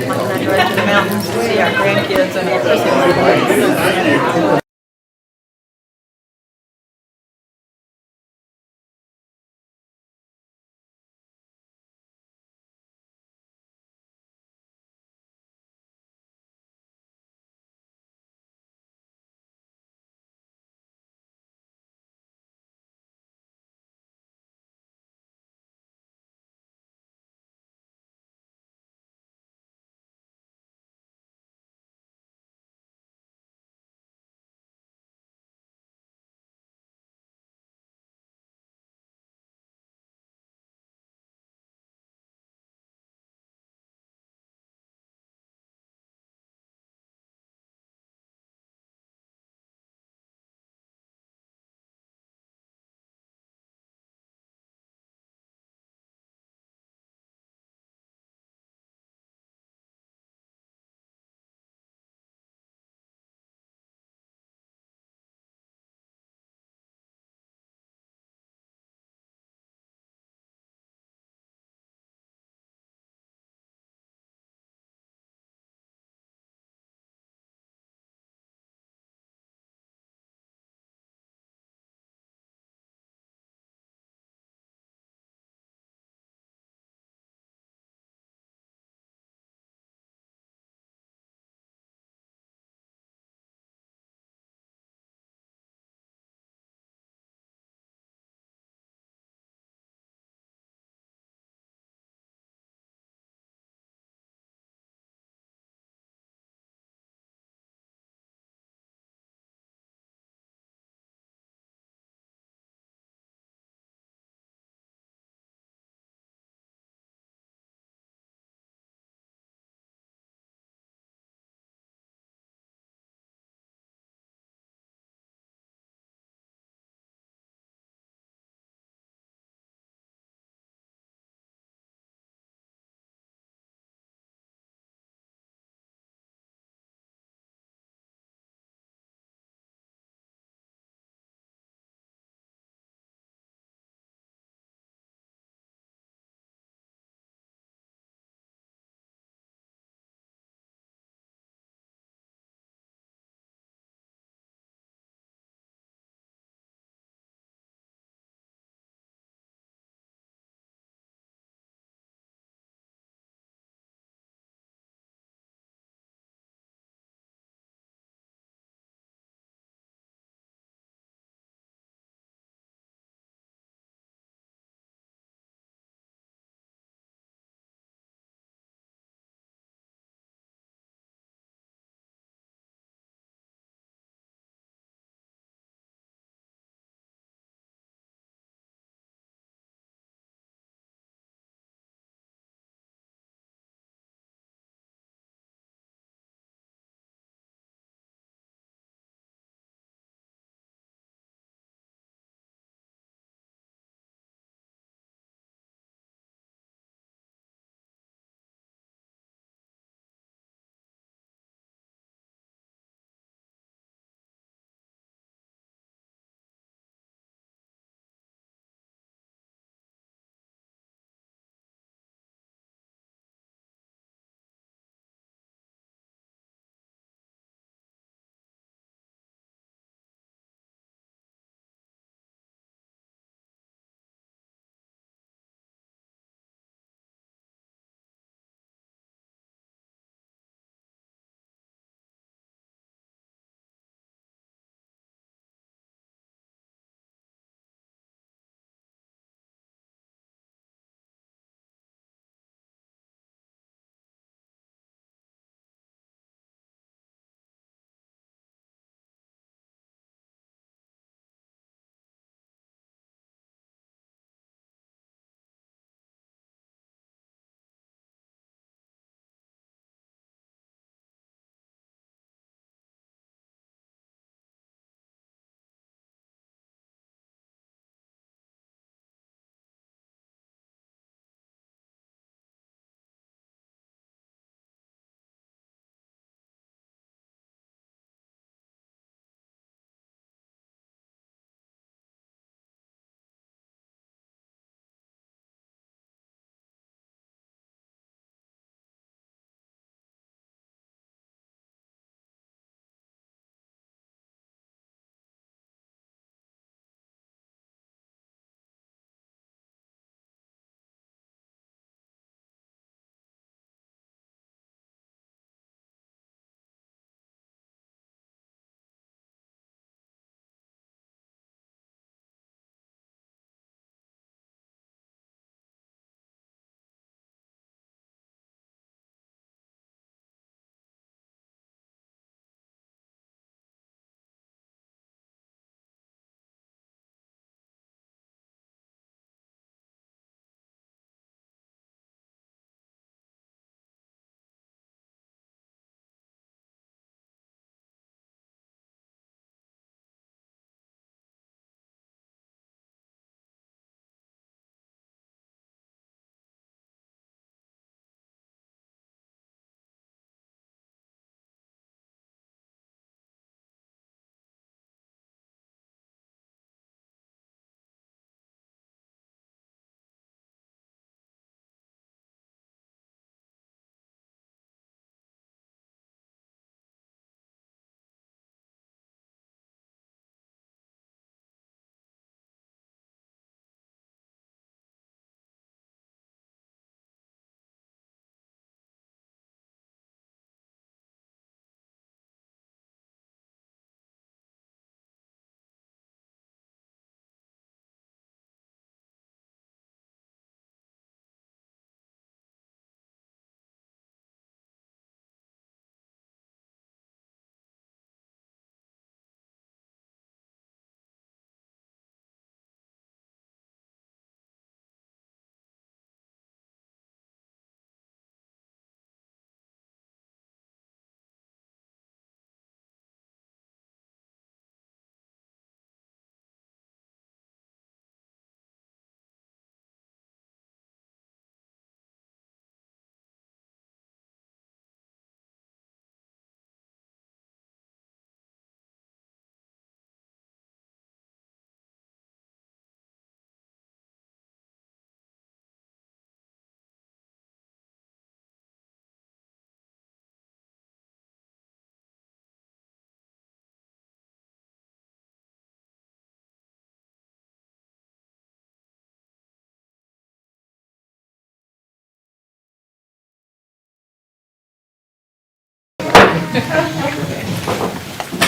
and then ride to the mountains to see our grandkids and go Christmas.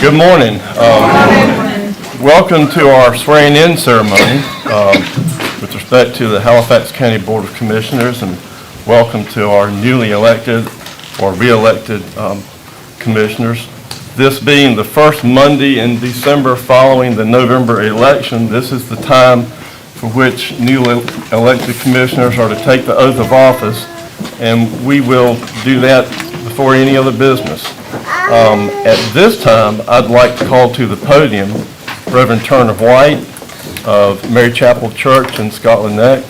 Good morning. Welcome to our swearing-in ceremony with respect to the Halifax County Board of Commissioners, and welcome to our newly elected or re-elected commissioners. This being the first Monday in December following the November election, this is the time for which newly elected commissioners are to take the oath of office, and we will do that before any other business. At this time, I'd like to call to the podium Reverend Turner White of Mary Chapel Church in Scotland Neck.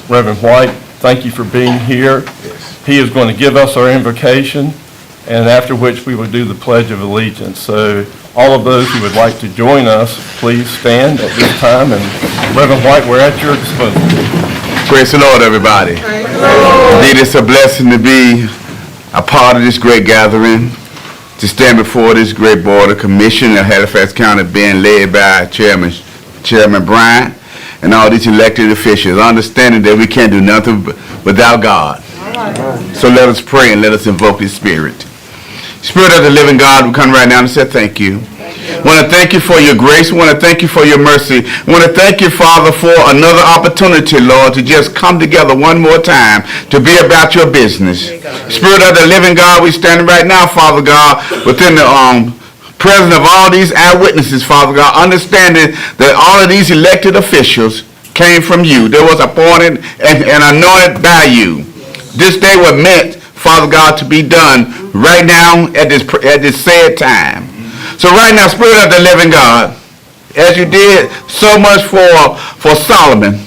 Reverend White, thank you for being here. He is going to give us our invocation, and after which we will do the Pledge of Allegiance. So all of those who would like to join us, please stand at this time. And Reverend White, we're at your disposal. Praise the Lord, everybody. Indeed, it's a blessing to be a part of this great gathering, to stand before this great board of commission of Halifax County, being led by Chairman Bryant and all these elected officials, understanding that we can't do nothing without God. So let us pray and let us invoke His Spirit. Spirit of the living God, we come right now and say thank you. I want to thank you for your grace. I want to thank you for your mercy. I want to thank you, Father, for another opportunity, Lord, to just come together one more time to be about your business. Spirit of the living God, we stand right now, Father God, within the presence of all these eyewitnesses, Father God, understanding that all of these elected officials came from you. They was appointed and anointed by you. This day was meant, Father God, to be done right now at this said time. So right now, Spirit of the living God, as you did so much for Solomon,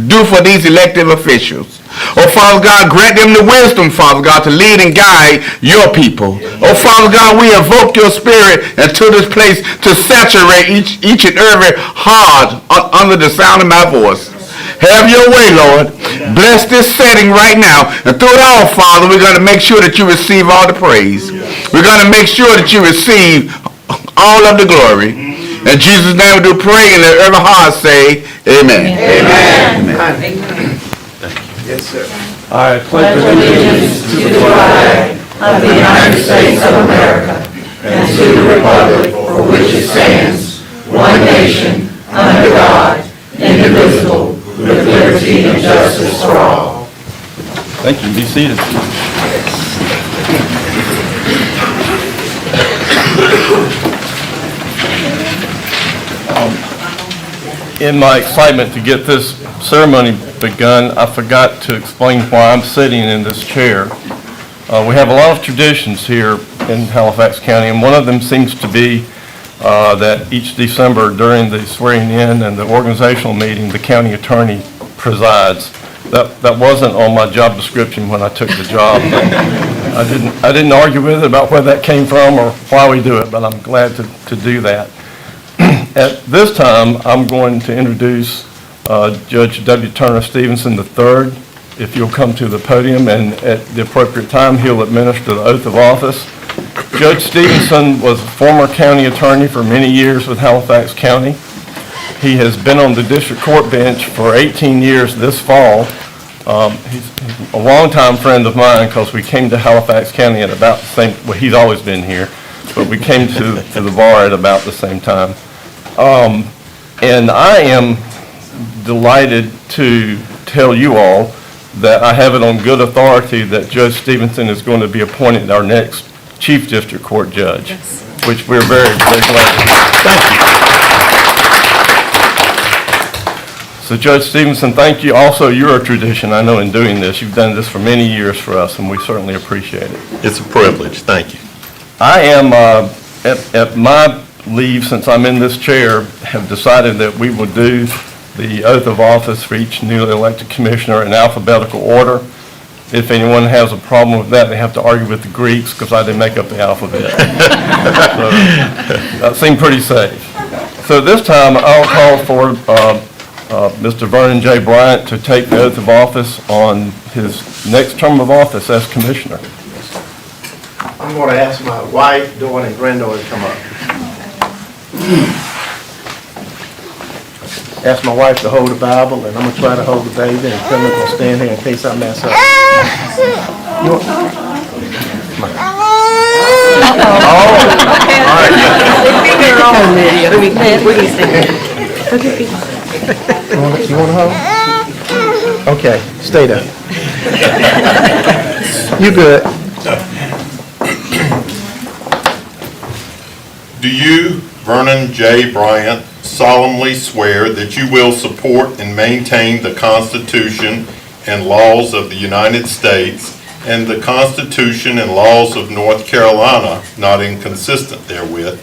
do for these elected officials. Oh, Father God, grant them the wisdom, Father God, to lead and guide your people. Oh, Father God, we evoke your Spirit into this place to saturate each and every heart under the sound of my voice. Have your way, Lord. Bless this setting right now. And through it all, Father, we're going to make sure that you receive all the praise. We're going to make sure that you receive all of the glory. In Jesus' name we do pray, and let every heart say, Amen. Amen. Amen. Yes, sir. I pledge Allegiance to the flag of the United States of America and to the republic for which it stands, one nation, under God, indivisible, with liberty and justice for all. thank you. Be seated. In my excitement to get this ceremony begun, I forgot to explain why I'm sitting in this chair. We have a lot of traditions here in Halifax County, and one of them seems to be that each December during the swearing-in and the organizational meeting, the county attorney presides. That wasn't on my job description when I took the job. I didn't argue with it about where that came from or why we do it, but I'm glad to do that. At this time, I'm going to introduce Judge W. Turner Stevenson III. If you'll come to the podium, and at the appropriate time, he'll administer the oath of office. Judge Stevenson was a former county attorney for many years with Halifax County. He has been on the district court bench for 18 years this fall. He's a longtime friend of mine because we came to Halifax County at about the same, well, he's always been here, but we came to the bar at about the same time. And I am delighted to tell you all that I have it on good authority that Judge Stevenson is going to be appointed our next Chief District Court Judge, which we're very, very glad to. Thank you. So Judge Stevenson, thank you. Also, you're a tradition, I know, in doing this. You've done this for many years for us, and we certainly appreciate it. It's a privilege. Thank you. I am, at my leave, since I'm in this chair, have decided that we will do the oath of office for each newly elected commissioner in alphabetical order. If anyone has a problem with that, they have to argue with the Greeks because I didn't make up the alphabet. So that seemed pretty safe. So this time I'll call for Mr. Vernon J. Bryant to take the oath of office on his next term of office as commissioner. I'm going to ask my wife, daughter, and granddaughter to come up. Ask my wife to hold the Bible, and I'm going to try to hold the baby, and Tim is going to stand here in case I mess up. on, Lydia. Where do you stand? You want to hold? Okay, stay there. You good. Do you, Vernon J. Bryant, solemnly swear that you will support and maintain the Constitution and laws of the United States and the Constitution and laws of North Carolina, not inconsistent therewith,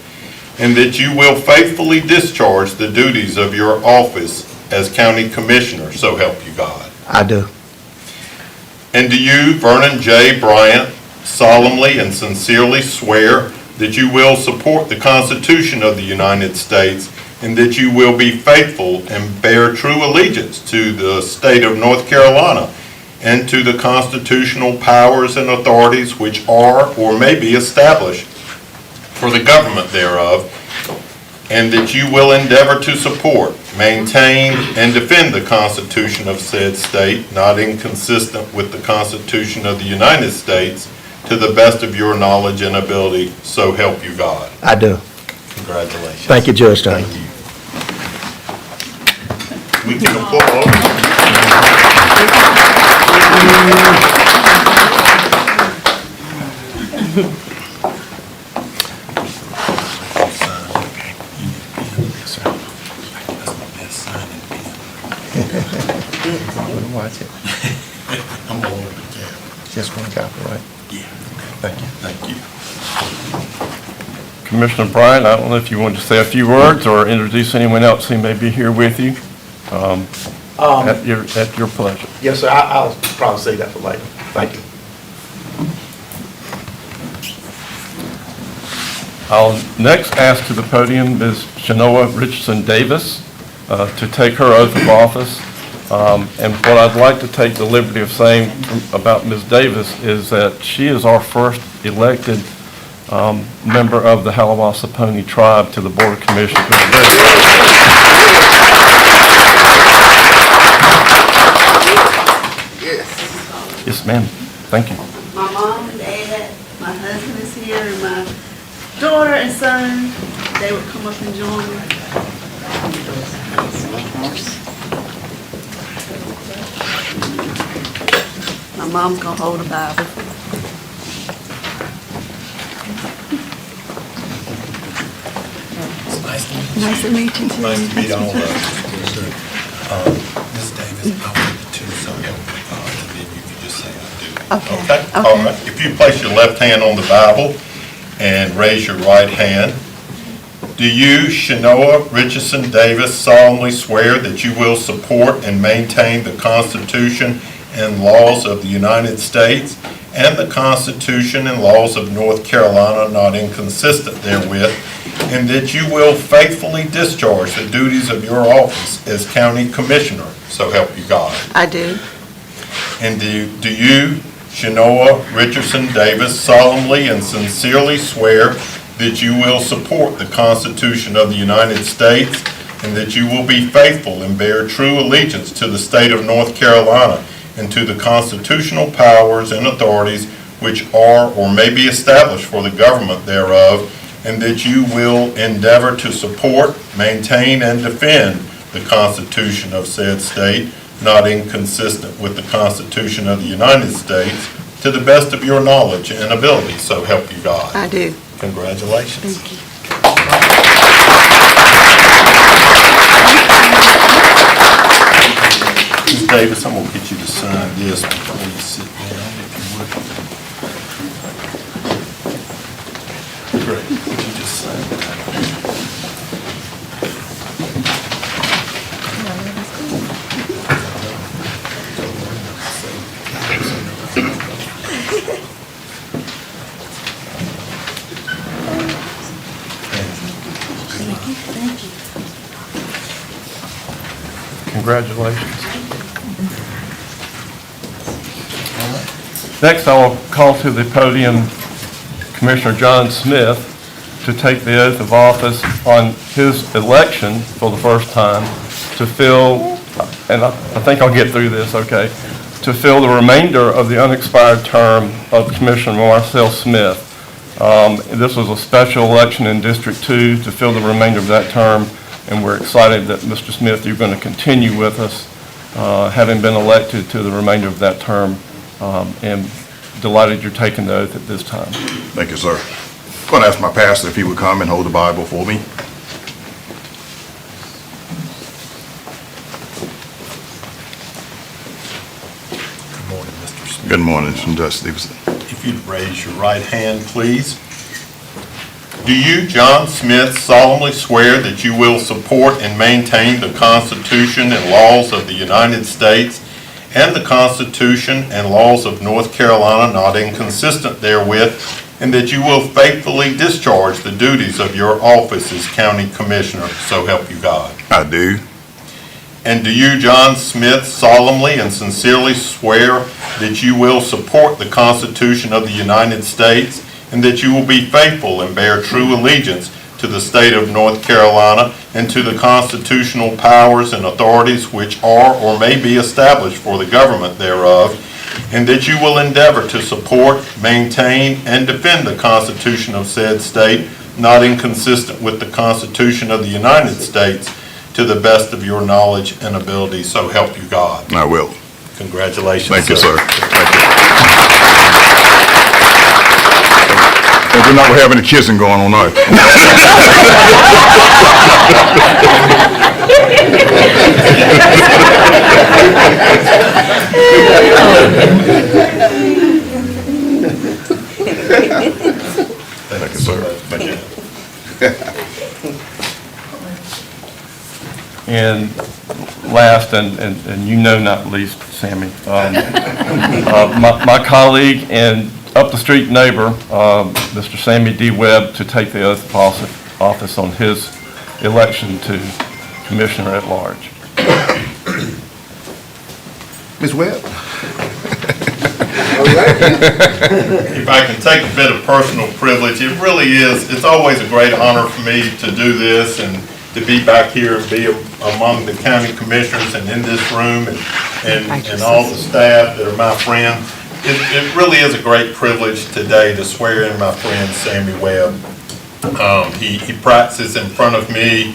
and that you will faithfully discharge the duties of your office as County Commissioner, so help you God? I do. And do you, Vernon J. Bryant, solemnly and sincerely swear that you will support the Constitution of the United States and that you will be faithful and bear true allegiance to the state of North Carolina and to the constitutional powers and authorities which are or may be established for the government thereof, and that you will endeavor to support, maintain, and defend the Constitution of said state, not inconsistent with the Constitution of the United States, to the best of your knowledge and ability, so help you God? I do. Congratulations. Thank you, Judge Stone. Thank you. We can applaud. Watch it. I'm holding the camera. Just one copy, right? Yeah. Thank you. Thank you. Commissioner Bryant, I don't know if you want to say a few words or introduce anyone else who may be here with you. At your pleasure. Yes, sir, I'll probably say that for later. Thank you. I'll next ask to the podium Ms. Shanoa Richardson Davis to take her oath of office. And what I'd like to take the liberty of saying about Ms. Davis is that she is our first elected member of the Halifax tribe to the Board of Commissioners. Yes, ma'am. Thank you. My mom and dad, my husband is here, and my daughter and son, they would come up and join me. My mom's gonna hold a Bible. Nice to meet you. Nice to meet all of us. Ms. Davis, I want the two, so help me God, and then you can just say I do. Okay. All right. If you place your left hand on the Bible and raise your right hand. Do you, Shanoa Richardson Davis, solemnly swear that you will support and maintain the Constitution and laws of the United States and the Constitution and laws of North Carolina, not inconsistent therewith, and that you will faithfully discharge the duties of your office as County Commissioner, so help you God? I do. And do you, Shanoa Richardson Davis, solemnly and sincerely swear that you will support the Constitution of the United States and that you will be faithful and bear true allegiance to the state of North Carolina and to the constitutional powers and authorities which are or may be established for the government thereof, and that you will endeavor to support, maintain, and defend the Constitution of said state, not inconsistent with the Constitution of the United States, to the best of your knowledge and ability, so help you God? I do. Congratulations. Thank you. Ms. Davis, I'm going to get you to sign this before you sit down, if you would. Great. Would you just sign that? Congratulations. Next, I will call to the podium Commissioner John Smith to take the oath of office on his election for the first time to fill, and I think I'll get through this, okay, to fill the remainder of the unexpired term of Commissioner Marcel Smith. This was a special election in District 2 to fill the remainder of that term, and we're excited that, Mr. Smith, you're going to continue with us, having been elected to the remainder of that term, and delighted you're taking the oath at this time. Thank you, sir. I'm going to ask my pastor if he would come and hold the Bible for me. Good morning, Mr. Smith. Good morning, Judge Stevenson. If you'd raise your right hand, please. Do you, John Smith, solemnly swear that you will support and maintain the Constitution and laws of the United States and the Constitution and laws of North Carolina not inconsistent therewith, and that you will faithfully discharge the duties of your office as County Commissioner, so help you God? I do. And do you, John Smith, solemnly and sincerely swear that you will support the Constitution of the United States and that you will be faithful and bear true allegiance to the state of North Carolina and to the constitutional powers and authorities which are or may be established for the government thereof, and that you will endeavor to support, maintain, and defend the Constitution of said state, not inconsistent with the Constitution of the United States, to the best of your knowledge and ability, so help you God? I will. Congratulations. Thank you, sir. Thank you. And we're not going to have any kissing going on now. Thank you, sir. Thank you. And last, and you know not least, Sammy, my colleague and up the street neighbor, Mr. Sammy D. Webb, to take the oath of office on his election to Commissioner at Large. Ms. Webb? If I can take a bit of personal privilege, it really is, it's always a great honor for me to do this and to be back here and be among the county commissioners and in this room and all the staff that are my friends. It really is a great privilege today to swear in my friend Sammy Webb. He practices in front of me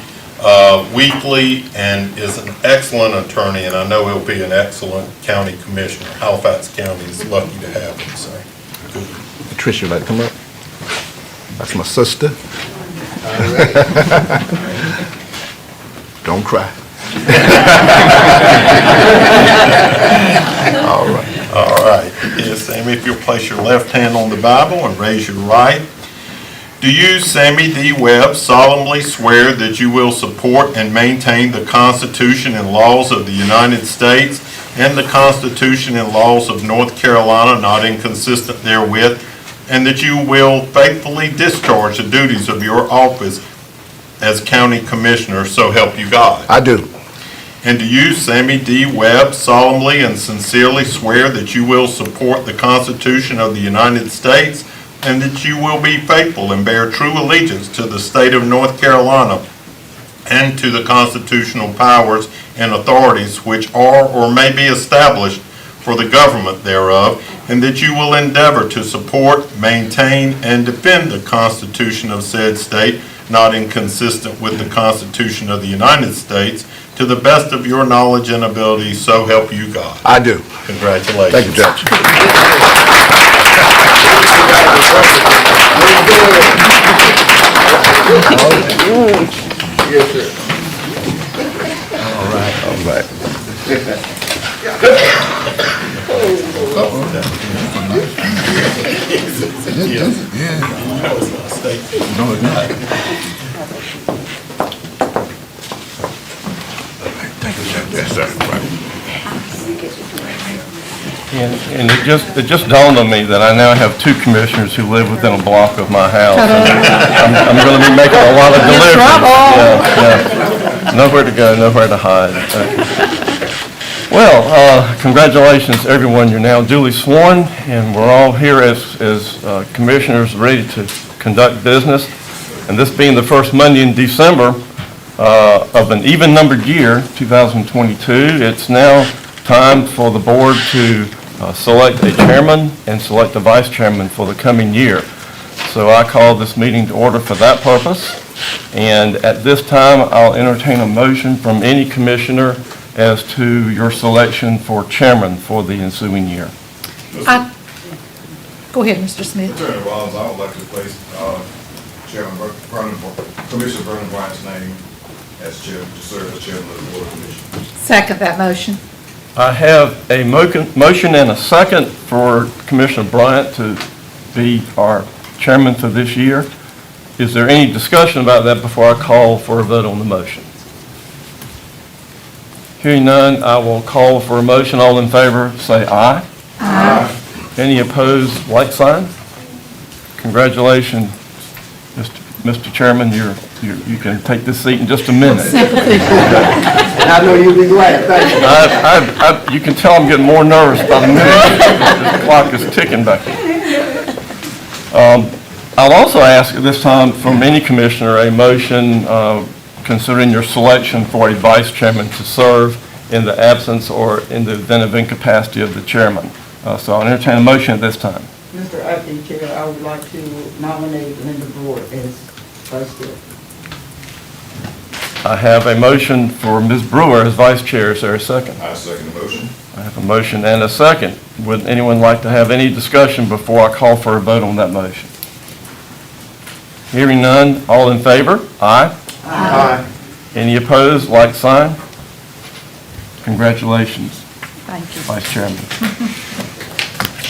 weekly and is an excellent attorney, and I know he'll be an excellent county commissioner. Halifax County is lucky to have him, so. Patricia, like, come up. That's my sister. Don't cry. All right. All right. Yes, Sammy, if you'll place your left hand on the Bible and raise your right. Do you, Sammy D. Webb, solemnly swear that you will support and maintain the Constitution and laws of the United States and the Constitution and laws of North Carolina not inconsistent therewith, and that you will faithfully discharge the duties of your office as County Commissioner, so help you God? I do. And do you, Sammy D. Webb, solemnly and sincerely swear that you will support the Constitution of the United States and that you will be faithful and bear true allegiance to the state of North Carolina and to the constitutional powers and authorities which are or may be established for the government thereof, and that you will endeavor to support, maintain, and defend the Constitution of said state, not inconsistent with the Constitution of the United States, to the best of your knowledge and ability, so help you God? I do. Congratulations. Thank you, Judge. Yes, sir. All right. Yes, sir. And it just dawned on me that I now have two commissioners who live within a block of my house. I'm going to be making a lot of deliveries. Yeah. Nowhere to go, nowhere to hide. Well, congratulations, everyone. You're now duly sworn, and we're all here as commissioners ready to conduct business. And this being the first Monday in December of an even-numbered year, 2022, it's now time for the board to select a chairman and select a vice chairman for the coming year. So I call this meeting to order for that purpose. And at this time, I'll entertain a motion from any commissioner as to your selection for chairman for the ensuing year. Go ahead, Mr. Smith. Attorney Rollins, I would like to place Commissioner Vernon Bryant's name as chair, to serve as chairman of the Board of Commissioners. Second that motion. I have a motion and a second for Commissioner Bryant to be our chairman for this year. Is there any discussion about that before I call for a vote on the motion? Hearing none, I will call for a motion. All in favor, say aye. Aye. Any opposed, like sign? Congratulations, Mr. Chairman. You can take this seat in just a minute. I know you'll be glad, thank you. You can tell I'm getting more nervous by the minute. The clock is ticking back there. I'll also ask at this time from any commissioner a motion considering your selection for a vice chairman to serve in the absence or in the event of incapacity of the chairman. So I'll entertain a motion at this time. Mr. Acting Chair, I would like to nominate Linda Brewer as vice chair. I have a motion for Ms. Brewer as vice chair. Is there a second? I second the motion. I have a motion and a second. Would anyone like to have any discussion before I call for a vote on that motion? Hearing none, all in favor? Aye. Aye. Any opposed, like sign? Congratulations, Thank you. Vice Chairman.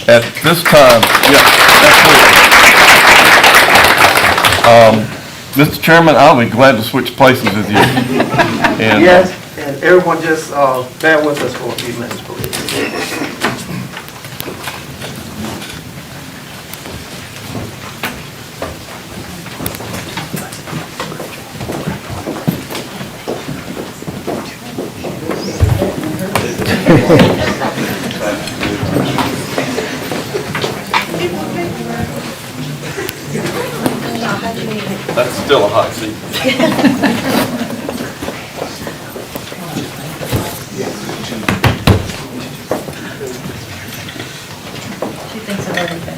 At this time, Mr. Chairman, I'll be glad to switch places with you. And, Yes, and everyone just bear with us for a few minutes, please. That's still a hot seat. She thinks of everything.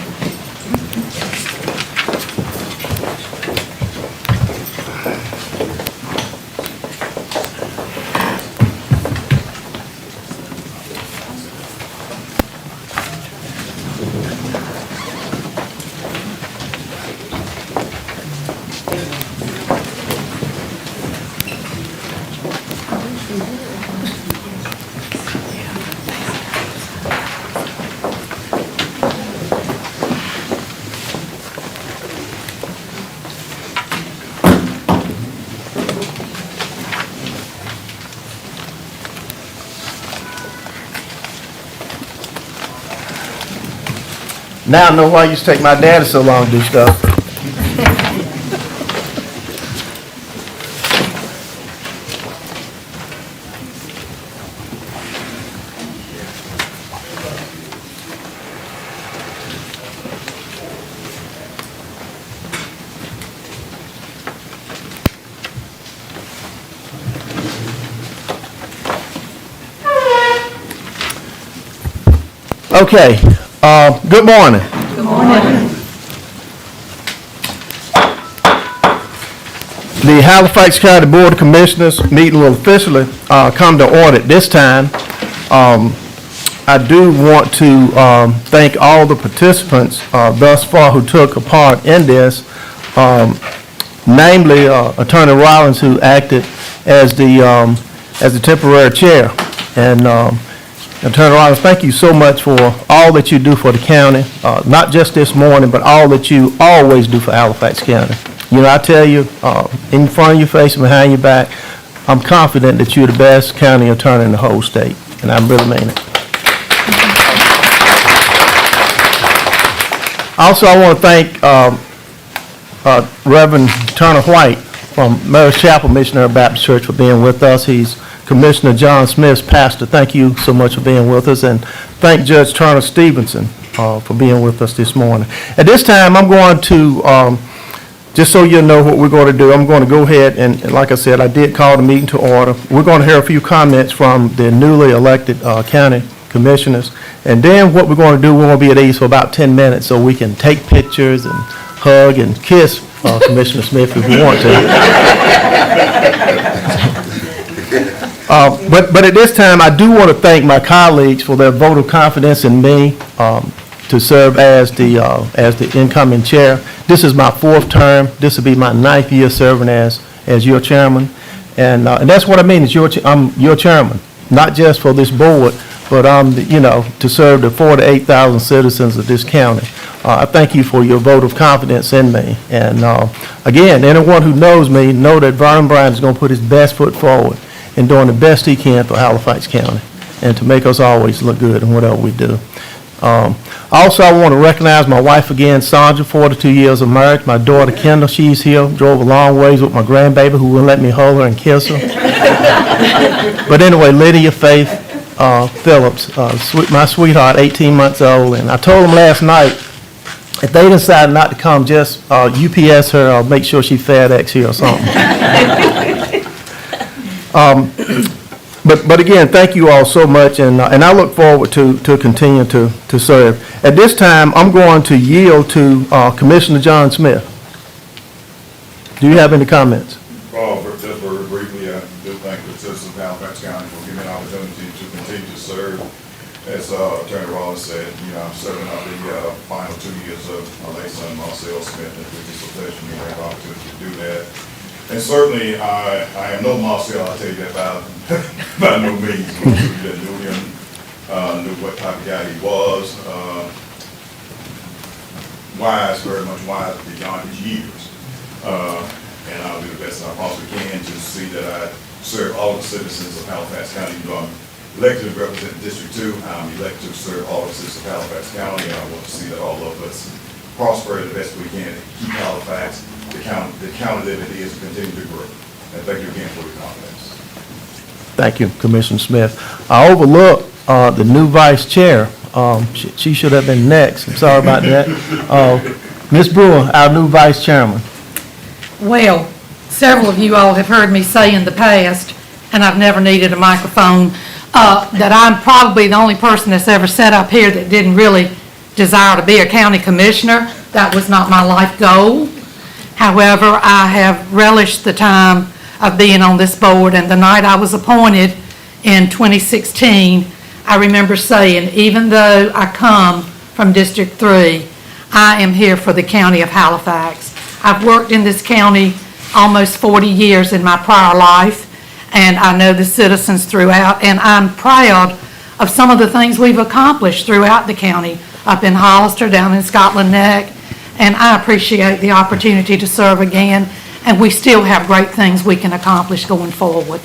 Now I know why it used to take my daddy so long to do stuff. Okay, good morning. Good morning. The Halifax County Board of Commissioners meeting will officially come to order at this time. I do want to thank all the participants thus far who took a part in this, namely Attorney Rollins, who acted as the temporary chair. And Attorney Rollins, thank you so much for all that you do for the county, not just this morning, but all that you always do for Halifax County. You know, I tell you, in front of your face and behind your back, I'm confident that you're the best county attorney in the whole state, and I really mean it. Also, I want to thank Reverend Turner White from Mary's Chapel Missionary Baptist Church for being with us. He's Commissioner John Smith's pastor. Thank you so much for being with us, and thank Judge Turner Stevenson for being with us this morning. At this time, I'm going to, just so you know what we're going to do, I'm going to go ahead and, like I said, I did call the meeting to order. We're going to hear a few comments from the newly elected county commissioners, and then what we're going to do, we're going to be at ease for about 10 minutes so we can take pictures and hug and kiss Commissioner Smith if you want to. But at this time, I do want to thank my colleagues for their vote of confidence in me to serve as the incoming chair. This is my 4th term. This will be my 9th year serving as your chairman. And that's what I mean, I'm your chairman, not just for this board, but to serve the 48,000 citizens of this county. I thank you for your vote of confidence in me. And again, anyone who knows me know that Vernon Bryant is going to put his best foot forward in doing the best he can for Halifax County and to make us always look good in whatever we do. Also, I want to recognize my wife again, Sandra, 42 years of marriage. My daughter, Kendall, she's here, drove a long ways with my grandbaby who wouldn't let me hold her and kiss her. But anyway, Lydia Faith Phillips, my sweetheart, 18 months old, and I told them last night, if they decide not to come, just UPS her or make sure she FedEx here or something. But again, thank you all so much, and I look forward to continue to serve. At this time, I'm going to yield to Commissioner John Smith. Do you have any comments? Just very briefly, I do thank the citizens of Halifax County for giving me an opportunity to continue to serve. As Attorney Rollins said, I'm serving out the final 2 years of my late son, Marcel Smith, and it's a pleasure for me to have the opportunity to do that. And certainly, I am no Marcel, I'll tell you that by no means. Most of you that knew him knew what type of guy he was. Wise, very much wise beyond his years. And I'll do the best I possibly can to see that I serve all the citizens of Halifax County. I'm elected to represent District 2. I'm elected to serve all the citizens of Halifax County, and I want to see that all of us prosper the best we can and keep Halifax the county that it is, continue to grow. And thank you again for your confidence. Thank you, Commissioner Smith. I overlooked the new vice chair. She should have been next. I'm sorry about that. Ms. Brewer, our new vice chairman. Well, several of you all have heard me say in the past, and I've never needed a microphone, that I'm probably the only person that's ever sat up here that didn't really desire to be a county commissioner. That was not my life goal. However, I have relished the time of being on this board, and the night I was appointed in 2016, I remember saying, even though I come from District 3, I am here for the county of Halifax. I've worked in this county almost 40 years in my prior life, and I know the citizens throughout, and I'm proud of some of the things we've accomplished throughout the county, up in Hollister, down in Scotland Neck, and I appreciate the opportunity to serve again, and we still have great things we can accomplish going forward.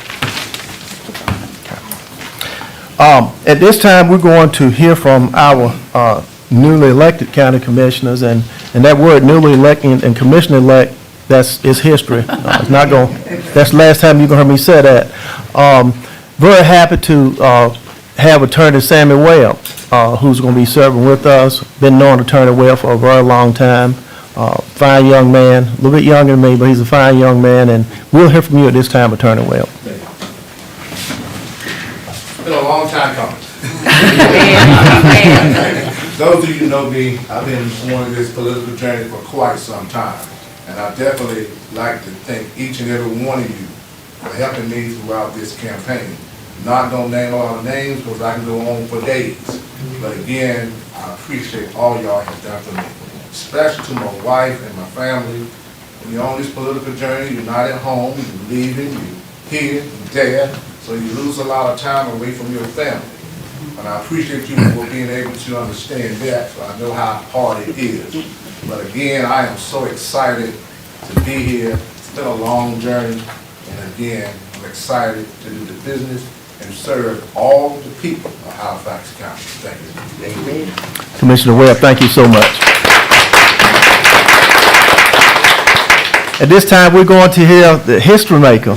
At this time, we're going to hear from our newly elected county commissioners, and that word newly elected and commissioner-elect, is history. It's not going. That's the last time you're going to hear me say that. Very happy to have Attorney Sammy Webb, who's going to be serving with us. Been knowing Attorney Webb for a very long time. Fine young man, a little bit younger than me, but he's a fine young man, and we'll hear from you at this time, Attorney Webb. It's been a long time coming. Those of you who know me, I've been on this political journey for quite some time. And I definitely like to thank each and every one of you for helping me throughout this campaign. Not gonna name all the names because I can go on for days. But again, I appreciate all y'all have done for me, especially to my wife and my family. When you're on this political journey, you're not at home, you're leaving, you're here, you're there, so you lose a lot of time away from your family. And I appreciate you for being able to understand that, so I know how hard it is. But again, I am so excited to be here. It's been a long journey, and again, I'm excited to do the business and serve all the people of Halifax County. Thank you. Commissioner Webb, thank you so much. At this time, we're going to hear the history maker.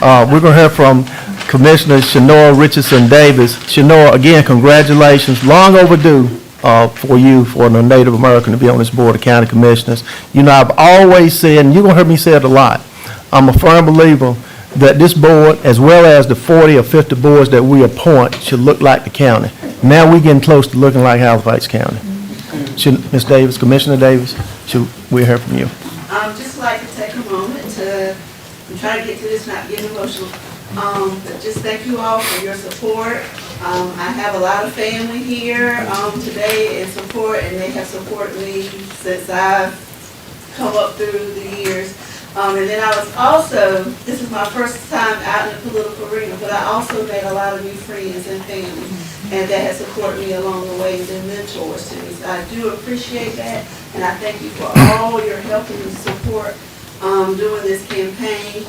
We're going to hear from Commissioner Shanora Richardson Davis. Shanora, again, congratulations. Long overdue for you, for a Native American, to be on this board of county commissioners. You know, I've always said, and you're going to hear me say it a lot, I'm a firm believer that this board, as well as the 40 or 50 boards that we appoint, should look like the county. Now we're getting close to looking like Halifax County. Ms. Davis, Commissioner Davis. we'll hear from you. Just like to take a moment to, I'm trying to get to this, not getting emotional. But just thank you all for your support. I have a lot of family here, today in support, and they have supported me since I've come up through the years. And then I was also, this is my first time out in the political arena, but I also made a lot of new friends and family, and that has supported me along the way and been mentors to me. So I do appreciate that, and I thank you for all your help and support during this campaign.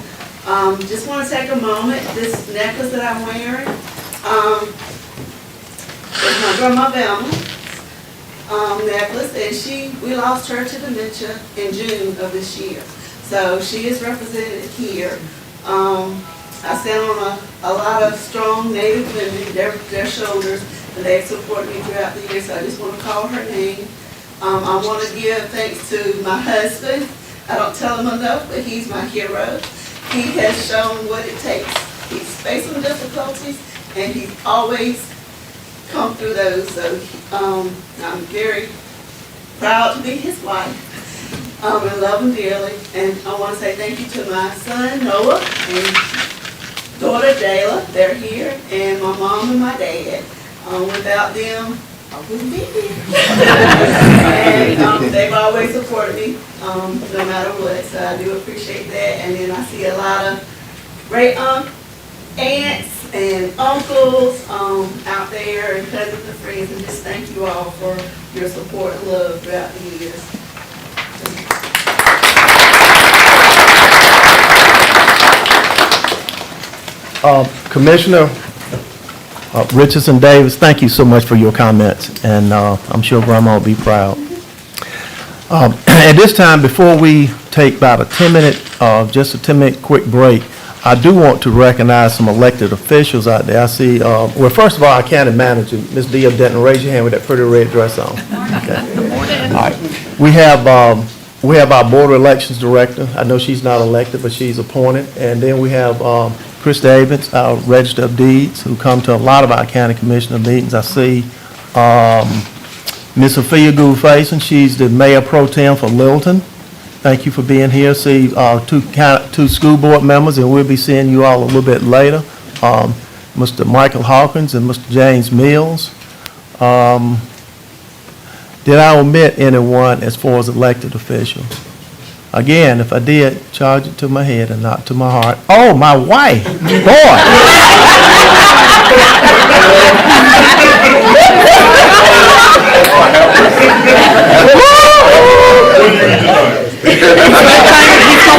Just want to take a moment. This necklace that I'm wearing is my grandma Velma necklace, and we lost her to dementia in June of this year. So she is represented here. I stand on a lot of strong Native women, their shoulders, and they've supported me throughout the years. So I just want to call her name. I want to give thanks to my husband. I don't tell him enough, but he's my hero. He has shown what it takes. He's facing difficulties, and he's always come through those. So I'm very proud to be his wife. And love him dearly. And I want to say thank you to my son, Noah, and daughter, Jayla. They're here. And my mom and my dad. Without them, I wouldn't be here. And they've always supported me, no matter what. So I do appreciate that. And then I see a lot of great aunts and uncles out there, and cousins and friends. And just thank you all for your support and love throughout the years. Commissioner Richardson Davis, thank you so much for your comments, and I'm sure Grandma will be proud. At this time, before we take about a 10-minute quick break, I do want to recognize some elected officials out there. I see, well, first of all, our county manager, Ms. Dia Denton, raise your hand with that pretty red dress on. Okay. All right. We have our Board of Elections Director. I know she's not elected, but she's appointed. And then we have Krista Avens, our Register of Deeds, who come to a lot of our county commissioner meetings. I see Ms. Sophia Gould-Faison, she's the Mayor Pro Tem for Littleton. Thank you for being here. See two school board members, and we'll be seeing you all a little bit later. Mr. Michael Hawkins and Mr. James Mills. Did I omit anyone as far as elected officials? Again, if I did, charge it to my head and not to my heart. Oh, my wife, boy. He's gonna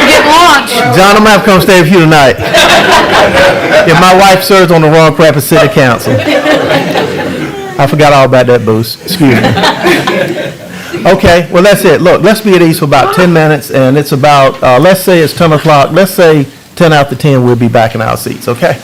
get lunch. John, I'm gonna have to come stay with you tonight. If my wife serves on the Royal Rapids City Council. I forgot all about that, Boost. Excuse me. Okay, well, that's it. Look, let's be at ease for about 10 minutes, and it's about, let's say it's 10 o'clock. Let's say 10 after 10, we'll be back in our seats, okay?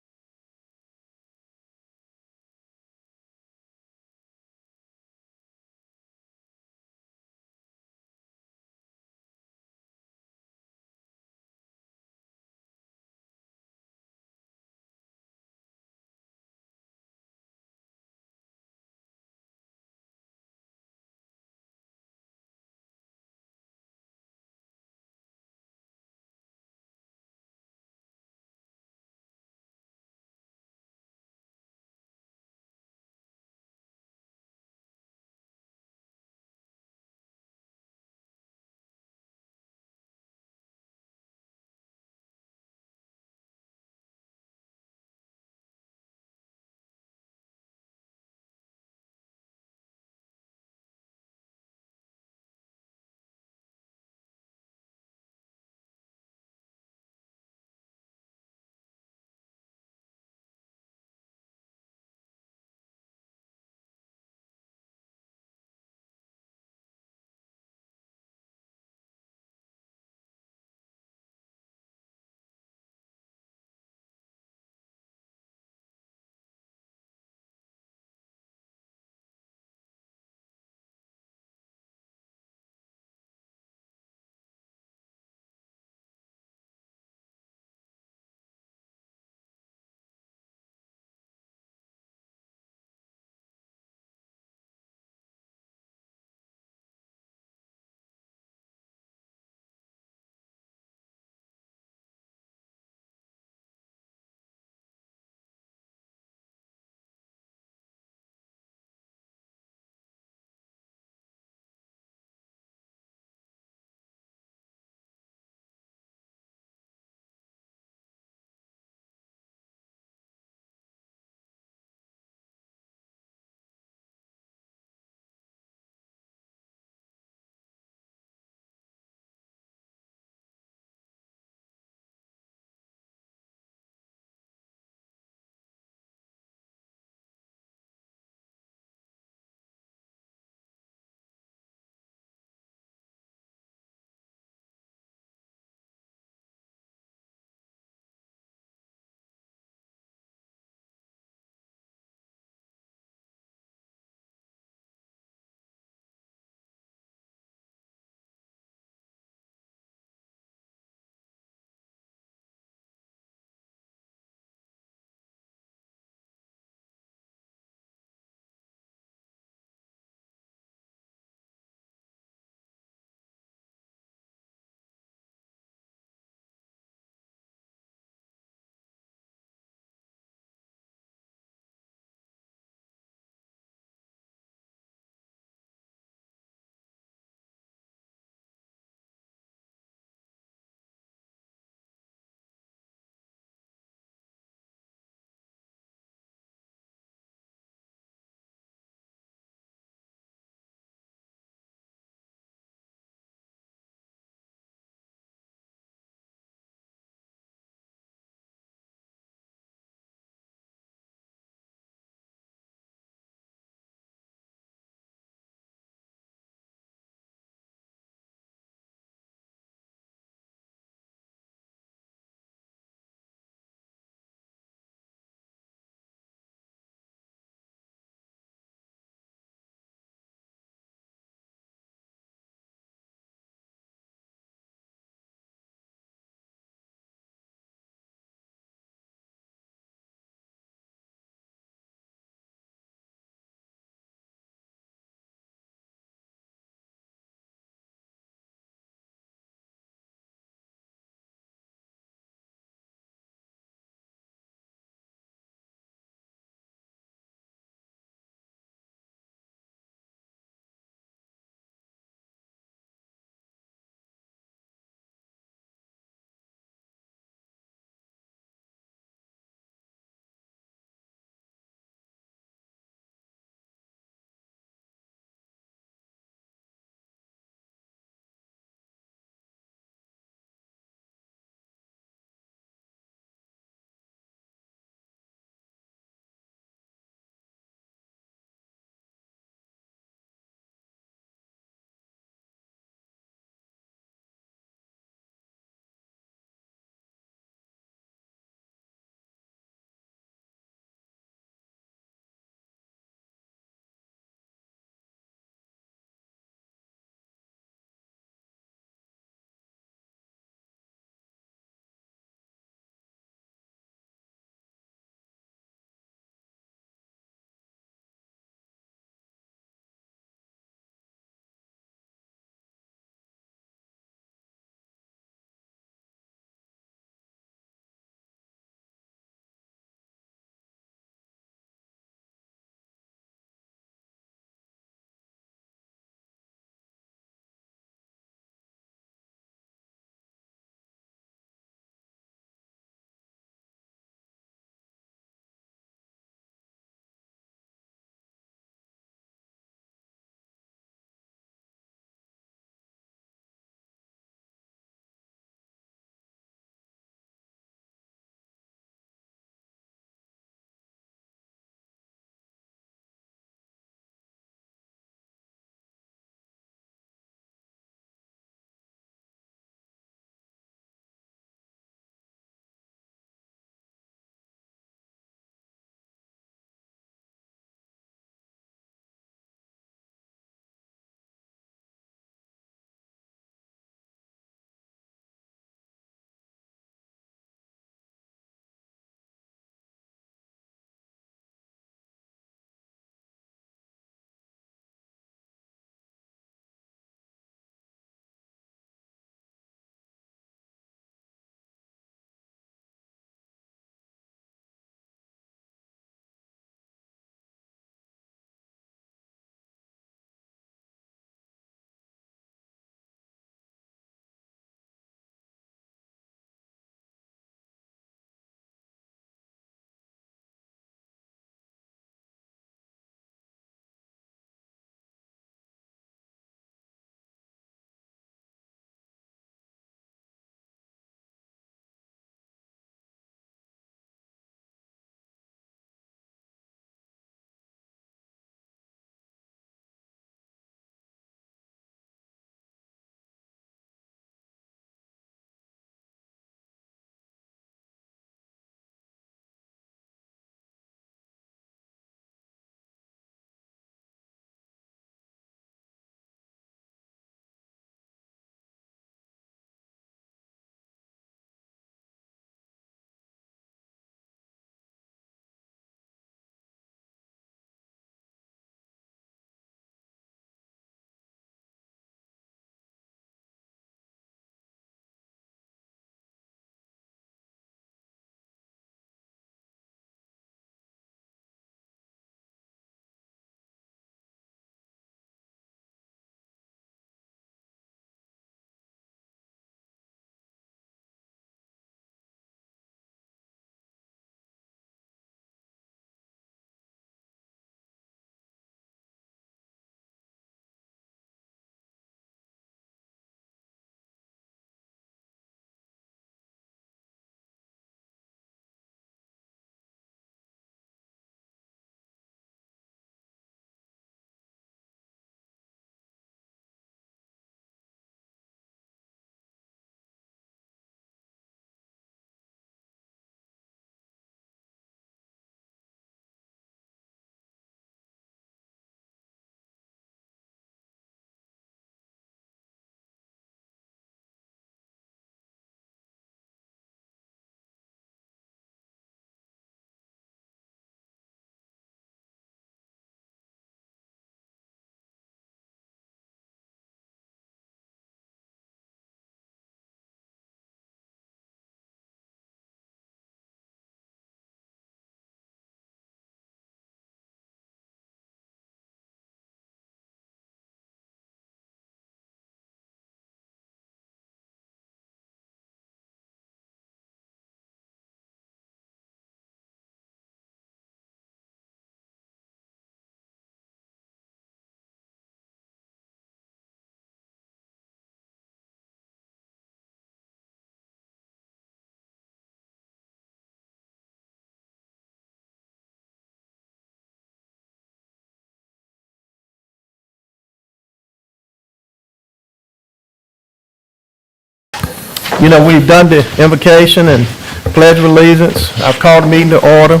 You know, we've done the invocation and pledge of allegiance. I've called the meeting to order.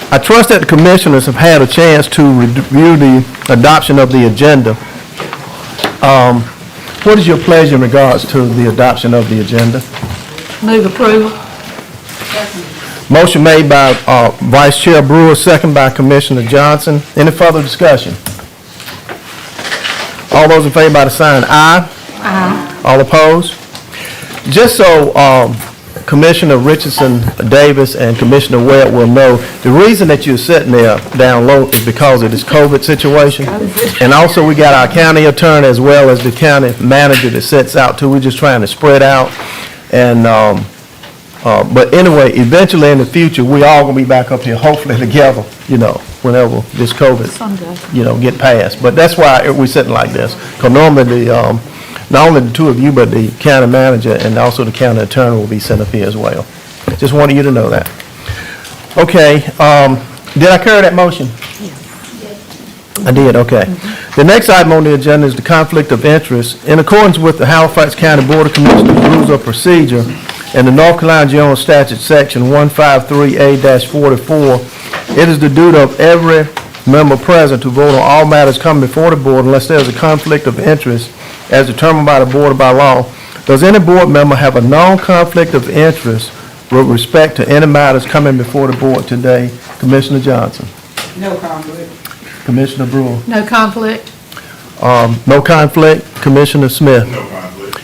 I trust that the commissioners have had a chance to review the adoption of the agenda. What is your pleasure in regards to the adoption of the agenda? Move approval. Motion made by Vice Chair Brewer, second by Commissioner Johnson. Any further discussion? All those in favor by the sign aye. Aye. All opposed? Just so Commissioner Richardson Davis and Commissioner Webb will know, the reason that you're sitting there down low is because of this COVID situation. And also, we got our county attorney as well as the county manager that sits out too. We're just trying to spread out. And, but anyway, eventually in the future, we all gonna be back up here, hopefully together, you know, whenever this COVID, you know, get passed. But that's why we're sitting like this. Because normally not only the two of you, but the county manager and also the county attorney will be sent up here as well. Just wanted you to know that. Okay, did I carry that motion? I did, okay. The next item on the agenda is the conflict of interest. In accordance with the Halifax County Board of Commissioners Rules of Procedure and the North Carolina General Statute, Section 153A-44, it is the duty of every member present to vote on all matters coming before the board unless there is a conflict of interest as determined by the board or by law. Does any board member have a known conflict of interest with respect to any matters coming before the board today? Commissioner Johnson. No conflict. Commissioner Brewer. No conflict. No conflict. Commissioner Smith. No conflict.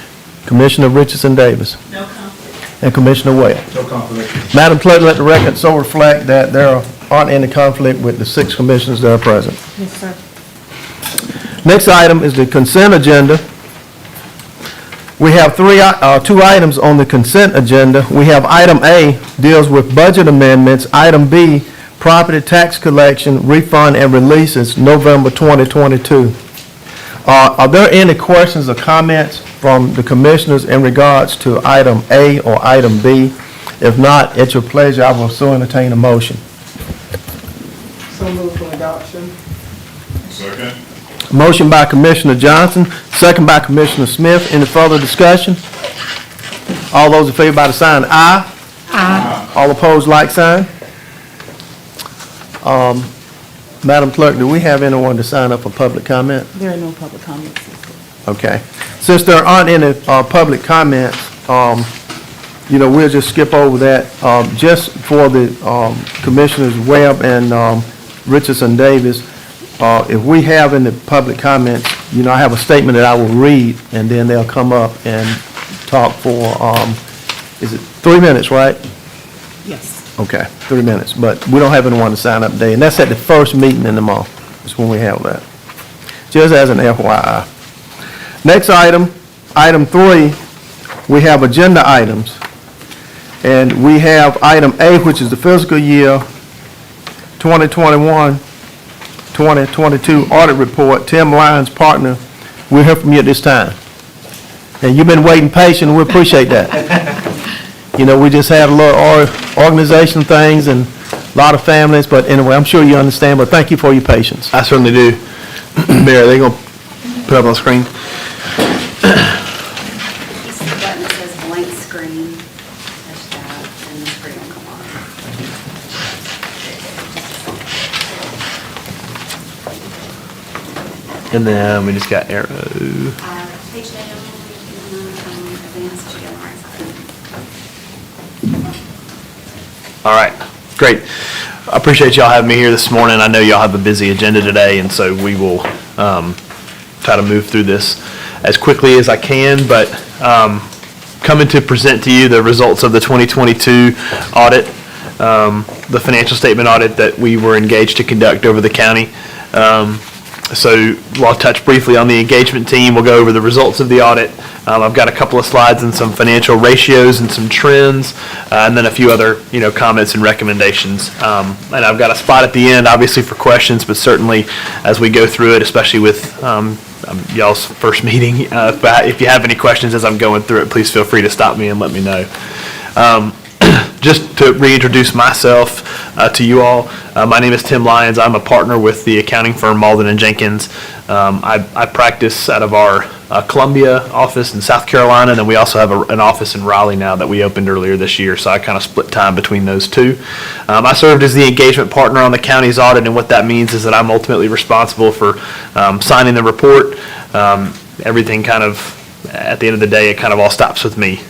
Commissioner Richardson Davis. No conflict. And Commissioner Webb. No conflict. Madam Clerk, let the record so reflect that there aren't any conflict with the 6 commissioners that are present. Yes, sir. Next item is the consent agenda. We have two items on the consent agenda. We have item A, deals with budget amendments. Item B, property tax collection, refund, and releases, November 2022. Are there any questions or comments from the commissioners in regards to item A or item B? If not, at your pleasure, I will so entertain a motion. So move for adoption. Second. Motion by Commissioner Johnson, second by Commissioner Smith. Any further discussion? All those in favor by the sign aye. Aye. All opposed, like sign. Madam Clerk, do we have anyone to sign up for public comment? There are no public comments. Okay. Since there aren't any public comments, you know, we'll just skip over that. Just for the Commissioners Webb and Richardson Davis, if we have any public comments, you know, I have a statement that I will read, and then they'll come up and talk for, is it 3 minutes, right? Yes. Okay, 3 minutes, but we don't have anyone to sign up today, and that's at the first meeting in the month, is when we have that. Just as an FYI. Next item, item 3, we have agenda items. And we have item A, which is the fiscal year 2021-2022 audit report. Tim Lyons, partner, we'll hear from you at this time. And you've been waiting patient, we appreciate that. You know, we just had a little organization things and a lot of families, but anyway, I'm sure you understand, but thank you for your patience. I certainly do. Mayor, they gonna put up on the screen? This button that says blank screen, touch that, and the screen will come on. And then we just got arrow. Page down, advance to the right side. All right, great. I appreciate y'all having me here this morning. I know y'all have a busy agenda today, and so we will try to move through this as quickly as I can, but coming to present to you the results of the 2022 audit, the financial statement audit that we were engaged to conduct over the county. So I'll touch briefly on the engagement team. We'll go over the results of the audit. I've got a couple of slides and some financial ratios and some trends, and then a few other, comments and recommendations. And I've got a spot at the end, obviously, for questions, but certainly as we go through it, especially with y'all's first meeting, if you have any questions as I'm going through it, please feel free to stop me and let me know. Just to reintroduce myself, to you all. My name is Tim Lyons. I'm a partner with the accounting firm Malden and Jenkins. I practice out of our Columbia office in South Carolina, and then we also have an office in Raleigh now that we opened earlier this year, so I kind of split time between those two. I served as the engagement partner on the county's audit, and what that means is that I'm ultimately responsible for signing the report. Everything kind of, at the end of the day, it kind of all stops with me.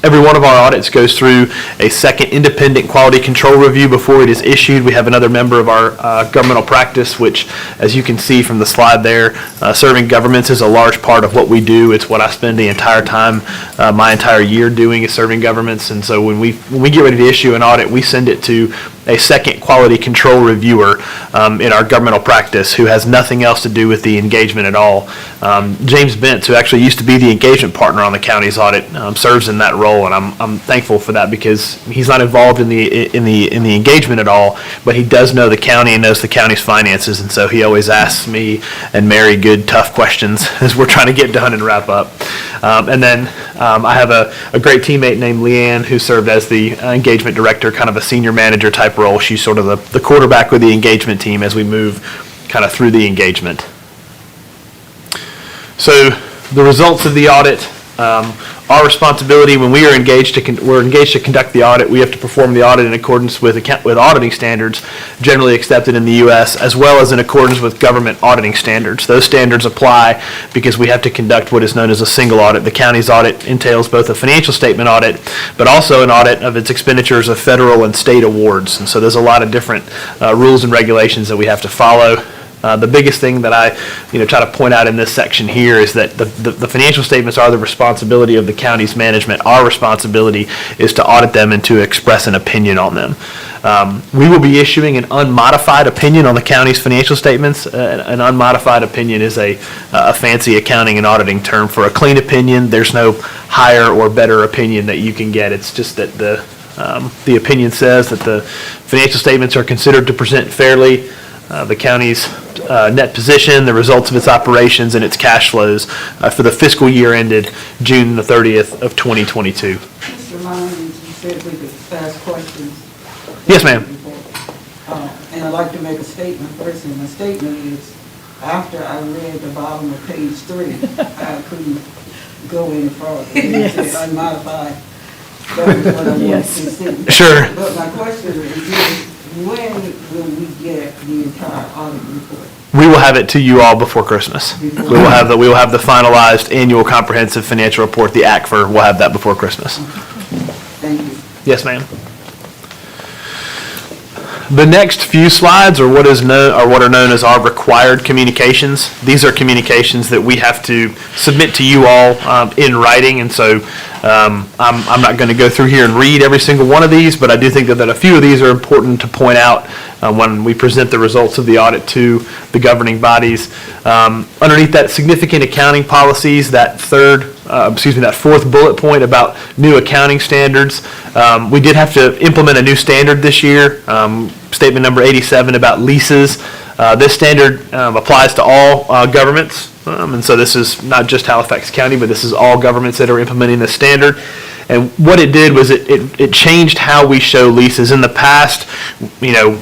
Every one of our audits goes through a second independent quality control review before it is issued. We have another member of our governmental practice, which, as you can see from the slide there, serving governments is a large part of what we do. It's what I spend the entire time, my entire year doing, is serving governments. And so when we get ready to issue an audit, we send it to a second quality control reviewer in our governmental practice who has nothing else to do with the engagement at all. James Bentz, who actually used to be the engagement partner on the county's audit, serves in that role, and I'm thankful for that because he's not involved in the engagement at all, but he does know the county and knows the county's finances, and so he always asks me and Mary good, tough questions as we're trying to get done and wrap up. And then I have a great teammate named Leanne who served as the engagement director, kind of a senior manager type role. She's sort of the quarterback with the engagement team as we move kind of through the engagement. So the results of the audit, our responsibility when we're engaged to conduct the audit, we have to perform the audit in accordance with auditing standards generally accepted in the U.S. as well as in accordance with government auditing standards. Those standards apply because we have to conduct what is known as a single audit. The county's audit entails both a financial statement audit, but also an audit of its expenditures of federal and state awards. And so there's a lot of different rules and regulations that we have to follow. The biggest thing that I try to point out in this section here is that the financial statements are the responsibility of the county's management. Our responsibility is to audit them and to express an opinion on them. We will be issuing an unmodified opinion on the county's financial statements. An unmodified opinion is a fancy accounting and auditing term for a clean opinion. There's no higher or better opinion that you can get. It's just that the opinion says that the financial statements are considered to present fairly the county's net position, the results of its operations, and its cash flows for the fiscal year ended June the 30th of 2022. Mr. Lyons, you said we could ask questions. Yes, ma'am. And I'd like to make a statement first, and my statement is, after I read the bottom of page 3, I couldn't go any further. It said unmodified. That was what I wanted to see. Sure. But my question is, when will we get the entire audit report? We will have it to you all before Christmas. We will have the finalized annual comprehensive financial report, the ACFR. We'll have that before Christmas. Thank you. Yes, ma'am. The next few slides are what are known as our required communications. These are communications that we have to submit to you all in writing, and so I'm not going to go through here and read every single one of these, but I do think that a few of these are important to point out when we present the results of the audit to the governing bodies. Underneath that, significant accounting policies, that fourth bullet point about new accounting standards. We did have to implement a new standard this year, statement number 87 about leases. This standard applies to all governments, and so this is not just Halifax County, but this is all governments that are implementing this standard. And what it did was it changed how we show leases. In the past,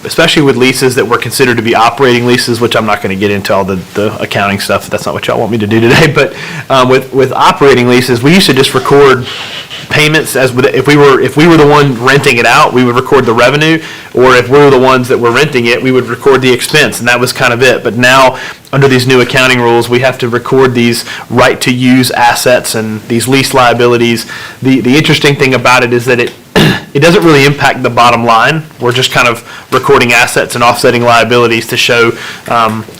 especially with leases that were considered to be operating leases, which I'm not going to get into all the accounting stuff. That's not what y'all want me to do today. But with operating leases, we used to just record payments if we were the one renting it out, we would record the revenue, or if we were the ones that were renting it, we would record the expense, and that was kind of it. But now, under these new accounting rules, we have to record these right-to-use assets and these lease liabilities. The interesting thing about it is that it doesn't really impact the bottom line. We're just kind of recording assets and offsetting liabilities to show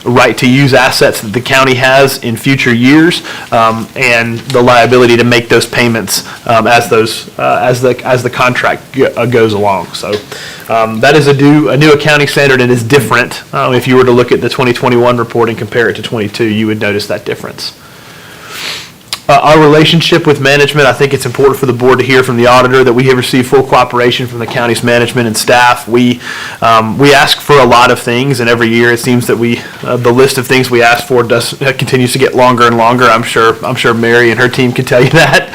right-to-use assets that the county has in future years, and the liability to make those payments as the contract goes along. So that is a new accounting standard, and is different. If you were to look at the 2021 report and compare it to 22, you would notice that difference. Our relationship with management, I think it's important for the board to hear from the auditor that we have received full cooperation from the county's management and staff. We ask for a lot of things, and every year it seems that the list of things we ask for continues to get longer and longer. I'm sure Mary and her team can tell you that.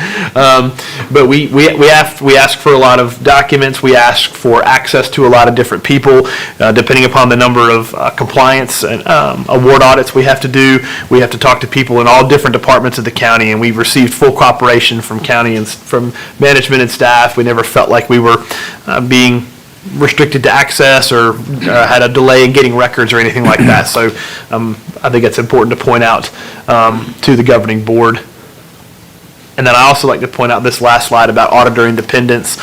But we ask for a lot of documents. We ask for access to a lot of different people, depending upon the number of compliance and award audits we have to do. We have to talk to people in all different departments of the county, and we've received full cooperation from county and from management and staff. We never felt like we were being restricted to access or had a delay in getting records or anything like that. So I think it's important to point out to the governing board. And then I also like to point out this last slide about auditor independence.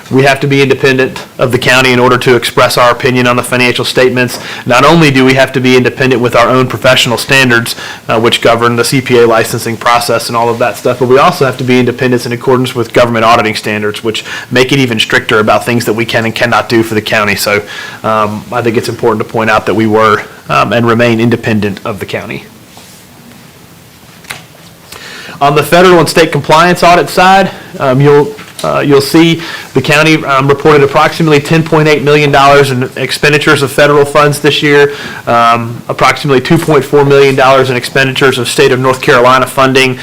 We have to be independent of the county in order to express our opinion on the financial statements. Not only do we have to be independent with our own professional standards, which govern the CPA licensing process and all of that stuff, but we also have to be independent in accordance with government auditing standards, which make it even stricter about things that we can and cannot do for the county. So I think it's important to point out that we were and remain independent of the county. On the federal and state compliance audit side, you'll see the county reported approximately $10.8 million in expenditures of federal funds this year, approximately $2.4 million in expenditures of state of North Carolina funding.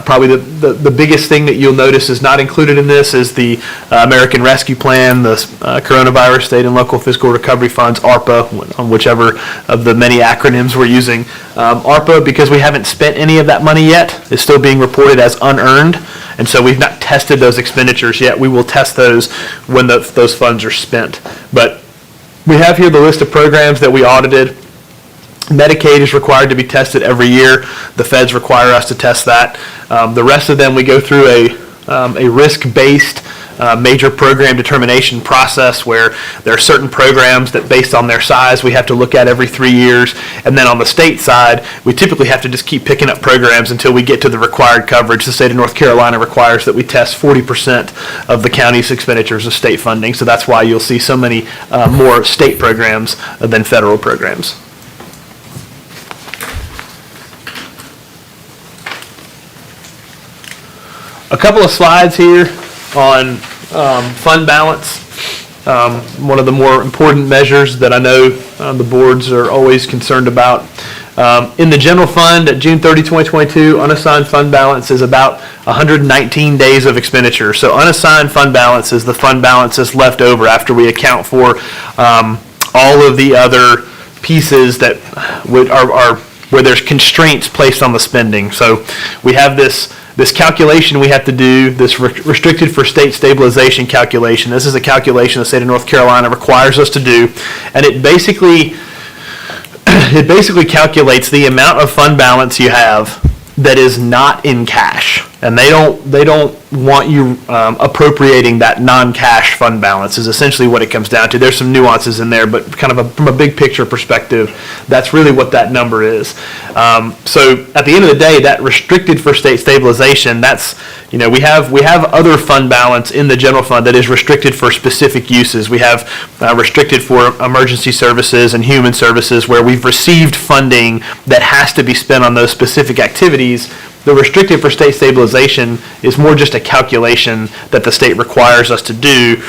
Probably the biggest thing that you'll notice is not included in this is the American Rescue Plan, the Coronavirus State and Local Fiscal Recovery Funds, ARPA, on whichever of the many acronyms we're using. ARPA, because we haven't spent any of that money yet, is still being reported as unearned, and so we've not tested those expenditures yet. We will test those when those funds are spent. But we have here the list of programs that we audited. Medicaid is required to be tested every year. The feds require us to test that. The rest of them, we go through a risk-based major program determination process where there are certain programs that, based on their size, we have to look at every 3 years. And then on the state side, we typically have to just keep picking up programs until we get to the required coverage. The state of North Carolina requires that we test 40% of the county's expenditures of state funding. So that's why you'll see so many more state programs than federal programs. A couple of slides here on fund balance. One of the more important measures that I know the boards are always concerned about. In the general fund at June 30, 2022, unassigned fund balance is about 119 days of expenditure. So unassigned fund balance is the fund balance that's left over after we account for all of the other pieces that are where there's constraints placed on the spending. So we have this calculation we have to do, this restricted for state stabilization calculation. This is a calculation the state of North Carolina requires us to do, and it basically calculates the amount of fund balance you have that is not in cash, and they don't want you appropriating that non-cash fund balance is essentially what it comes down to. There's some nuances in there, but kind of from a big picture perspective, that's really what that number is. So at the end of the day, that restricted for state stabilization, that's, we have other fund balance in the general fund that is restricted for specific uses. We have restricted for emergency services and human services where we've received funding that has to be spent on those specific activities. The restricted for state stabilization is more just a calculation that the state requires us to do.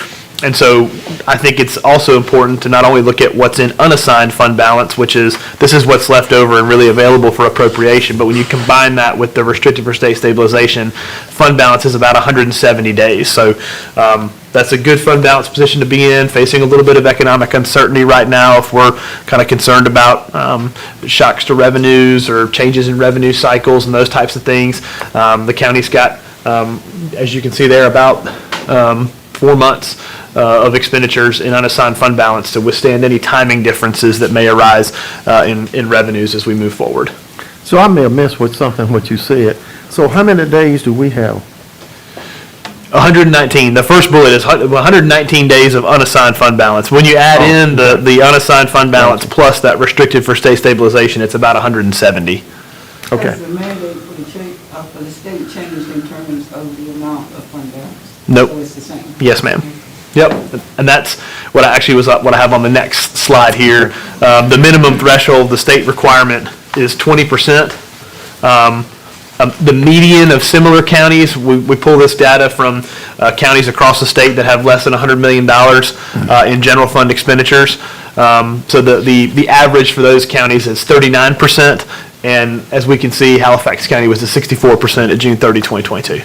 And so I think it's also important to not only look at what's in unassigned fund balance, this is what's left over and really available for appropriation, but when you combine that with the restricted for state stabilization, fund balance is about 170 days. So that's a good fund balance position to be in, facing a little bit of economic uncertainty right now if we're kind of concerned about shocks to revenues or changes in revenue cycles and those types of things. The county's got, as you can see there, about 4 months of expenditures in unassigned fund balance to withstand any timing differences that may arise in revenues as we move forward. So I may have missed what you said. So how many days do we have? 119. The first bullet is 119 days of unassigned fund balance. When you add in the unassigned fund balance plus that restricted for state stabilization, it's about 170. Okay. Has the mandate for the state changed in terms of the amount of fund balance? Nope. So it's the same? Yes, ma'am. Yep, and that's what I have on the next slide here. The minimum threshold, the state requirement is 20% The median of similar counties, we pull this data from counties across the state that have less than $100 million in general fund expenditures. So the average for those counties is 39%, and as we can see, Halifax County was at 64% at June 30, 2022.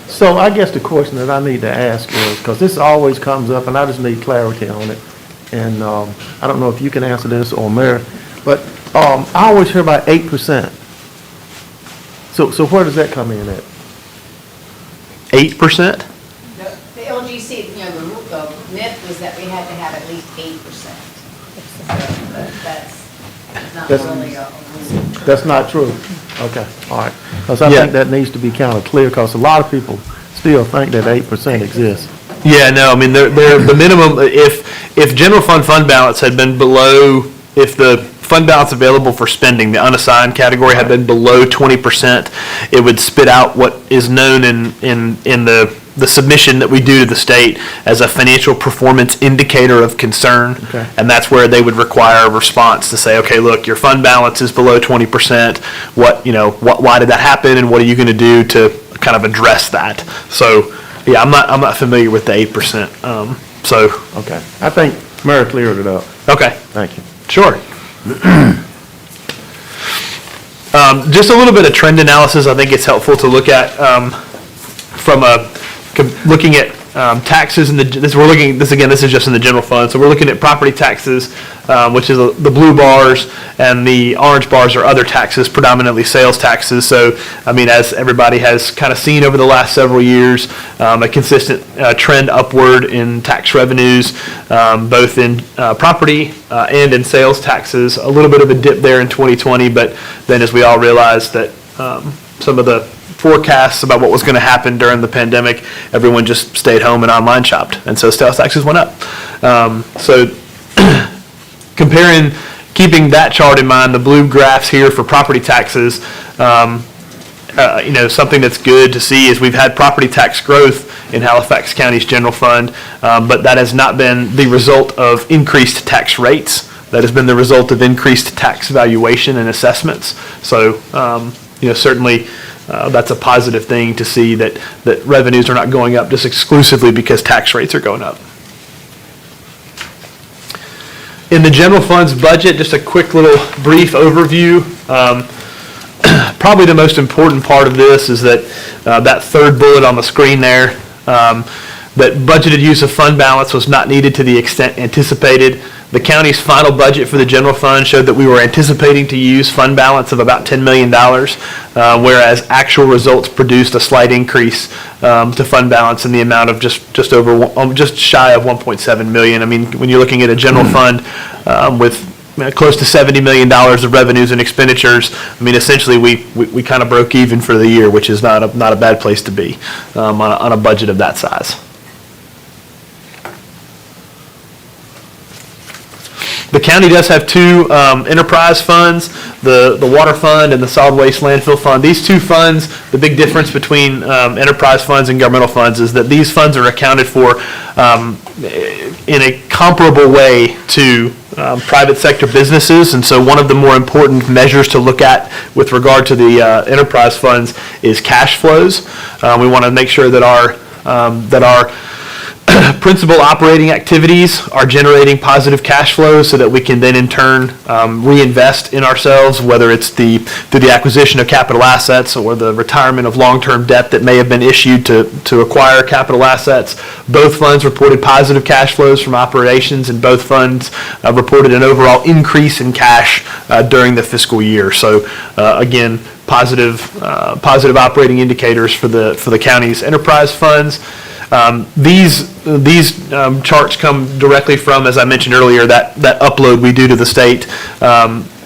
So I guess the question that I need to ask is, because this always comes up, and I just need clarity on it, and I don't know if you can answer this or Mary, but I always hear about 8%. So where does that come in at? 8%? The LGC, the myth was that we had to have at least 8%. That's not really a rule. That's not true? Okay, all right. Because I Yeah. think that needs to be kind of clear, because a lot of people still think that 8% exists. Yeah, no, I mean, they're the minimum, if general fund balance had been below, if the fund balance available for spending, the unassigned category had been below 20%, it would spit out what is known in the submission that we do to the state as a financial performance indicator of concern. Okay. And that's where they would require a response to say, okay, look, your fund balance is below 20%. Why did that happen, and what are you going to do to kind of address that? So, yeah, I'm not familiar with the 8%. Okay, I think Mary cleared it up. Okay. Thank you. Sure. Just a little bit of trend analysis. I think it's helpful to look at looking at taxes and this is just in the general fund. So we're looking at property taxes, which is the blue bars, and the orange bars are other taxes, predominantly sales taxes. So, I mean, as everybody has kind of seen over the last several years, a consistent trend upward in tax revenues, both in property and in sales taxes. A little bit of a dip there in 2020, but then as we all realized that some of the forecasts about what was going to happen during the pandemic, everyone just stayed home and online shopped, and so sales taxes went up. So keeping that chart in mind, the blue graphs here for property taxes, something that's good to see is we've had property tax growth in Halifax County's general fund, but that has not been the result of increased tax rates. That has been the result of increased tax valuation and assessments. So, certainly that's a positive thing to see that revenues are not going up just exclusively because tax rates are going up. In the general fund's budget, just a quick little brief overview. Probably the most important part of this is that that third bullet on the screen there, that budgeted use of fund balance was not needed to the extent anticipated. The county's final budget for the general fund showed that we were anticipating to use fund balance of about $10 million, whereas actual results produced a slight increase to fund balance in the amount of just shy of 1.7 million. I mean, when you're looking at a general fund with close to $70 million of revenues and expenditures, I mean, essentially we kind of broke even for the year, which is not a bad place to be on a budget of that size. The county does have two enterprise funds, the water fund and the solid waste landfill fund. These two funds, the big difference between enterprise funds and governmental funds is that these funds are accounted for in a comparable way to private sector businesses. And so one of the more important measures to look at with regard to the enterprise funds is cash flows. We want to make sure that our principal operating activities are generating positive cash flows so that we can then in turn reinvest in ourselves, whether it's through the acquisition of capital assets or the retirement of long-term debt that may have been issued to acquire capital assets. Both funds reported positive cash flows from operations, and both funds reported an overall increase in cash during the fiscal year. So again, positive operating indicators for the county's enterprise funds. These charts come directly from, as I mentioned earlier, that upload we do to the state.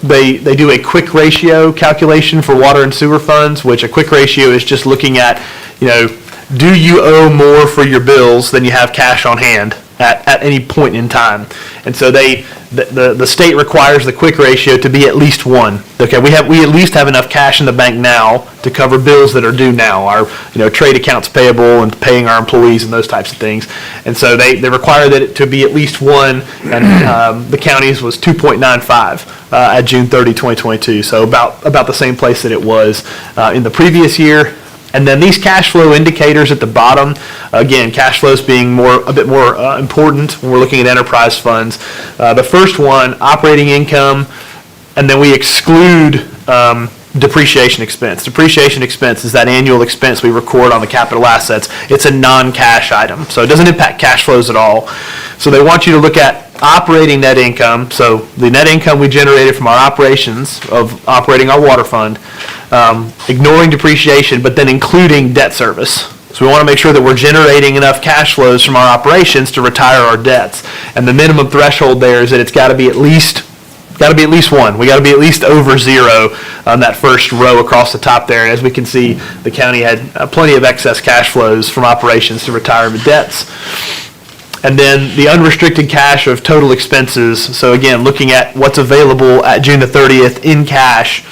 They do a quick ratio calculation for water and sewer funds, which a quick ratio is just looking at, do you owe more for your bills than you have cash on hand? at any point in time. And so the state requires the quick ratio to be at least 1. Okay, we at least have enough cash in the bank now to cover bills that are due now, our, trade accounts payable and paying our employees and those types of things. And so they require that it to be at least 1, and the county's was 2.95 at June 30, 2022. So about the same place that it was in the previous year. And then these cash flow indicators at the bottom, again, cash flows being a bit more important when we're looking at enterprise funds. The first one, operating income, and then we exclude depreciation expense. Depreciation expense is that annual expense we record on the capital assets. It's a non-cash item, so it doesn't impact cash flows at all. So they want you to look at operating net income, so the net income we generated from our operations of operating our water fund, ignoring depreciation, but then including debt service. So we want to make sure that we're generating enough cash flows from our operations to retire our debts. And the minimum threshold there is that it's got to be at least 1. We got to be at least over 0 on that first row across the top there. And as we can see, the county had plenty of excess cash flows from operations to retire the debts. And then the unrestricted cash of total expenses. So again, looking at what's available at June the 30th in cash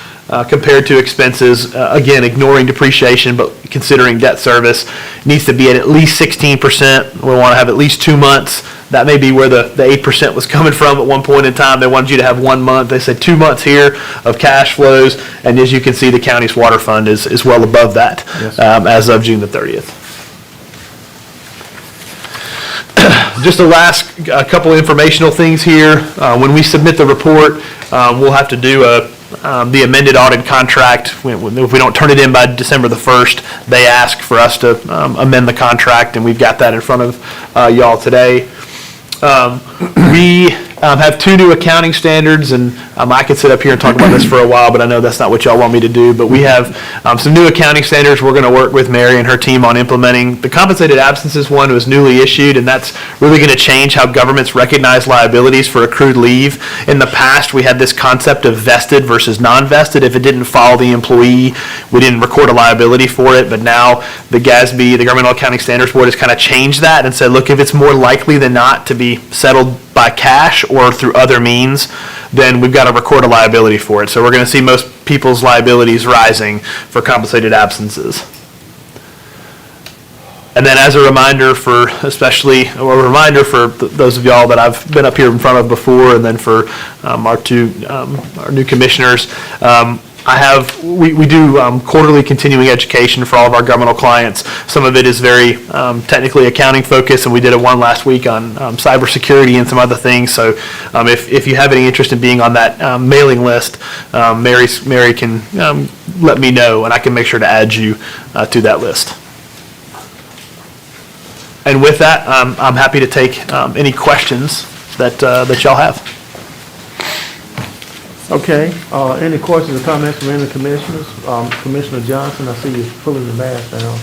compared to expenses, again, ignoring depreciation, but considering debt service, needs to be at least 16%. We want to have at least 2 months. That may be where the 8% was coming from at one point in time. They wanted you to have 1 month. They said 2 months here of cash flows. And as you can see, the county's water fund is well above that as of June the 30th. Just the last couple informational things here. When we submit the report, we'll have to do the amended audit contract. If we don't turn it in by December the 1st, they ask for us to amend the contract, and we've got that in front of y'all today. We have 2 new accounting standards, and I could sit up here and talk about this for a while, but I know that's not what y'all want me to do. But we have some new accounting standards we're going to work with Mary and her team on implementing. The compensated absences one was newly issued, and that's really going to change how governments recognize liabilities for accrued leave. In the past, we had this concept of vested versus non-vested. If it didn't follow the employee, we didn't record a liability for it. But now the GASB, the Governmental Accounting Standards Board, has kind of changed that and said, look, if it's more likely than not to be settled by cash or through other means, then we've got to record a liability for it. So we're going to see most people's liabilities rising for compensated absences. And then as a reminder for those of y'all that I've been up here in front of before, and then for our new commissioners, we do quarterly continuing education for all of our governmental clients. Some of it is very technically accounting focused, and we did one last week on cybersecurity and some other things. So if you have any interest in being on that mailing list, Mary can let me know, and I can make sure to add you to that list. And with that, I'm happy to take any questions that y'all have. Okay, any questions or comments from any commissioners? Commissioner Johnson, I see you pulling the mask down.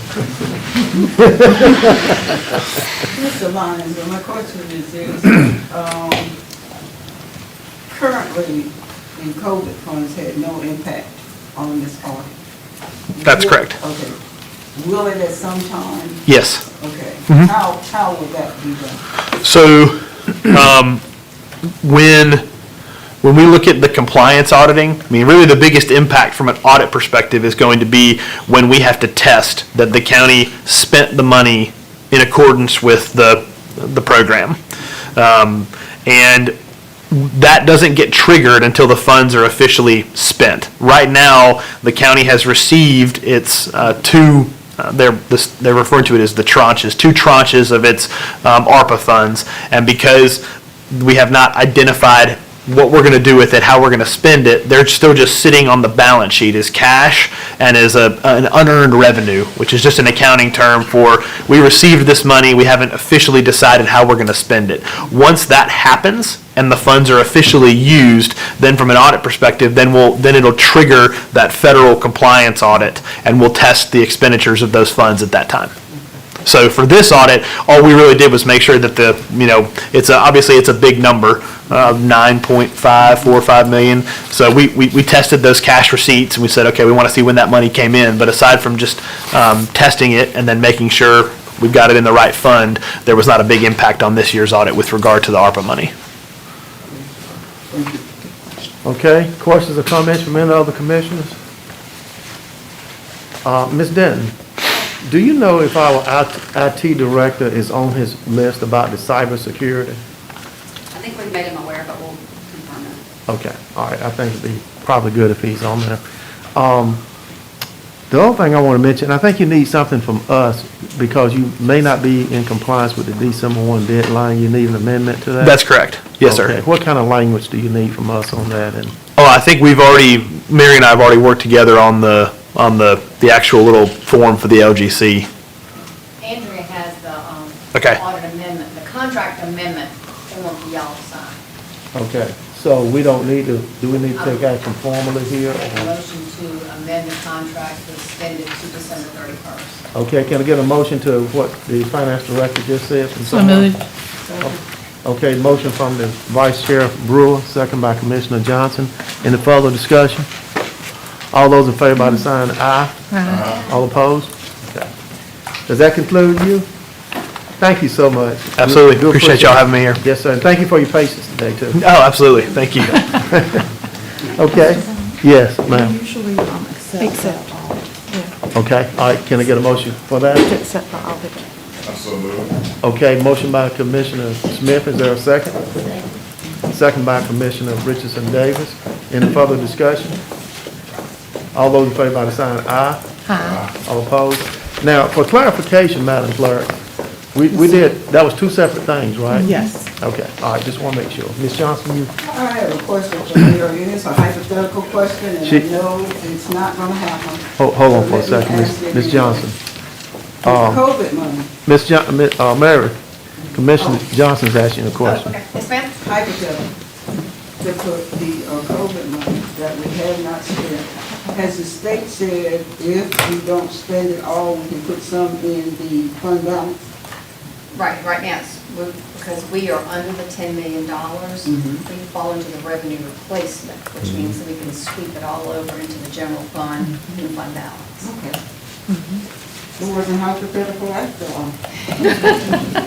Mr. Lyons, my question is this, currently, the COVID funds had no impact on this audit. That's correct. Okay. Will it at some time? Yes. Okay. Mm-hmm. How will that be done? So when we look at the compliance auditing, I mean, really the biggest impact from an audit perspective is going to be when we have to test that the county spent the money in accordance with the program. And that doesn't get triggered until the funds are officially spent. Right now, the county has received its they're referring to it as the tranches, 2 tranches of its ARPA funds. And because we have not identified what we're going to do with it, how we're going to spend it, they're still just sitting on the balance sheet as cash and as an unearned revenue, which is just an accounting term for we received this money, we haven't officially decided how we're going to spend it. Once that happens and the funds are officially used, then from an audit perspective, then it'll trigger that federal compliance audit, and we'll test the expenditures of those funds at that time. So for this audit, all we really did was make sure that obviously it's a big number, 9.545 million. So we tested those cash receipts, and we said, okay, we want to see when that money came in. But aside from just testing it and then making sure we've got it in the right fund. There was not a big impact on this year's audit with regard to the ARPA money. Okay, questions or comments from any other commissioners? Ms. Denton, do you know if our IT director is on his list about the cybersecurity? I think we've made him aware, but we'll confirm it. Okay, all right, I think it'd be probably good if he's on there. The other thing I want to mention, I think you need something from us because you may not be in compliance with the December 1 deadline. You need an amendment to that? That's correct. Yes, Okay, sir. what kind of language do you need from us on that? And Oh, I think Mary and I have already worked together on the actual little form for the LGC. Andrea has the Okay. audit amendment, the contract amendment form for y'all to sign. Okay, so we don't need to, do we need to take action formally here? Make a or- motion to amend the contract to extend it to December 31st. Okay, can I get a motion to what the finance director just said? from So someone? moved. Okay, motion from the Vice Chair Brewer, second by Commissioner Johnson. Any further discussion? All those in favor by the sign aye. All opposed? Okay. Does that conclude you? Thank you so much. Absolutely. Do Appreciate y'all having me here. Yes, sir, and thank you for your patience today, too. Oh, absolutely. Thank you. Okay, yes, ma'am. Usually accept all. Okay, all right, can I get a motion for that? Accept the audit. I so moved. Okay, motion by Commissioner Smith, is there a second? Second by Commissioner Richardson Davis. Any further discussion? All those in favor by the sign aye. Aye. All opposed? Now, for clarification, Madam Clerk, we did, that was two separate things, right? Yes. Okay, all right, just want to make sure. Ms. Johnson, you, I have a question for Mayor. It is a hypothetical question, and She- I know it's not gonna happen. hold on for a So let second, me Ms. ask it Ms. again. Johnson. The COVID money, Mary, Commissioner Johnson's asking a question. Okay, yes, ma'am? hypothetical, the COVID money that we have not spent, has the state said if we don't spend it all, we can put some in the fund balance? Right now, because we are under the $10 million, we fall into the revenue replacement, which means that we can sweep it all over into the general fund and fund balance. Okay. It wasn't hypothetical after all.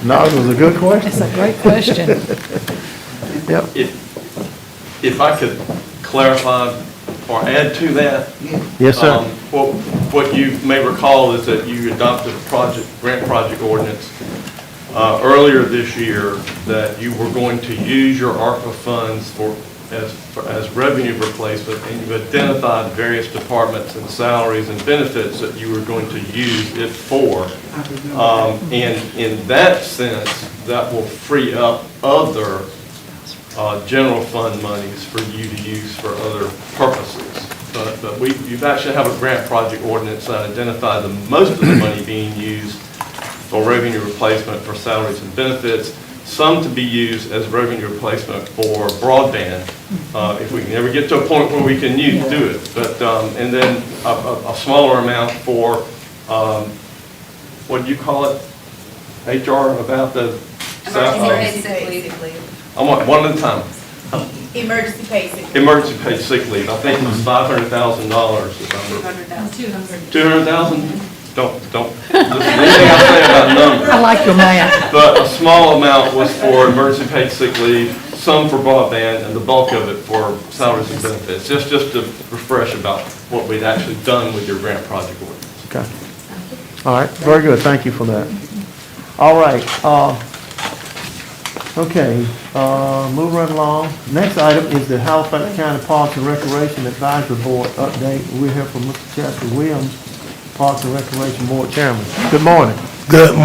No, it was a good question. It's a great question. Yep, If I could clarify or add to that, yes, sir. what you may recall is that you adopted a grant project ordinance earlier this year that you were going to use your ARPA funds as revenue replacement, and you've identified various departments and salaries and benefits that you were going to use it for. And in that sense, that will free up other general fund monies for you to use for other purposes. But you've actually have a grant project ordinance that identified most of the money being used for revenue replacement for salaries and benefits, some to be used as revenue replacement for broadband, if we can ever get to a point where we can do it. But, and then a smaller amount for, what do you call it? HR about the? Emergency paid sick leave. I want one at a time. Emergency paid sick leave. Emergency paid sick leave. I think it was $500,000. $200,000? Don't, listen to anything I say about numbers. I like your math. But a small amount was for emergency paid sick leave, some for broadband, and the bulk of it for salaries and benefits. Just to refresh about what we'd actually done with your grant project ordinance. Okay. All right, very good, thank you for that. All right, okay, move right along. Next item is the Halifax County Parks and Recreation Advisory Board update. We're here from Mr. Chester Williams, Parks and Recreation Board Chairman. Good morning. Good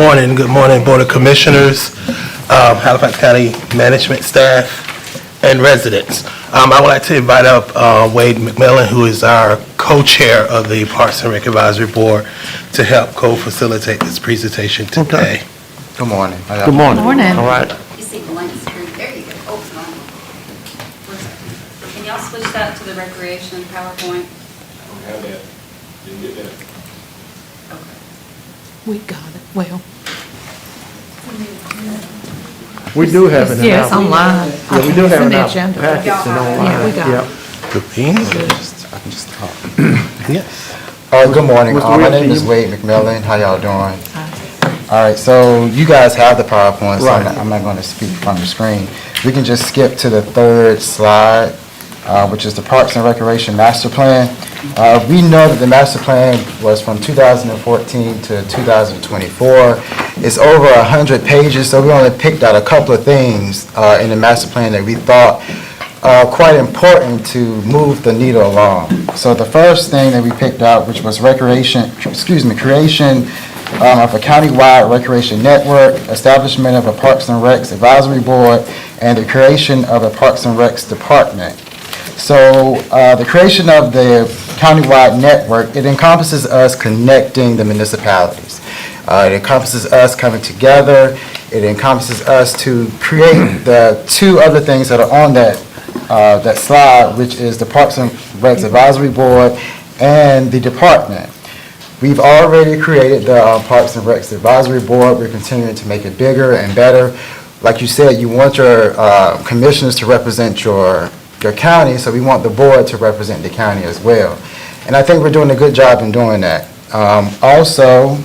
morning, Board of Commissioners, Halifax County management staff, and residents. I would like to invite up Wade McMillan, who is our co-chair of the Parks and Rec Advisory Board, to help co-facilitate this presentation today. Good morning. Good morning. Morning. All right. You see blank screen, there you go. Oh, no. Can y'all switch that to the recreation PowerPoint? Have that. Didn't get that. We got it. Well, We do have it in yes, our, online. yeah, we do have it in the our agenda. packets and online. Yeah, we got it. Yep. Good beans? I can just talk. Yes. Good morning. Mr. My Williams, name is you- Wade McMillan. How y'all doing? All right, so you guys have the PowerPoint, so Right. I'm not going to speak from the screen. We can just skip to the third slide, which is the Parks and Recreation Master Plan. We know that the master plan was from 2014 to 2024. It's over 100 pages, so we only picked out a couple of things in the master plan that we thought quite important to move the needle along. So the first thing that we picked out, which was creation of a countywide recreation network, establishment of a Parks and Recs advisory board, and the creation of a Parks and Recs department. So the creation of the countywide network, it encompasses us connecting the municipalities. It encompasses us coming together. It encompasses us to create the two other things that are on that slide, which is the Parks and Recs Advisory Board and the department. We've already created the Parks and Recs Advisory Board. We're continuing to make it bigger and better. Like you said, you want your commissioners to represent your county, so we want the board to represent the county as well. And I think we're doing a good job in doing that. Also,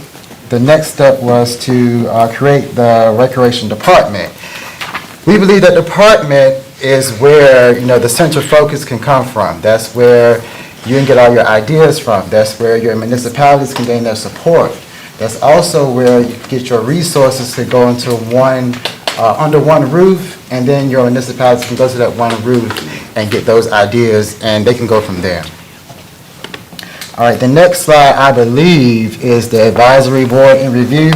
the next step was to create the Recreation Department. We believe that department is where, the central focus can come from. That's where you can get all your ideas from. That's where your municipalities can gain their support. That's also where you get your resources to go into under one roof, and then your municipalities can go to that one roof and get those ideas, and they can go from there. All right, the next slide, I believe, is the advisory board in review.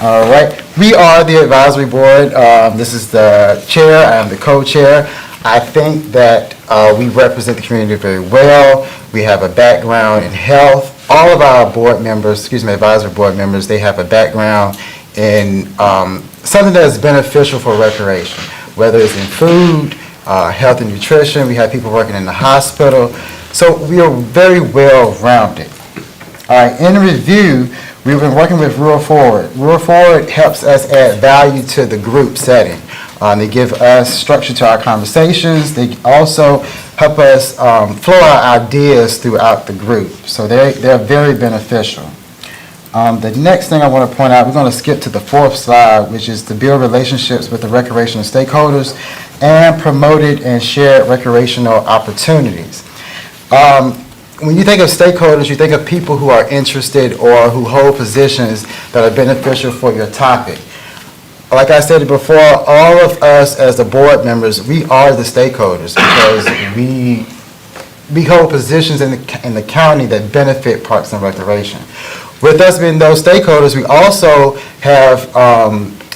All right, we are the advisory board. This is the chair, I am the co-chair. I think that we represent the community very well. We have a background in health. All of our board members, advisory board members, they have a background in something that is beneficial for recreation, whether it's in food, health and nutrition. We have people working in the hospital. So we are very well-rounded. All right, in review, we've been working with Rural Forward. Rural Forward helps us add value to the group setting. They give us structure to our conversations. They also help us flow our ideas throughout the group. So they're very beneficial. The next thing I want to point out, we're going to skip to the fourth slide, which is to build relationships with the recreational stakeholders and promoted and shared recreational opportunities. When you think of stakeholders, you think of people who are interested or who hold positions that are beneficial for your topic. Like I said before, all of us as the board members, we are the stakeholders because we hold positions in the county that benefit Parks and Recreation. With us being those stakeholders, we also have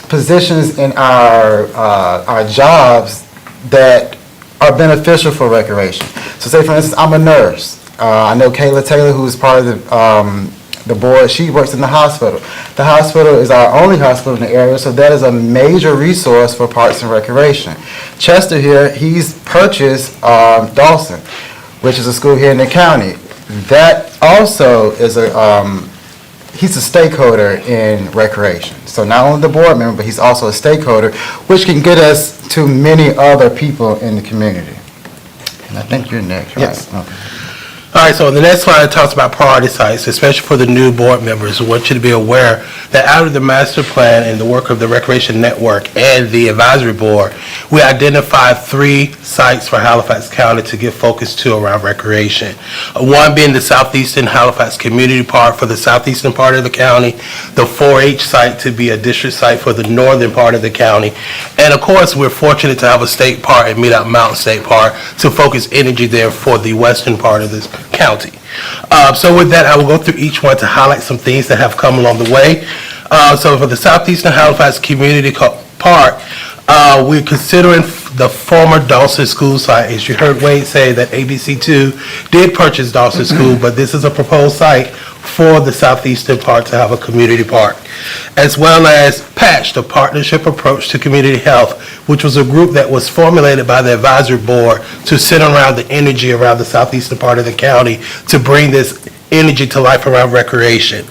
positions in our jobs that are beneficial for recreation. So say, for instance, I'm a nurse. I know Kayla Taylor, who's part of the board, she works in the hospital. The hospital is our only hospital in the area, so that is a major resource for Parks and Recreation. Chester here, he's purchased Dawson, which is a school here in the county. That also is he's a stakeholder in recreation. So not only the board member, but he's also a stakeholder, which can get us to many other people in the community. And I think you're next, right? Yes. Okay. All right, so the next slide talks about priority sites, especially for the new board members. We want you to be aware that out of the master plan and the work of the Recreation Network and the advisory board, we identified 3 sites for Halifax County to give focus to around recreation. One being the Southeastern Halifax Community Park for the southeastern part of the county, the 4-H site to be a district site for the northern part of the county, and of course, we're fortunate to have a state park at Meetup Mountain State Park to focus energy there for the western part of this county. So with that, I will go through each one to highlight some things that have come along the way. So for the Southeastern Halifax Community Park, we're considering the former Dawson School site. As you heard Wade say that ABC2 did purchase Dawson School, but this is a proposed site for the Southeastern Park to have a community park, as well as PATCH, the Partnership Approach to Community Health, which was a group that was formulated by the advisory board to center around the energy around the southeastern part of the county to bring this energy to life around recreation.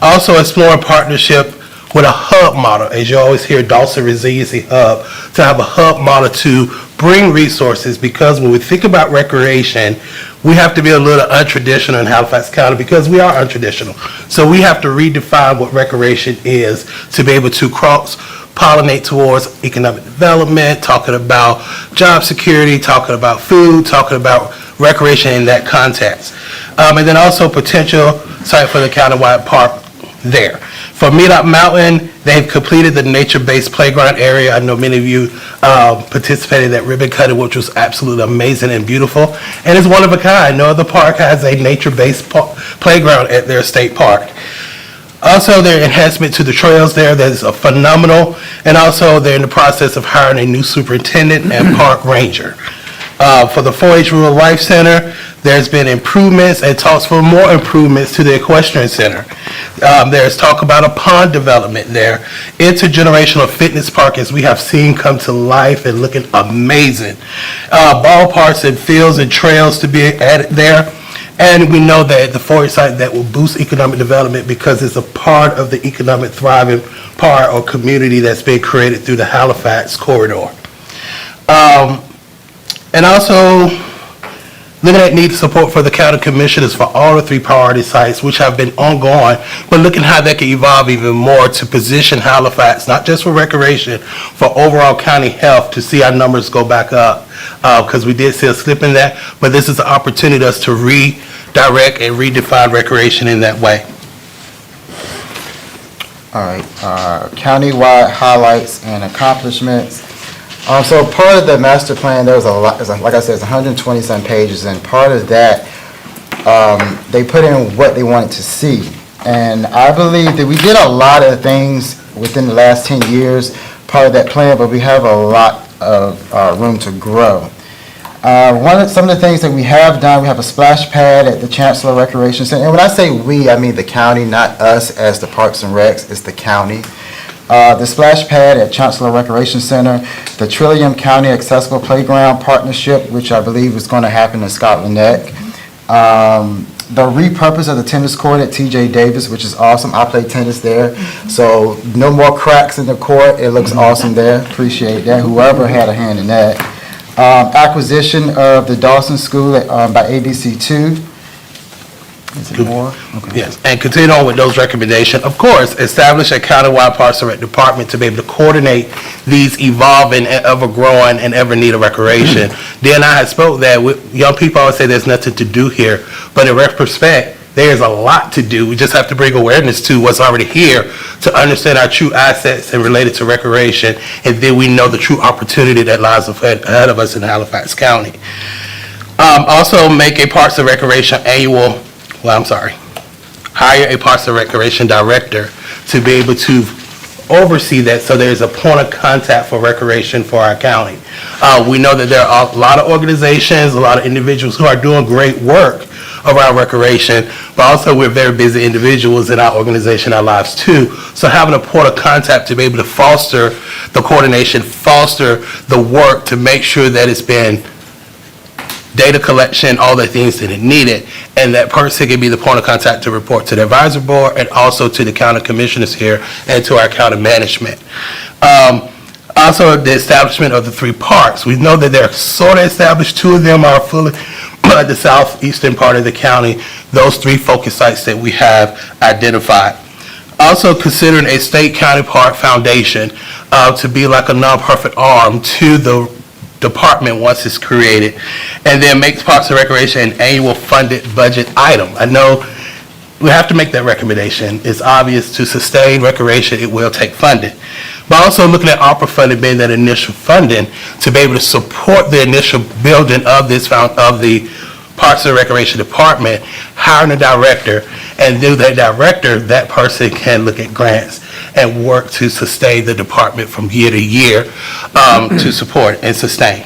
Also exploring partnership with a hub model, as you always hear, Dawson Resiliency Hub, to have a hub model to bring resources, because when we think about recreation, we have to be a little untraditional in Halifax County because we are untraditional. So we have to redefine what recreation is to be able to cross-pollinate towards economic development, talking about job security, talking about food, talking about recreation in that context. And then also potential site for the countywide park there. For Meetup Mountain, they've completed the nature-based playground area. I know many of you participated in that ribbon cutting, which was absolutely amazing and beautiful. And it's one of a kind. No other park has a nature-based playground at their state park. Also, their enhancement to the trails there, that's a phenomenal. And also, they're in the process of hiring a new superintendent and park ranger. For the 4-H Rural Life Center, there's been improvements and talks for more improvements to the equestrian center. There's talk about a pond development there. Intergenerational fitness park, as we have seen come to life and looking amazing. Ballparks and fields and trails to be added there. And we know that the 4-H site that will boost economic development because it's a part of the economic thriving part or community that's being created through the Halifax corridor. And also, looking at need support for the county commissioners for all the 3 priority sites, which have been ongoing, but looking how that can evolve even more to position Halifax, not just for recreation, for overall county health, to see our numbers go back up, because we did see a slip in that, but this is an opportunity for us to redirect and redefine recreation in that way. All right, countywide highlights and accomplishments. So part of the master plan, there was a lot, like I said, it's 120-some pages, and part of that, they put in what they wanted to see. And I believe that we did a lot of things within the last 10 years, part of that plan, but we have a lot of room to grow. Some of the things that we have done, we have a splash pad at the Chancellor Recreation Center. And when I say we, I mean the county, not us as the Parks and Recs, it's the county. The splash pad at Chancellor Recreation Center, the Trillium County Accessible Playground Partnership, which I believe is going to happen in Scotland Neck. The repurpose of the tennis court at TJ Davis, which is awesome. I play tennis there, so no more cracks in the court. It looks awesome there. Appreciate that. Whoever had a hand in that. Acquisition of the Dawson School by ABC2. Is it more? Okay. Yes, and continue on with those recommendations. Of course, establish a countywide Parks and Rec department to be able to coordinate these evolving and ever-growing and ever-need of recreation. Dan and I had spoke that young people always say there's nothing to do here, but in retrospect, there's a lot to do. We just have to bring awareness to what's already here to understand our true assets and related to recreation, and then we know the true opportunity that lies ahead of us in Halifax County. Also, make a Parks and Recreation hire a Parks and Recreation director to be able to oversee that, so there's a point of contact for recreation for our county. We know that there are a lot of organizations, a lot of individuals who are doing great work around recreation, but also we're very busy individuals in our organization, our lives too. So having a point of contact to be able to foster the coordination, foster the work to make sure that it's been data collection, all the things that it needed, and that person can be the point of contact to report to the advisory board and also to the county commissioners here and to our county management. Also, the establishment of the 3 parks. We know that they're sort of established. 2 of them are fully at the southeastern part of the county, those 3 focus sites that we have identified. Also considering a state county park foundation to be like a nonprofit arm to the department once it's created, and then make Parks and Recreation an annual funded budget item. I know we have to make that recommendation. It's obvious to sustain recreation, it will take funding. But also looking at ARPA funding being that initial funding to be able to support the initial building of the Parks and Recreation Department, hiring a director, and through that director, that person can look at grants and work to sustain the department from year to year to support and sustain.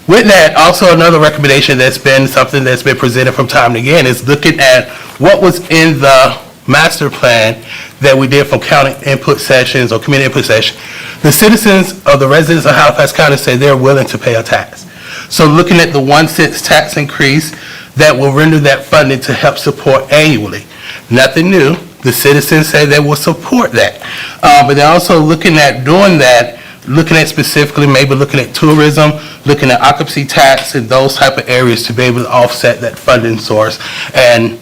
With that, also another recommendation that's been something that's been presented from time to again is looking at what was in the master plan that we did from county input sessions or community input sessions. The citizens or the residents of Halifax County say they're willing to pay a tax. So looking at the 1 cent tax increase that will render that funding to help support annually. Nothing new. The citizens say they will support that. But they're also looking at doing that looking at specifically, maybe looking at tourism, looking at occupancy tax and those type of areas to be able to offset that funding source and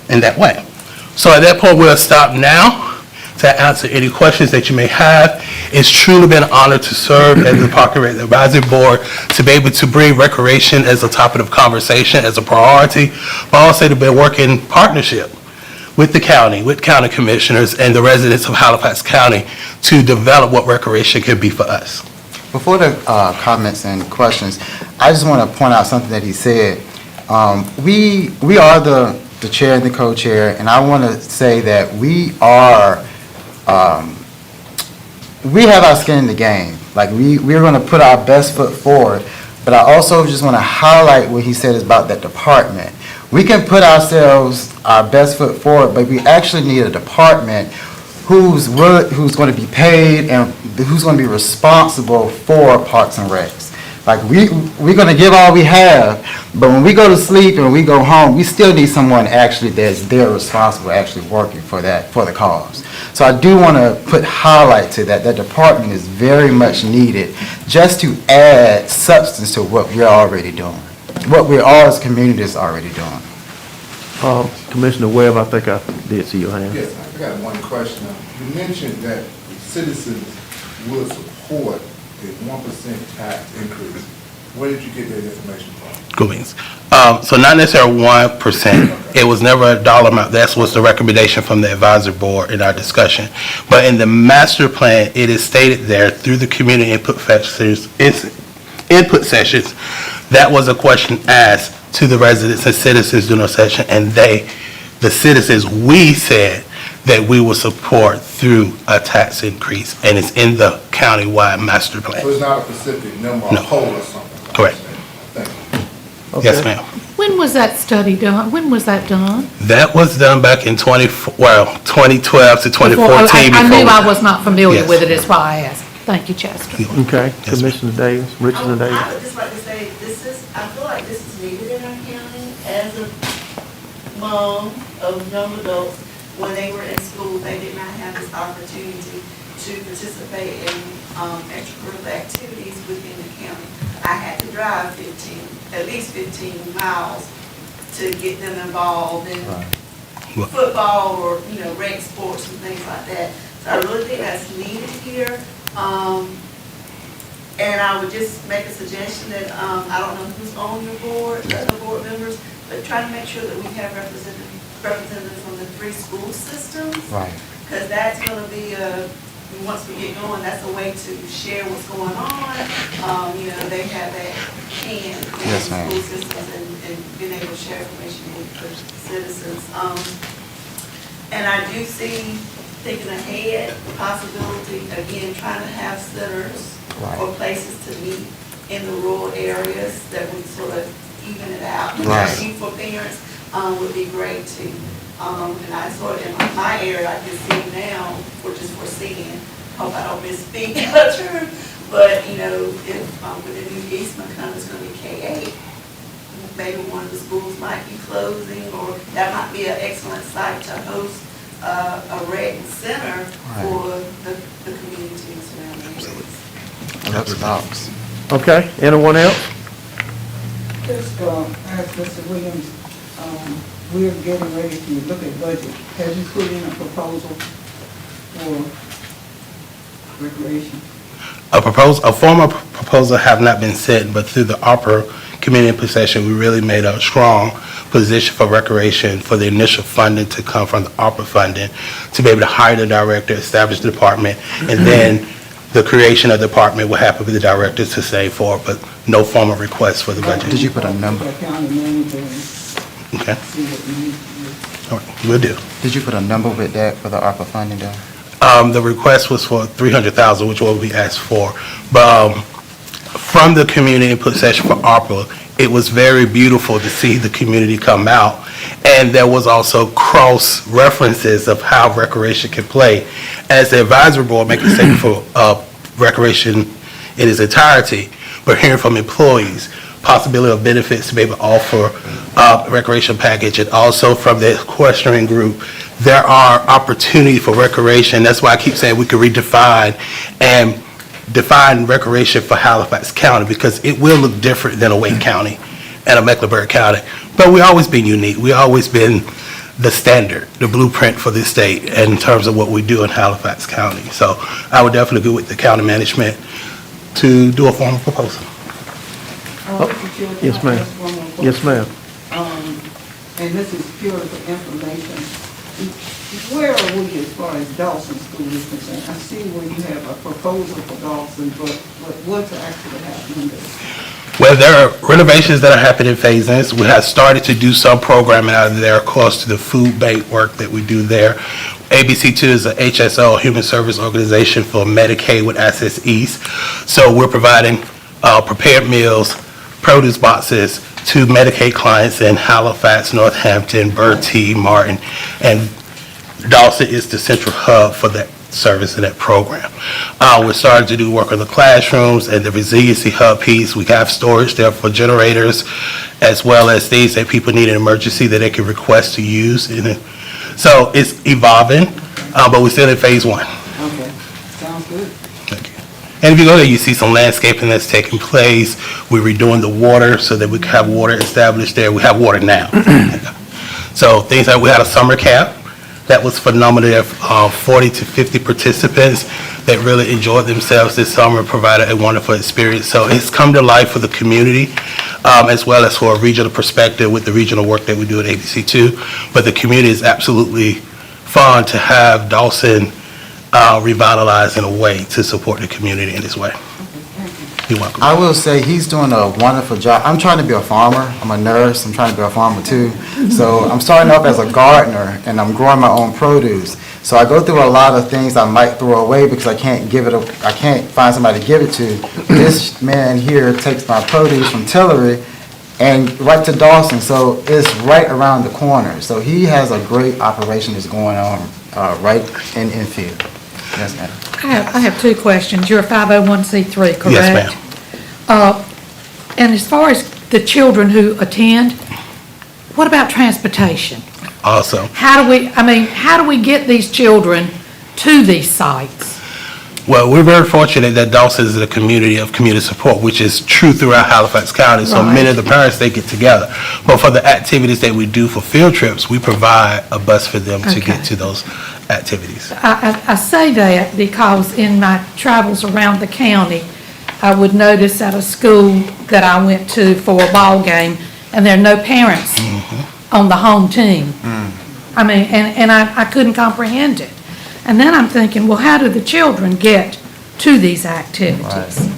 in that way. So at that point, we'll stop now to answer any questions that you may have. It's truly been an honor to serve as the Park and Rec Advisory Board, to be able to bring recreation as a topic of conversation, as a priority, but also to be working in partnership with the county, with county commissioners and the residents of Halifax County to develop what recreation can be for us. Before the comments and questions, I just want to point out something that he said. We are the chair and the co-chair, and I want to say that we have our skin in the game. Like, we're going to put our best foot forward, but I also just want to highlight what he said about that department. We can put our best foot forward, but we actually need a department who's going to be paid and who's going to be responsible for Parks and Recs. Like, we're going to give all we have, but when we go to sleep and we go home, we still need someone actually that's there responsible, actually working for the cause. So I do want to highlight to that department is very much needed just to add substance to what we're already doing, what we're all as communities already doing. Commissioner Webb, I think I did see your hand. Yes, I got one question. You mentioned that citizens would support a 1% tax increase. Where did you get that information from? Cool beans. So not necessarily 1%. It was never a dollar amount. That was the recommendation from the advisory board in our discussion. But in the master plan, it is stated there through the community input sessions, that was a question asked to the residents and citizens during the session, and the citizens, we said that we will support through a tax increase, and it's in the countywide master plan. So it's not a specific number, No. a poll or something? Correct. Thank you. Yes, Okay. ma'am. When was that study done? When was that done? That was done back in 2012 to 2014. I knew before- I was not familiar Yes. with it, is why I asked. Thank you, Chester. Okay, Yes, ma'am. Commissioner Davis, Richardson Davis. I would just like to say, I feel like this is needed in our county. As a mom of young adults, when they were in school, they did not have this opportunity to participate in extracurricular activities within the county. I had to drive at least 15 miles to get them involved in football or, rec sports and things like that. So I really think that's needed here. And I would just make a suggestion that, I don't know who's on your board, the other board members, but try to make sure that we have representatives from the 3 school systems. Right. Because that's going to be once we get going, that's a way to share what's going on. They have that in Yes, ma'am. school systems and being able to share information with the citizens. And I do see, thinking ahead, the possibility, again, trying to have centers or places to meet in the rural areas that would sort of even it out. Right. For parents would be great too. And I sort of, in my area, I can see now, we're just foreseeing, hope I don't misspeak, but, if with the new Eastman comes, it's going to be K-8, maybe one of the schools might be closing, or that might be an excellent site to host a rec center for the community and surrounding areas. That's thoughts. Okay, anyone else? Just ask Mr. Williams, we're getting ready to look at budget. Have you put in a proposal for recreation? A formal proposal have not been set, but through the ARPA community input session, we really made a strong position for recreation for the initial funding to come from the ARPA funding, to be able to hire the director, establish the department, and then the creation of the department will happen with the director to save for, but no formal request for the budget. Did you put a number? The county manager and Okay, see what we need to do. all right, will do. Did you put a number with that for the ARPA funding though? The request was for $300,000, which will be asked for. But from the community input session for ARPA, it was very beautiful to see the community come out. And there was also cross references of how recreation can play. As the advisory board making a statement for recreation in its entirety, but hearing from employees, possibility of benefits to be able to offer a recreation package, and also from the equestrian group, there are opportunities for recreation. That's why I keep saying we could redefine and define recreation for Halifax County because it will look different than a Wayne County and a Mecklenburg County. But we always been unique. We always been the standard, the blueprint for this state in terms of what we do in Halifax County. So I would definitely go with the county management to do a formal proposal. Yes, ma'am. Yes, ma'am. And this is purely for information. Where are we as far as Dawson School is concerned? I see where you have a proposal for Dawson, but what's actually happening there? Well, there are renovations that are happening in phases. We have started to do some programming out of there, of course, to the food bank work that we do there. ABC2 is a HSO, Human Service Organization for Medicaid with Access East. So we're providing prepared meals, produce boxes to Medicaid clients in Halifax, Northampton, Bertie, Martin, and Dawson is the central hub for that service in that program. We're starting to do work on the classrooms and the resiliency hub piece. We have storage there for generators as well as things that people need in emergency that they can request to use. So it's evolving, but we're still in phase one. Okay, sounds good. Thank you. And if you go there, you see some landscaping that's taking place. We're redoing the water so that we can have water established there. We have water now. So things like we had a summer camp. That was phenomenal. There are 40 to 50 participants that really enjoyed themselves this summer, provided a wonderful experience. So it's come to life for the community, as well as for a regional perspective with the regional work that we do at ABC2. But the community is absolutely fun to have Dawson revitalized in a way to support the community in this way. You're welcome. I will say he's doing a wonderful job. I'm trying to be a farmer. I'm a nurse. I'm trying to be a farmer too. So I'm starting off as a gardener and I'm growing my own produce. So I go through a lot of things I might throw away because I can't find somebody to give it to. This man here takes my produce from Tillery and right to Dawson. So it's right around the corner. So he has a great operation that's going on right in Enfield. Yes, ma'am. I have two questions. You're a 501c3, correct? Yes, ma'am. And as far as the children who attend, what about transportation? Awesome. How do we get these children to these sites? Well, we're very fortunate that Dawson is a community of community support, which is true throughout Halifax County. So many of the parents, they get together. But for the activities that we do for field trips, we provide a bus for them to get to those activities. I say that because in my travels around the county, I would notice at a school that I went to for a ball game, and there are no parents on the home team. I mean, and I couldn't comprehend it. And then I'm thinking, well, how do the children get to these activities? Right.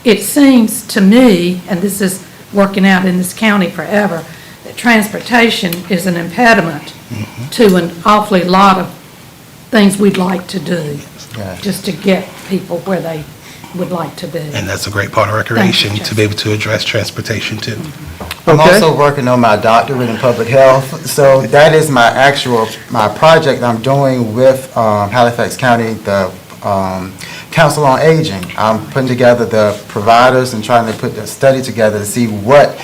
It seems to me, and this is working out in this county forever, that transportation is an impediment to an awfully lot of things we'd like to do, just to get people where they would like to be. And that's a great part of recreation, to be able to address transportation too. I'm also working on my doctorate in public health, so that is my project I'm doing with Halifax County, the Council on Aging. I'm putting together the providers and trying to put the study together to see what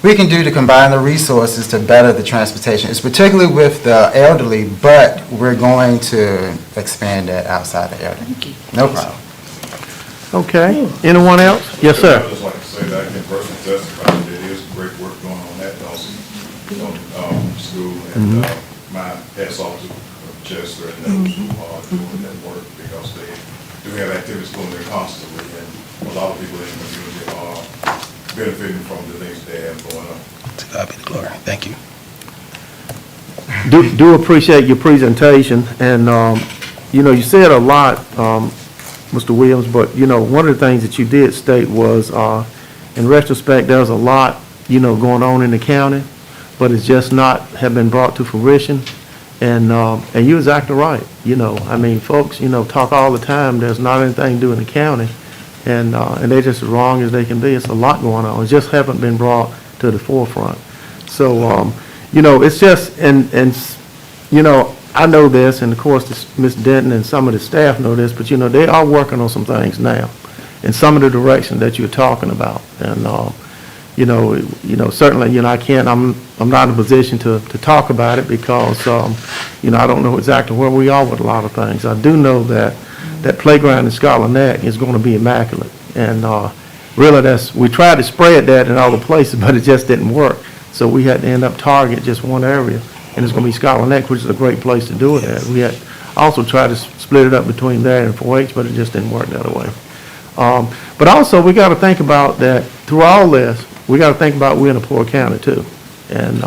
we can do to combine the resources to better the transportation. It's particularly with the elderly, but we're going to expand that outside the elderly. Thank you. No problem. Okay. Anyone else? Yes, sir. I'd just like to say that I can personally testify that it is great work going on at Dawson School, and my hats off to Chester and those who are doing that work, because they do have activities going there constantly, and a lot of people in the community are benefiting from the things they have going on. To God be the glory. Thank you. Do appreciate your presentation, and, you said a lot, Mr. Williams, but, one of the things that you did state was, in retrospect, there's a lot, going on in the county, but it's just not have been brought to fruition, and you was acting right, folks, talk all the time, there's not anything to do in the county, and they're just as wrong as they can be. It's a lot going on. It just haven't been brought to the forefront. So, it's just, I know this, and of course, Ms. Denton and some of the staff know this, but, they are working on some things now in some of the direction that you're talking about. And, certainly, I'm not in a position to talk about it because, I don't know exactly where we are with a lot of things. I do know that that playground in Scarlet Neck is going to be immaculate. And really, we tried to spread that in all the places, but it just didn't work. So we had to end up targeting just one area, and it's going to be Scarlet Neck, which is a great place to do it at. We had also tried to split it up between there and 4-H, but it just didn't work the other way. But also, we got to think about that through all this, we got to think about we're in a poor county too. And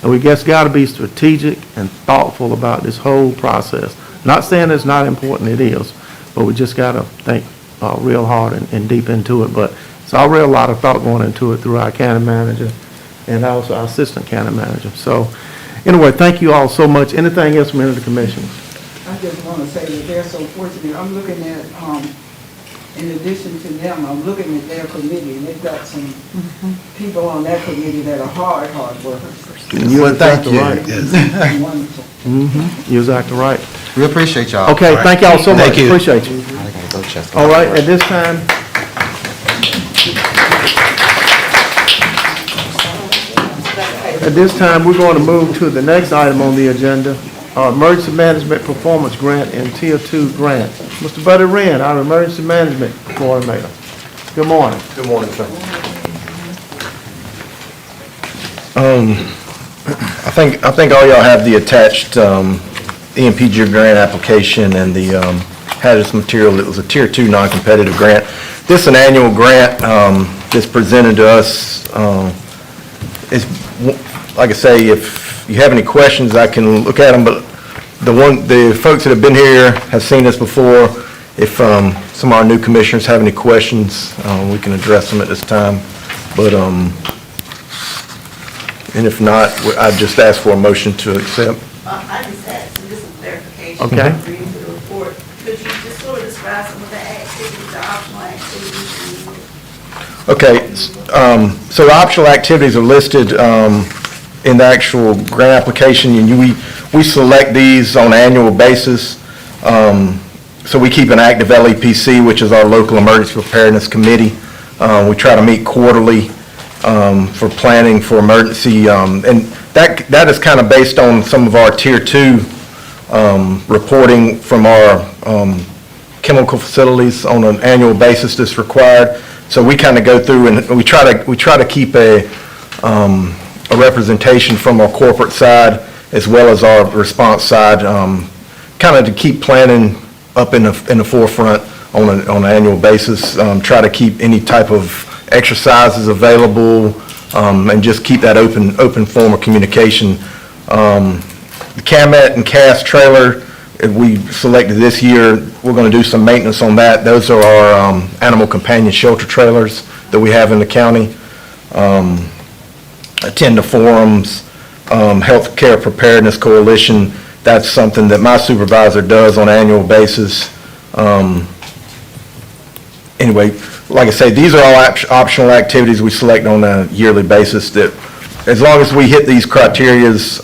we just got to be strategic and thoughtful about this whole process. Not saying it's not important, it is, but we just got to think real hard and deep into it. But it's already a lot of thought going into it through our county manager and also our assistant county manager. So anyway, thank you all so much. Anything else from any of the commissioners? I just want to say that they're so fortunate. I'm looking at, in addition to them, I'm looking at their committee, and they've got some people on that committee that are hard workers. You're exactly right. Wonderful. You're exactly right. We appreciate y'all. Okay, thank y'all so much. Thank you. Appreciate you. I gotta go, Chester. All right, at this time. At this time, we're going to move to the next item on the agenda, Emergency Management Performance Grant and Tier 2 Grant. Mr. Buddy Wren, our Emergency Management Coordinator. Good morning. Good morning, sir. I think all y'all have the attached EMPG grant application and the hazardous material. It was a Tier 2 non-competitive grant. This is an annual grant that's presented to us. It's, like I say, if you have any questions, I can look at them, but the folks that have been here have seen this before. If some of our new commissioners have any questions, we can address them at this time. But, and if not, I'd just ask for a motion to accept. I just had some clarification. Okay. Reading through the report. Could you just sort of describe some of the activities, the optional activities? Okay, so optional activities are listed in the actual grant application, and we select these on an annual basis. So we keep an active LEPC, which is our local emergency preparedness committee. We try to meet quarterly for planning for emergency, and that is kind of based on some of our Tier 2 reporting from our chemical facilities on an annual basis that's required. So we kind of go through and we try to keep a representation from our corporate side as well as our response side, kind of to keep planning up in the forefront on an annual basis. Try to keep any type of exercises available, and just keep that open form of communication. The CAMET and CAS trailer we selected this year, we're going to do some maintenance on that. Those are our animal companion shelter trailers that we have in the county. Attend to forums, Healthcare Preparedness Coalition. That's something that my supervisor does on an annual basis. Anyway, like I say, these are all optional activities we select on a yearly basis that, as long as we hit these criterias,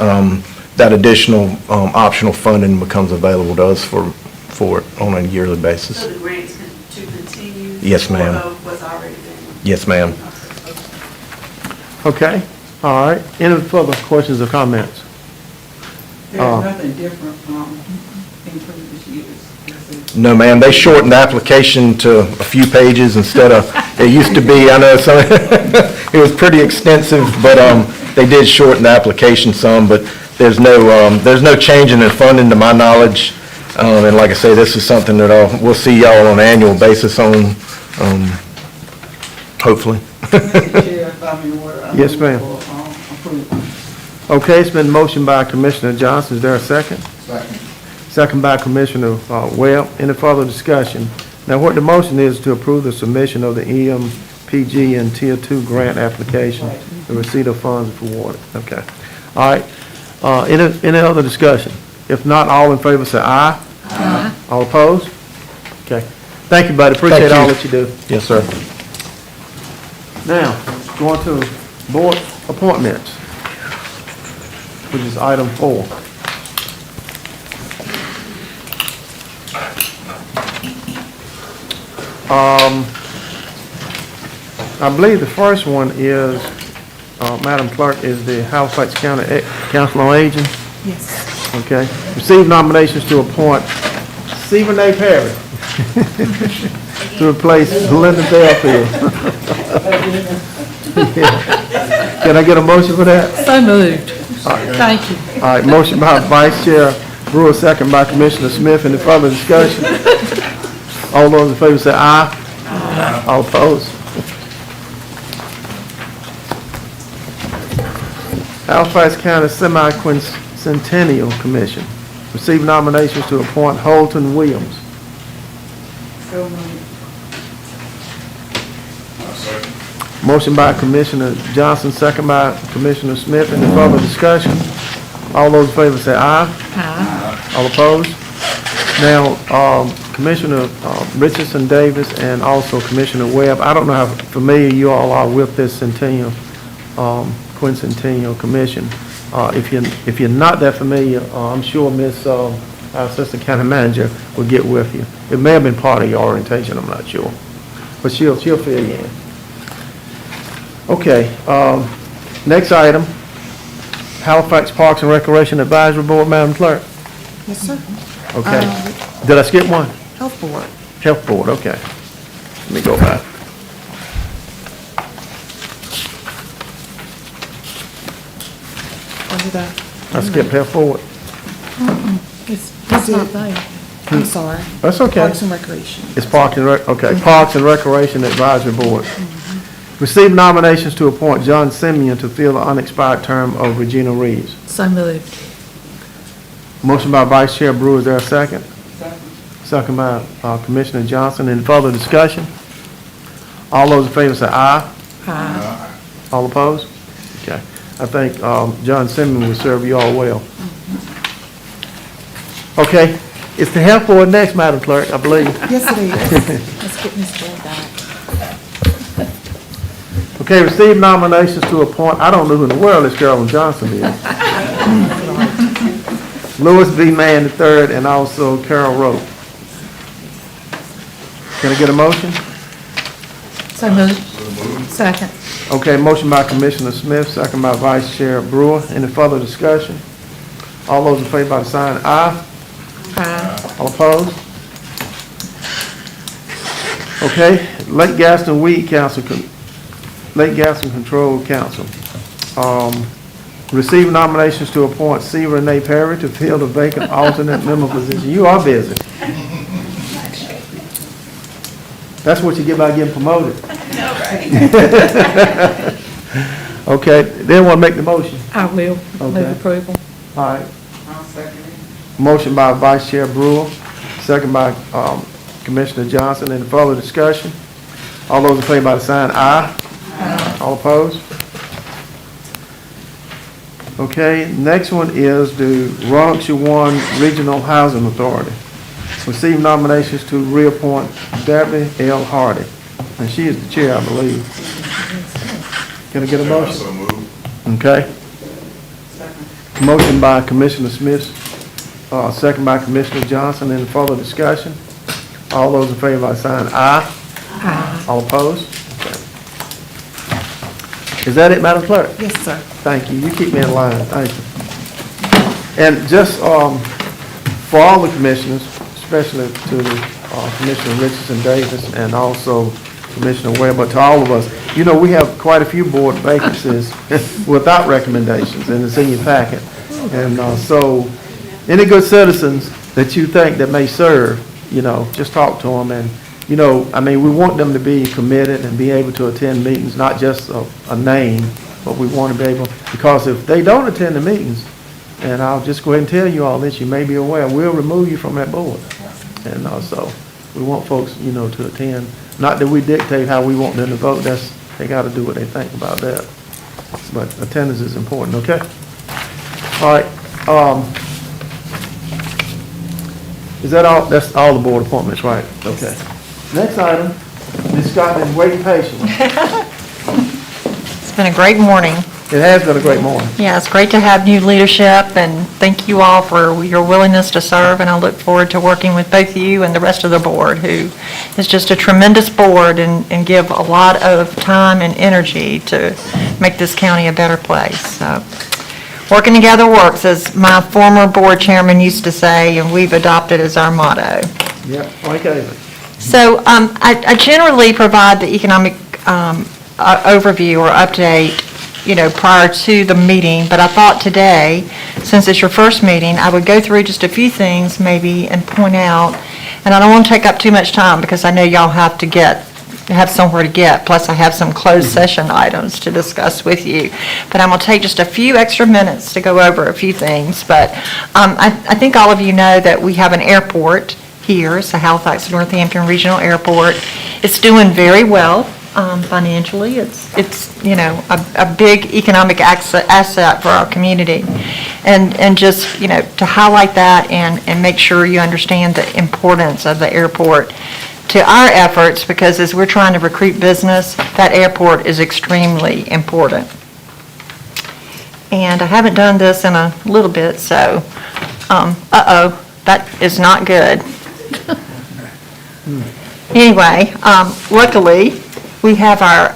that additional optional funding becomes available to us for it on a yearly basis. So the grants to continue? Yes, ma'am. Of what's already been? Yes, ma'am. Okay, all right. Any further questions or comments? There's nothing different in previous years. No, ma'am, they shortened the application to a few pages instead of, it used to be, I know, it was pretty extensive, but they did shorten the application some, but there's no change in the funding to my knowledge. And like I say, this is something that we'll see y'all on an annual basis on, hopefully. Yes, ma'am. Okay, it's been motioned by Commissioner Johnson. Is there a second? Second. Second by Commissioner Webb. Any further discussion? Now, what the motion is to approve the submission of the EMPG and Tier 2 grant application, the receipt of funds if awarded. Okay. All right. Any other discussion? If not, all in favor say aye. Aye. All opposed? Okay. Thank you, buddy. Appreciate all that you do. Yes, sir. Now, going to board appointments, which is item 4. I believe the first one is, Madam Clerk, is the Halifax County Council on Aging. Yes. Okay. Receive nominations to appoint Stephen A. Perry To replace Belinda Belfield. Can I get a motion for that? So moved. Thank you. All right, motion by Vice Chair Brewer, second by Commissioner Smith. Any further discussion? All those in favor say aye. Aye. All opposed? Halifax County Semi-Quincentennial Commission. Receive nominations to appoint Holton Williams. So moved. Motion by Commissioner Johnson, second by Commissioner Smith. Any further discussion? All those in favor say aye. Aye. All opposed? Now, Commissioner Richardson Davis and also Commissioner Webb, I don't know how familiar you all are with this Quincentennial Commission. If you're not that familiar, I'm sure Ms. Our Assistant County Manager will get with you. It may have been part of your orientation, I'm not sure. But she'll fill you in. Okay, next item, Halifax Parks and Recreation Advisory Board, Madam Clerk. Yes, sir. Okay. Did I skip one? Health Board. Health Board, okay. Let me go back. What did that? I skipped Health Board. It's not there. I'm sorry. That's okay. Parks and Recreation. It's Parks and okay, Parks and Recreation Advisory Board. Receive nominations to appoint John Simeon to fill the unexpired term of Regina Reeves. So moved. Motion by Vice Chair Brewer, is there a second? Second. Second by Commissioner Johnson. Any further discussion? All those in favor say aye. Aye. All opposed? Okay. I think John Simeon will serve you all well. Okay. It's the Health Board next, Madam Clerk, I believe. Yes, it is. Let's get Ms. Joy back. Okay, receive nominations to appoint, I don't know who in the world this Carolyn Johnson is. Louis B. Mann III and also Carol Rowe. Can I get a motion? So moved. Second. Okay, motion by Commissioner Smith, second by Vice Chair Brewer. Any further discussion? All those in favor by the sign aye. Aye. All opposed? Okay, Lake Gaston Weed Council, Lake Gaston Control Council. Receive nominations to appoint C. Renee Perry to fill the vacant alternate member position. You are busy. That's what you get by getting promoted. Okay, they want to make the motion. I will. Move Okay. approval. All right. I'll second it. Motion by Vice Chair Brewer, second by Commissioner Johnson. Any further discussion? All those in favor by the sign aye. Aye. All opposed? Okay, next one is the Roanoke Regional Housing Authority. Receive nominations to reappoint Debbie L. Hardy, and she is the chair, I believe. Can I get a motion? So moved. Okay. Motion by Commissioner Smith, second by Commissioner Johnson. Any further discussion? All those in favor by sign aye. Aye. All opposed? Okay. Is that it, Madam Clerk? Yes, sir. Thank you. You keep me in line. Thank you. And just for all the commissioners, especially to Commissioner Richardson Davis and also Commissioner Webb, but to all of us, you know, we have quite a few board vacancies without recommendations, and it's in your packet. And so any good citizens that you think that may serve, you know, just talk to them. And, you know, I mean, we want them to be committed and be able to attend meetings, not just a name, but we want to be able, because if they don't attend the meetings, and I'll just go ahead and tell you all this, you may be aware, we'll remove you from that board. And so we want folks, you know, to attend. Not that we dictate how we want them to vote, they got to do what they think about that. But attendance is important, okay? All right, is that all? That's all the board appointments, right? Okay. Next item, Ms. Scott been waiting patiently. It's been a great morning. It has been a great morning. Yeah, it's great to have new leadership, and thank you all for your willingness to serve, and I look forward to working with both of you and the rest of the board, who is just a tremendous board and give a lot of time and energy to make this county a better place. So, working together works, as my former board chairman used to say, and we've adopted as our motto. Yep, okay. So I generally provide the economic overview or update, prior to the meeting, but I thought today, since it's your first meeting, I would go through just a few things maybe and point out, and I don't want to take up too much time because I know y'all have somewhere to get, plus I have some closed session items to discuss with you. But I'm going to take just a few extra minutes to go over a few things. But I think all of you know that we have an airport here. It's the Halifax Northampton Regional Airport. It's doing very well financially. It's a big economic asset for our community. And just, to highlight that and make sure you understand the importance of the airport to our efforts, because as we're trying to recruit business, that airport is extremely important. And I haven't done this in a little bit, so, that is not good. Anyway, luckily, we have our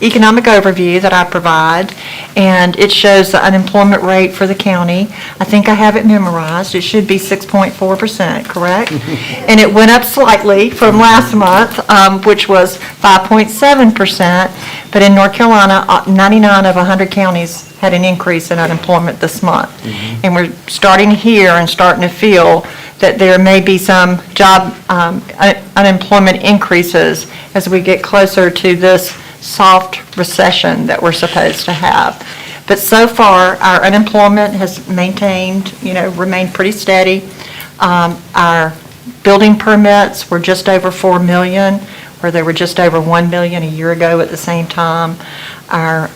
economic overview that I provide, and it shows the unemployment rate for the county. I think I have it memorized. It should be 6.4%, correct? And it went up slightly from last month, which was 5.7%, but in North Carolina, 99 of 100 counties had an increase in unemployment this month. And we're starting to hear and starting to feel that there may be some job unemployment increases as we get closer to this soft recession that we're supposed to have. But so far, our unemployment has remained pretty steady. Our building permits were just over 4 million, where they were just over 1 million a year ago at the same time. Our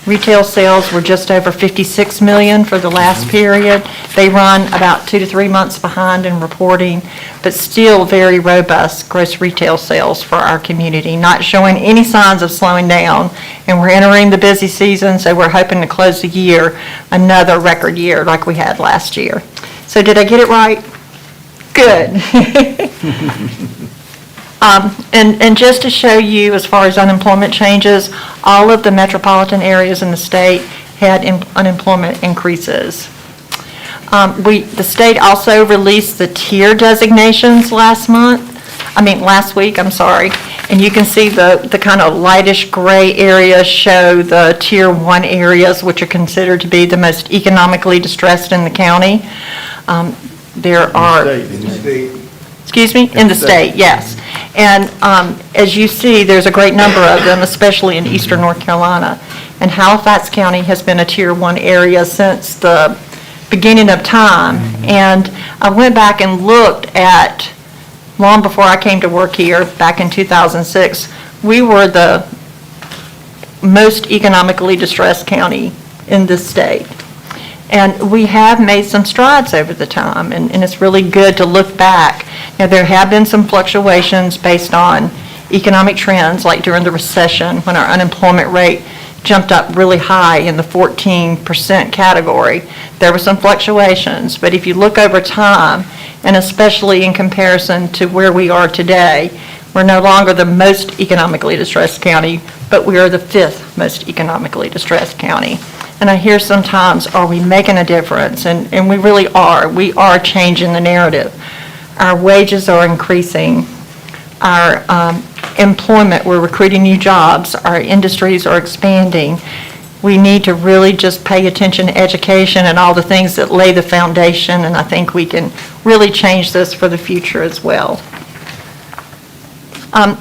retail sales were just over 56 million for the last period. They run about 2 to 3 months behind in reporting, but still very robust gross retail sales for our community, not showing any signs of slowing down. And we're entering the busy season, so we're hoping to close the year another record year like we had last year. So did I get it right? Good. And just to show you, as far as unemployment changes, all of the metropolitan areas in the state had unemployment increases. The state also released the tier designations last week, and you can see the kind of lightish gray areas show the tier 1 areas, which are considered to be the most economically distressed in the county. There are... Excuse me? In the state, yes. And as you see, there's a great number of them, especially in eastern North Carolina. And Halifax County has been a Tier 1 area since the beginning of time. And I went back and looked at, long before I came to work here, back in 2006, we were the most economically distressed county in this state. And we have made some strides over the time, and it's really good to look back. Now, there have been some fluctuations based on economic trends, like during the recession when our unemployment rate jumped up really high in the 14% category. There were some fluctuations, but if you look over time, and especially in comparison to where we are today, we're no longer the most economically distressed county, but we are the 5th most economically distressed county. And I hear sometimes, are we making a difference? And we really are. We are changing the narrative. Our wages are increasing. Our employment, we're recruiting new jobs. Our industries are expanding. We need to really just pay attention to education and all the things that lay the foundation, and I think we can really change this for the future as well.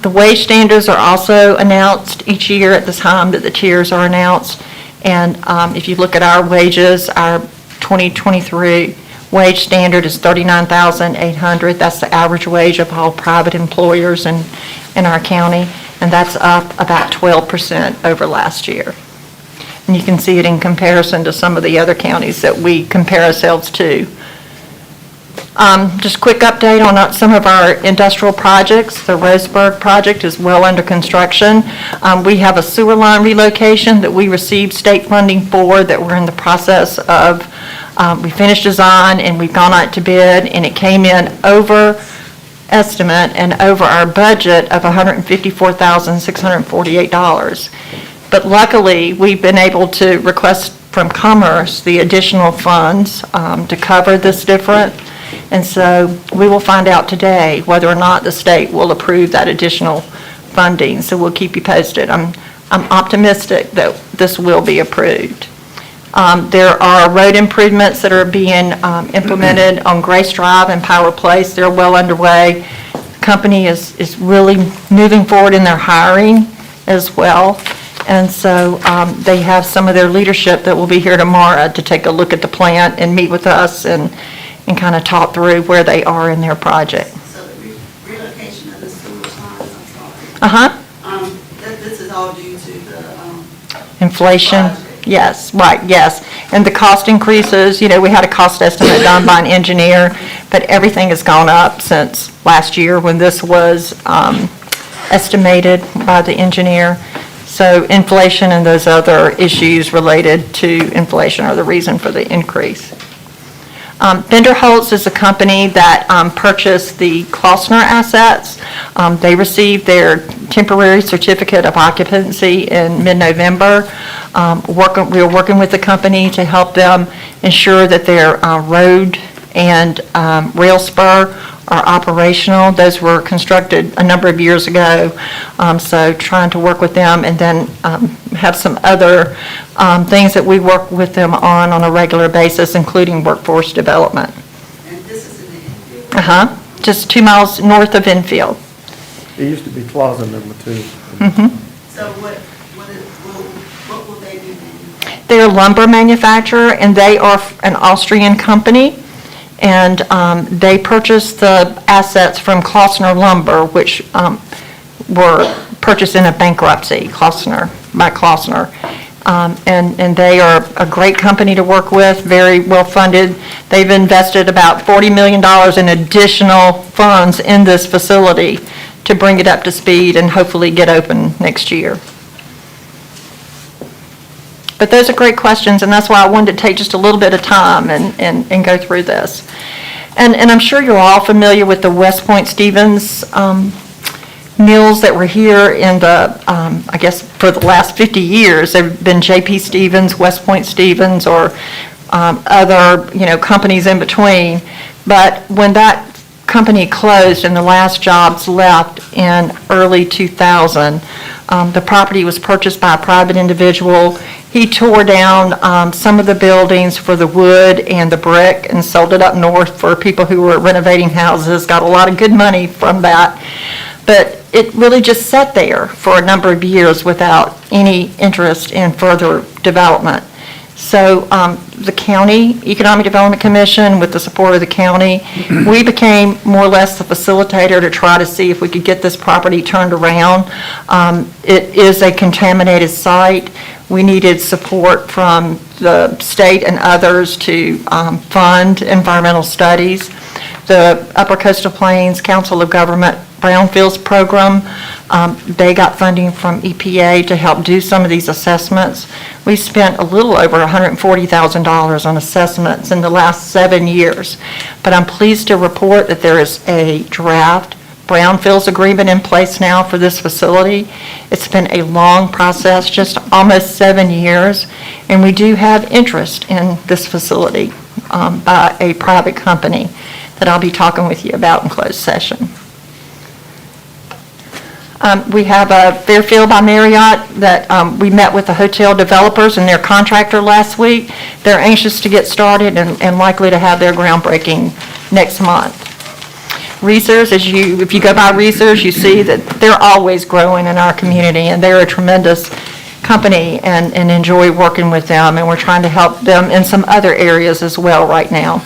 The wage standards are also announced each year at the time that the tiers are announced. And if you look at our wages, our 2023 wage standard is $39,800. That's the average wage of all private employers in our county, and that's up about 12% over last year. And you can see it in comparison to some of the other counties that we compare ourselves to. Just a quick update on some of our industrial projects. The Roseburg project is well under construction. We have a sewer line relocation that we received state funding for that we're in the process of. We finished design and we've gone out to bid, and it came in over estimate and over our budget of $154,648. But luckily, we've been able to request from Commerce the additional funds to cover this difference. And so we will find out today whether or not the state will approve that additional funding. So we'll keep you posted. I'm optimistic that this will be approved. There are road improvements that are being implemented on Grace Drive and Power Place. They're well underway. The company is really moving forward in their hiring as well. And so they have some of their leadership that will be here tomorrow to take a look at the plant and meet with us and kind of talk through where they are in their project. So the relocation of the sewer lines, I'm sorry. Uh-huh. This is all due to the, Inflation, yes, right, yes. And the cost increases, you know, we had a cost estimate done by an engineer, but everything has gone up since last year when this was estimated by the engineer. So inflation and those other issues related to inflation are the reason for the increase. Bender Holtz is a company that purchased the Klossner assets. They received their temporary certificate of occupancy in mid-November. We are working with the company to help them ensure that their road and rail spur are operational. Those were constructed a number of years ago, so trying to work with them, and then have some other things that we work with them on a regular basis, including workforce development. and this is in the Enfield. Uh-huh, just 2 miles north of Enfield. It used to be Plaza number 2. So what will they be manufacturing? They're a lumber manufacturer, and they are an Austrian company, and they purchased the assets from Klossner Lumber, which were purchased in a bankruptcy, by Klossner. And they are a great company to work with, very well-funded. They've invested about $40 million in additional funds in this facility to bring it up to speed and hopefully get open next year. But those are great questions, and that's why I wanted to take just a little bit of time and go through this. And I'm sure you're all familiar with the West Point Stevens mills that were here in the, I guess, for the last 50 years. There have been J.P. Stevens, West Point Stevens, or other, companies in between. But when that company closed and the last jobs left in early 2000, the property was purchased by a private individual. He tore down some of the buildings for the wood and the brick and sold it up north for people who were renovating houses, got a lot of good money from that. But it really just sat there for a number of years without any interest in further development. So the County Economic Development Commission, with the support of the county, we became more or less the facilitator to try to see if we could get this property turned around. It is a contaminated site. We needed support from the state and others to fund environmental studies. The Upper Coastal Plains Council of Government Brownfields program, they got funding from EPA to help do some of these assessments. We spent a little over $140,000 on assessments in the last 7 years. But I'm pleased to report that there is a draft brownfields agreement in place now for this facility. It's been a long process, just almost 7 years, and we do have interest in this facility by a private company that I'll be talking with you about in closed session. We have a Fairfield by Marriott that we met with the hotel developers and their contractor last week. They're anxious to get started and likely to have their groundbreaking next month. Reesers, if you go by Reesers, you see that they're always growing in our community, and they're a tremendous company and enjoy working with them, and we're trying to help them in some other areas as well right now.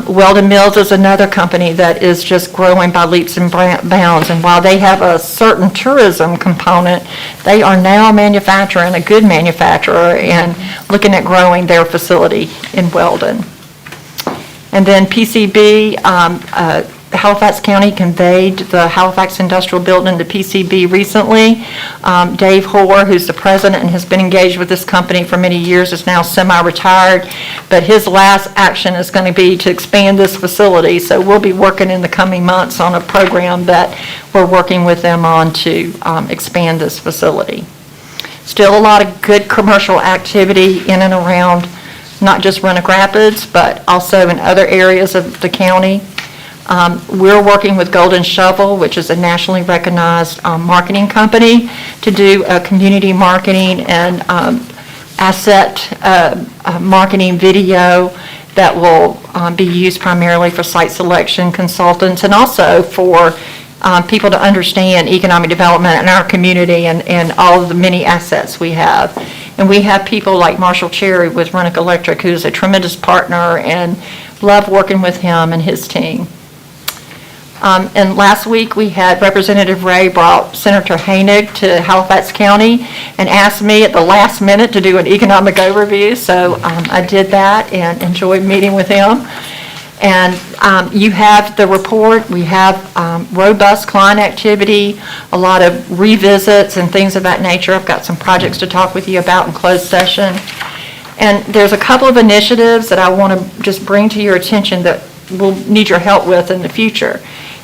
Weldon Mills is another company that is just growing by leaps and bounds, and while they have a certain tourism component, they are now manufacturing, a good manufacturer, and looking at growing their facility in Weldon. And then PCB, Halifax County conveyed the Halifax Industrial Building to PCB recently. Dave Hoare, who's the president and has been engaged with this company for many years, is now semi-retired, but his last action is going to be to expand this facility. So we'll be working in the coming months on a program that we're working with them on to expand this facility. Still a lot of good commercial activity in and around not just Roanoke Rapids, but also in other areas of the county. We're working with Golden Shovel, which is a nationally recognized marketing company, to do a community marketing and asset marketing video that will be used primarily for site selection consultants and also for people to understand economic development in our community and all of the many assets we have. And we have people like Marshall Cherry with Roanoke Electric, who's a tremendous partner, and love working with him and his team. And last week, we had Representative Ray brought Senator Hainig to Halifax County and asked me at the last minute to do an economic overview, so I did that and enjoyed meeting with him. And you have the report. We have robust client activity, a lot of revisits and things of that nature. I've got some projects to talk with you about in closed session. And there's a couple of initiatives that I want to just bring to your attention that we'll need your help with in the future.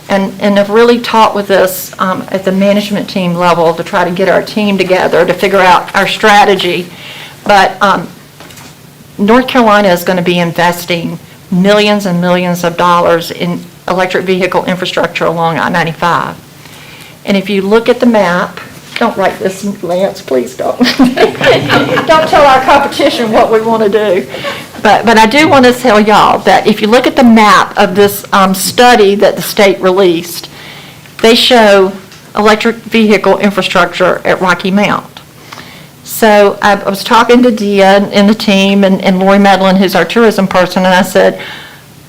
And I've really talked with this at the management team level to try to get our team together to figure out our strategy. But North Carolina is going to be investing millions and millions of dollars in electric vehicle infrastructure along I-95. And if you look at the map, don't write this, Lance, please don't. Don't tell our competition what we want to do. But I do want to tell y'all that if you look at the map of this study that the state released, they show electric vehicle infrastructure at Rocky Mount. So I was talking to Dia and the team and Lori Medlin, who's our tourism person, and I said,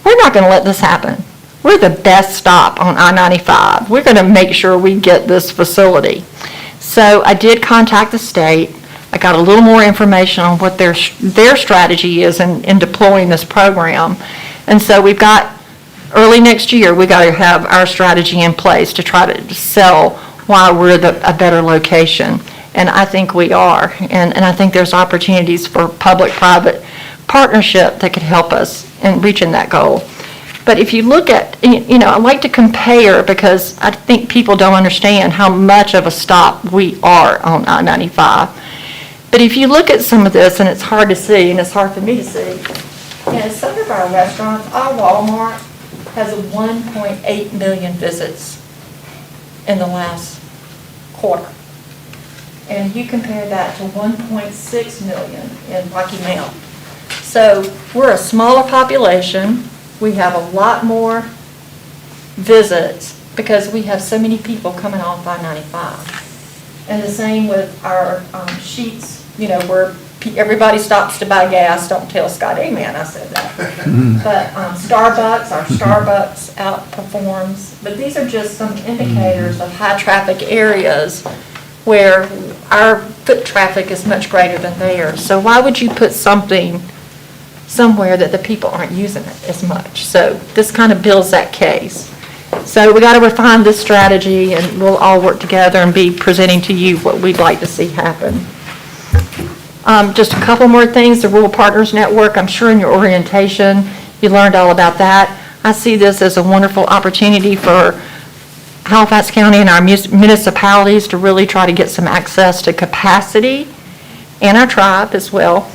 we're not going to let this happen. We're the best stop on I-95. We're going to make sure we get this facility. So I did contact the state. I got a little more information on what their strategy is in deploying this program. And so we've got, early next year, we got to have our strategy in place to try to sell why we're a better location. And I think we are. And I think there's opportunities for public-private partnership that could help us in reaching that goal. But if you look at, I like to compare because I think people don't understand how much of a stop we are on I-95. But if you look at some of this, and it's hard to see, and it's hard for me to see, some of our restaurants, our Walmart has 1.8 million visits in the last quarter. And you compare that to 1.6 million in Rocky Mount. So we're a smaller population. We have a lot more visits because we have so many people coming off I-95. And the same with our Sheets, where everybody stops to buy gas. Don't tell Scott, amen, I said that. But Starbucks, our Starbucks outperforms. But these are just some indicators of high traffic areas where our foot traffic is much greater than theirs. So why would you put something somewhere that the people aren't using it as much? So this kind of builds that case. So we got to refine this strategy, and we'll all work together and be presenting to you what we'd like to see happen. Just a couple more things. The Rural Partners Network, I'm sure in your orientation you learned all about that. I see this as a wonderful opportunity for Halifax County and our municipalities to really try to get some access to capacity, and our tribe as well,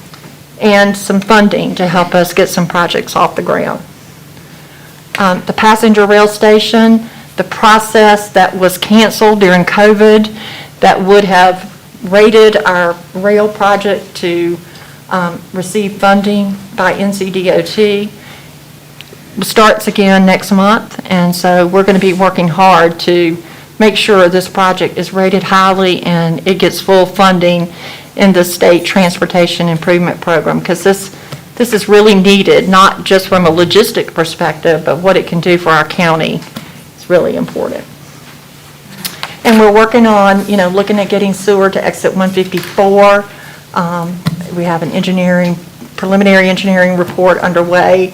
and some funding to help us get some projects off the ground. The passenger rail station, the process that was canceled during COVID that would have rated our rail project to receive funding by NCDOT starts again next month, and so we're going to be working hard to make sure this project is rated highly and it gets full funding in the state transportation improvement program, because this is really needed, not just from a logistic perspective, but what it can do for our county. It's really important. And we're working on, looking at getting sewer to exit 154. We have an preliminary engineering report underway.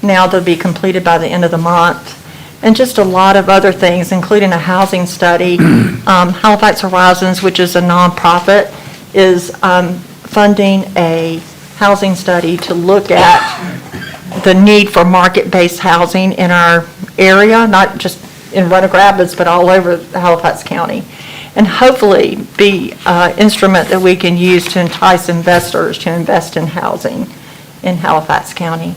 Now they'll be completed by the end of the month. And just a lot of other things, including a housing study. Halifax Horizons, which is a nonprofit, is funding a housing study to look at the need for market-based housing in our area, not just in Roanoke Rapids, but all over Halifax County, and hopefully be an instrument that we can use to entice investors to invest in housing in Halifax County.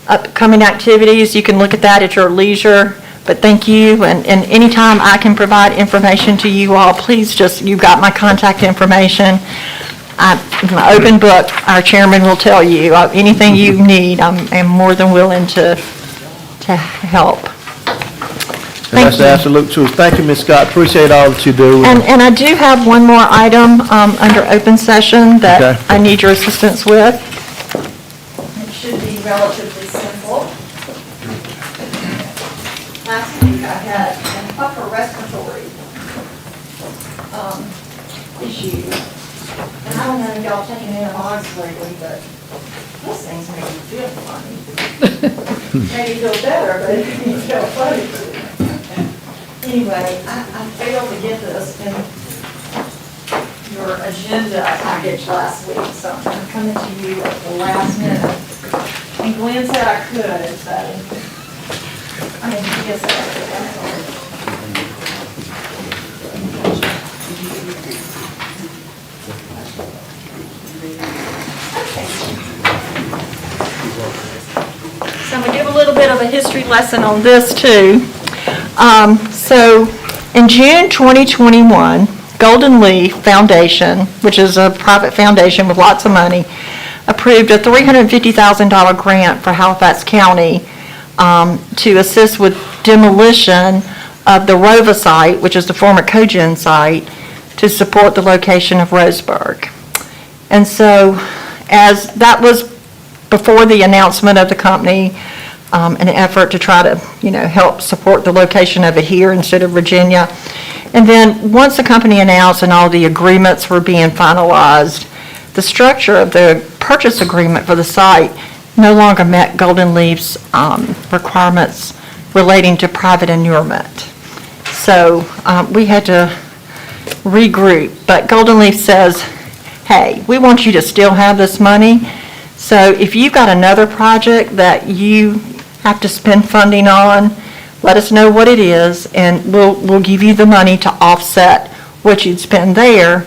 Upcoming activities, you can look at that at your leisure, but thank you, and anytime I can provide information to you all, please just, you've got my contact information. I'm an open book. Our chairman will tell you, anything you need, I'm more than willing to help. And that's the absolute truth. Thank you, Ms. Scott. Appreciate all that you do. And I do have one more item under open session that Okay. I need your assistance with. It should be relatively simple. Last week I had an upper respiratory issue. And I don't know if y'all taking antibiotics lately, but this thing's making me feel funny. Made me feel better, but it made me feel funny. Anyway, I failed to get this in your agenda package last week, so I'm coming to you at the last minute. And Glenn said I could, so, I mean, he said I could, I'm sorry. So I'm going to give a little bit of a history lesson on this, too. So in June 2021, Golden Leaf Foundation, which is a private foundation with lots of money, approved a $350,000 grant for Halifax County to assist with demolition of the Rova site, which is the former Cogen site, to support the location of Roseburg. And so as that was before the announcement of the company, an effort to try to, help support the location of it here instead of Virginia. And then once the company announced and all the agreements were being finalized, the structure of the purchase agreement for the site no longer met Golden Leaf's requirements relating to private inurement. So we had to regroup. But Golden Leaf says, hey, we want you to still have this money. So if you've got another project that you have to spend funding on, let us know what it is, and we'll give you the money to offset what you'd spend there,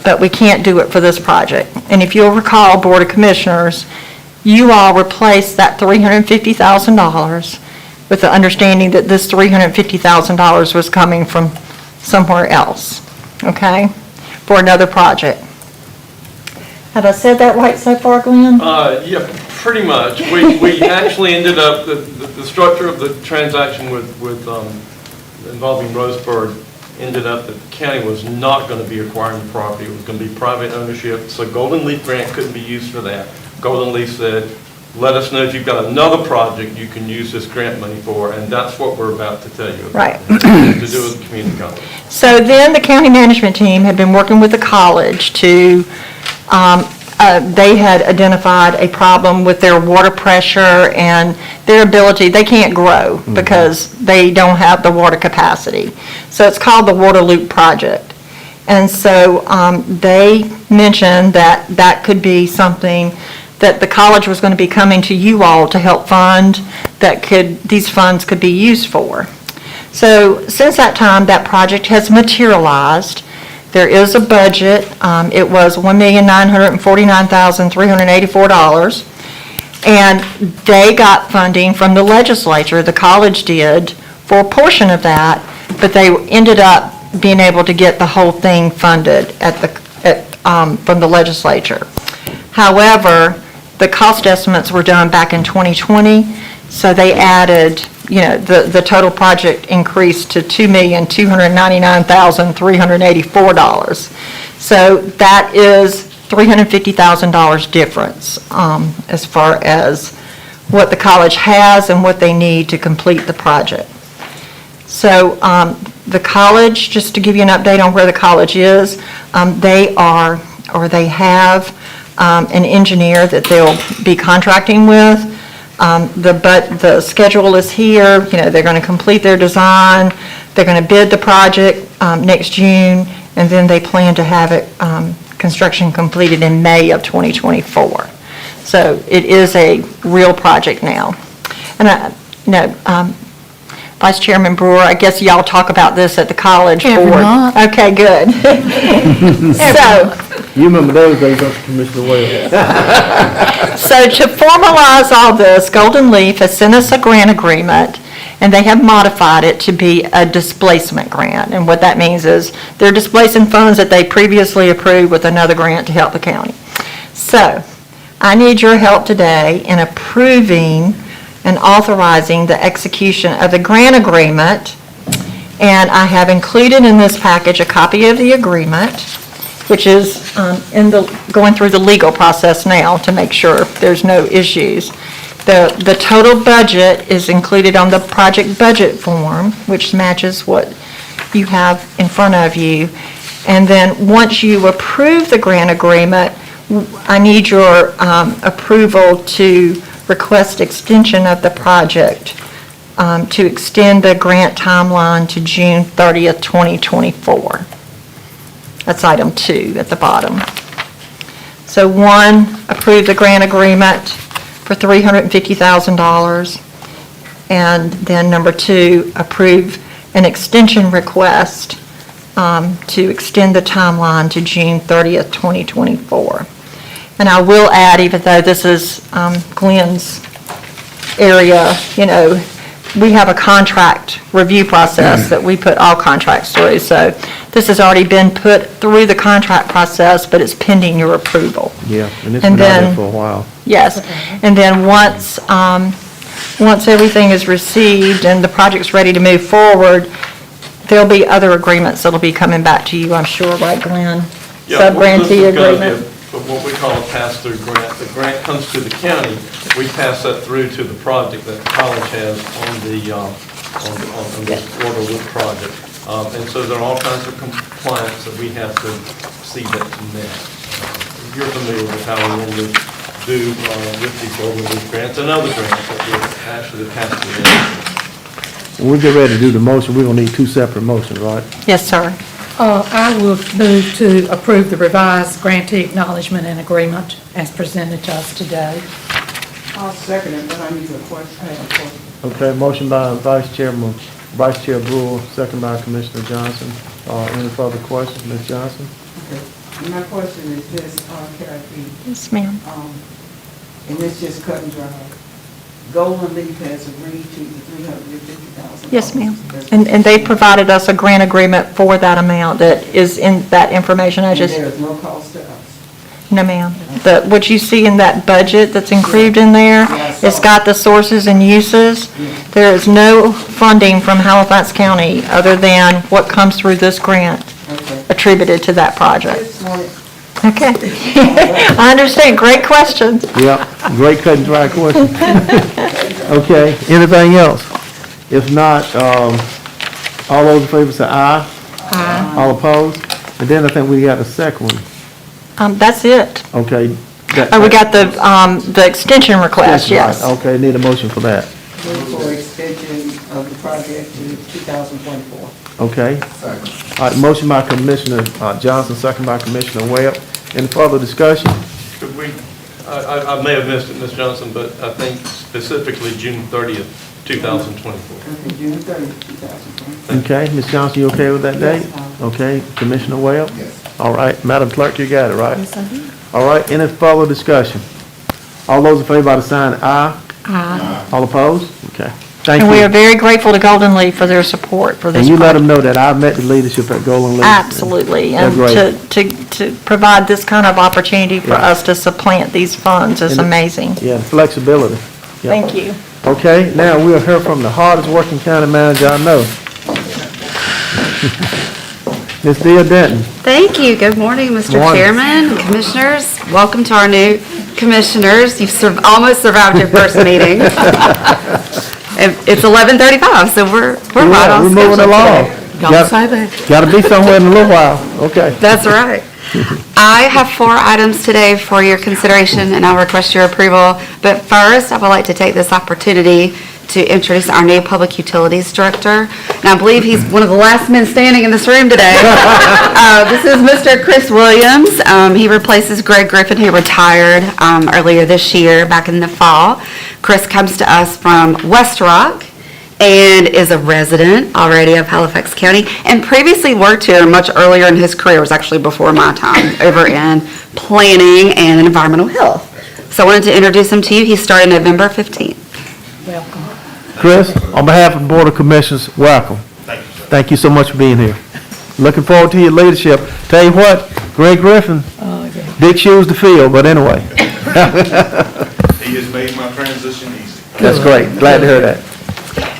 but we can't do it for this project. And if you'll recall, Board of Commissioners, you all replaced that $350,000 with the understanding that this $350,000 was coming from somewhere else, okay, for another project. Have I said that right so far, Glenn? Yeah, pretty much. We actually ended up, the structure of the transaction with involving Roseburg ended up that the county was not going to be acquiring the property. It was going to be private ownership. So Golden Leaf grant couldn't be used for that. Golden Leaf said, let us know if you've got another project you can use this grant money for, and that's what we're about to tell you about. Right. To do with the community college. So then the county management team had been working with the college to they had identified a problem with their water pressure and their ability, they can't grow because they don't have the water capacity. So it's called the Water Loop Project. And so they mentioned that that could be something that the college was going to be coming to you all to help fund, these funds could be used for. So since that time, that project has materialized. There is a budget. It was $1,949,384, and they got funding from the legislature, the college did, for a portion of that, but they ended up being able to get the whole thing funded from the legislature. However, the cost estimates were done back in 2020, so they added, the total project increased to $2,299,384. So that is $350,000 difference as far as what the college has and what they need to complete the project. So the college, just to give you an update on where the college is, they have an engineer that they'll be contracting with. The schedule is here. They're going to complete their design. They're going to bid the project next June, and then they plan to have it construction completed in May of 2024. So it is a real project now. And Vice Chairman Brewer, I guess y'all talk about this at the college board. Every month. Okay, good. So, You remember those days, don't you, Commissioner Wales? So to formalize all this, Golden Leaf has sent us a grant agreement, and they have modified it to be a displacement grant. And what that means is they're displacing funds that they previously approved with another grant to help the county. So I need your help today in approving and authorizing the execution of the grant agreement. And I have included in this package a copy of the agreement, which is going through the legal process now to make sure there's no issues. The total budget is included on the project budget form, which matches what you have in front of you. And then once you approve the grant agreement, I need your approval to request extension of the project, to extend the grant timeline to June 30th, 2024. That's item 2 at the bottom. So 1, approve the grant agreement for $350,000. And then number 2, approve an extension request to extend the timeline to June 30th, 2024. And I will add, even though this is Glenn's area, we have a contract review process that we put all contracts through. So this has already been put through the contract process, but it's pending your approval. Yeah, and it's been out there for a while. Yes. And then once everything is received and the project's ready to move forward, there'll be other agreements that'll be coming back to you, I'm sure, right, Glenn? Sub-grantee agreement. What we call a pass-through grant. The grant comes to the county, we pass that through to the project that the college has on this Waterwood project. And so there are all kinds of compliance that we have to see that's met. You're familiar with how we normally do with these Golden Leaf grants and other grants that we actually pass through. When we get ready to do the motion, we're going to need 2 separate motions, right? Yes, sir. I will move to approve the revised grantee acknowledgement and agreement as presented to us today. I'll second it, but I need a question. Okay, motion by Vice Chair Brewer, second by Commissioner Johnson. Any further questions, Ms. Johnson? Okay. My question is this, Kathy. Yes, ma'am. And it's just cut and dry. Golden Leaf has agreed to the $350,000. Yes, ma'am. And they provided us a grant agreement for that amount that is in that information I just... And there's no cost to us? No, ma'am. What you see in that budget that's included in there, it's got the sources and uses. There is no funding from Halifax County other than what comes through this grant attributed to that project. Okay. I understand. Great question. Yeah, great cut and dry question. Okay, anything else? If not, all those in favor say aye. Aye. All opposed? And then I think we got a second one. That's it. Okay. We got the extension request, yes. Okay, need a motion for that. Move for extension of the project to 2024. Okay. All right, motion by Commissioner Johnson, second by Commissioner Webb. Any further discussion? Could we, I may have missed it, Ms. Johnson, but I think specifically June 30th, 2024. Okay, June 30th, 2024. Okay, Ms. Johnson, you okay with that date? Okay, Commissioner Webb? Yes. All right, Madam Clerk, you got it, right? Yes, I do. All right, any further discussion? All those in favor by the sign aye. Aye. All opposed? Okay. Thank And we are you. very grateful to Golden Leaf for their support for this And you let project. them know that I met the leadership at Golden Leaf. Absolutely. They're And great. to provide this kind of opportunity for Yeah. us to supplant these funds is And- amazing. Yeah, flexibility. Yeah. Thank you. Okay, now we'll hear from the hardest working county manager I know. Ms. Dia Denton. Thank you. Good morning, Mr. Morning. Chairman and Commissioners. Welcome to our new commissioners. You've almost survived your first meeting. It's 11:35, so we're right on We're moving schedule along. today. Don't say that. Got to be somewhere in a little while. Okay. That's right. I have 4 items today for your consideration, and I'll request your approval. But first, I would like to take this opportunity to introduce our new Public Utilities Director. And I believe he's one of the last men standing in this room today. This is Mr. Chris Williams. He replaces Greg Griffin, who retired earlier this year, back in the fall. Chris comes to us from West Rock and is a resident already of Halifax County, and previously worked here much earlier in his career. It was actually before my time, over in planning and environmental health. So I wanted to introduce him to you. He started November 15th. Welcome. Chris, on behalf of the Board of Commissioners, welcome. Thank you, sir. Thank you so much for being here. Looking forward to your leadership. Tell you what, Greg Griffin, big shoes to fill, but anyway. He has made my transition easy. That's great. Glad to hear that.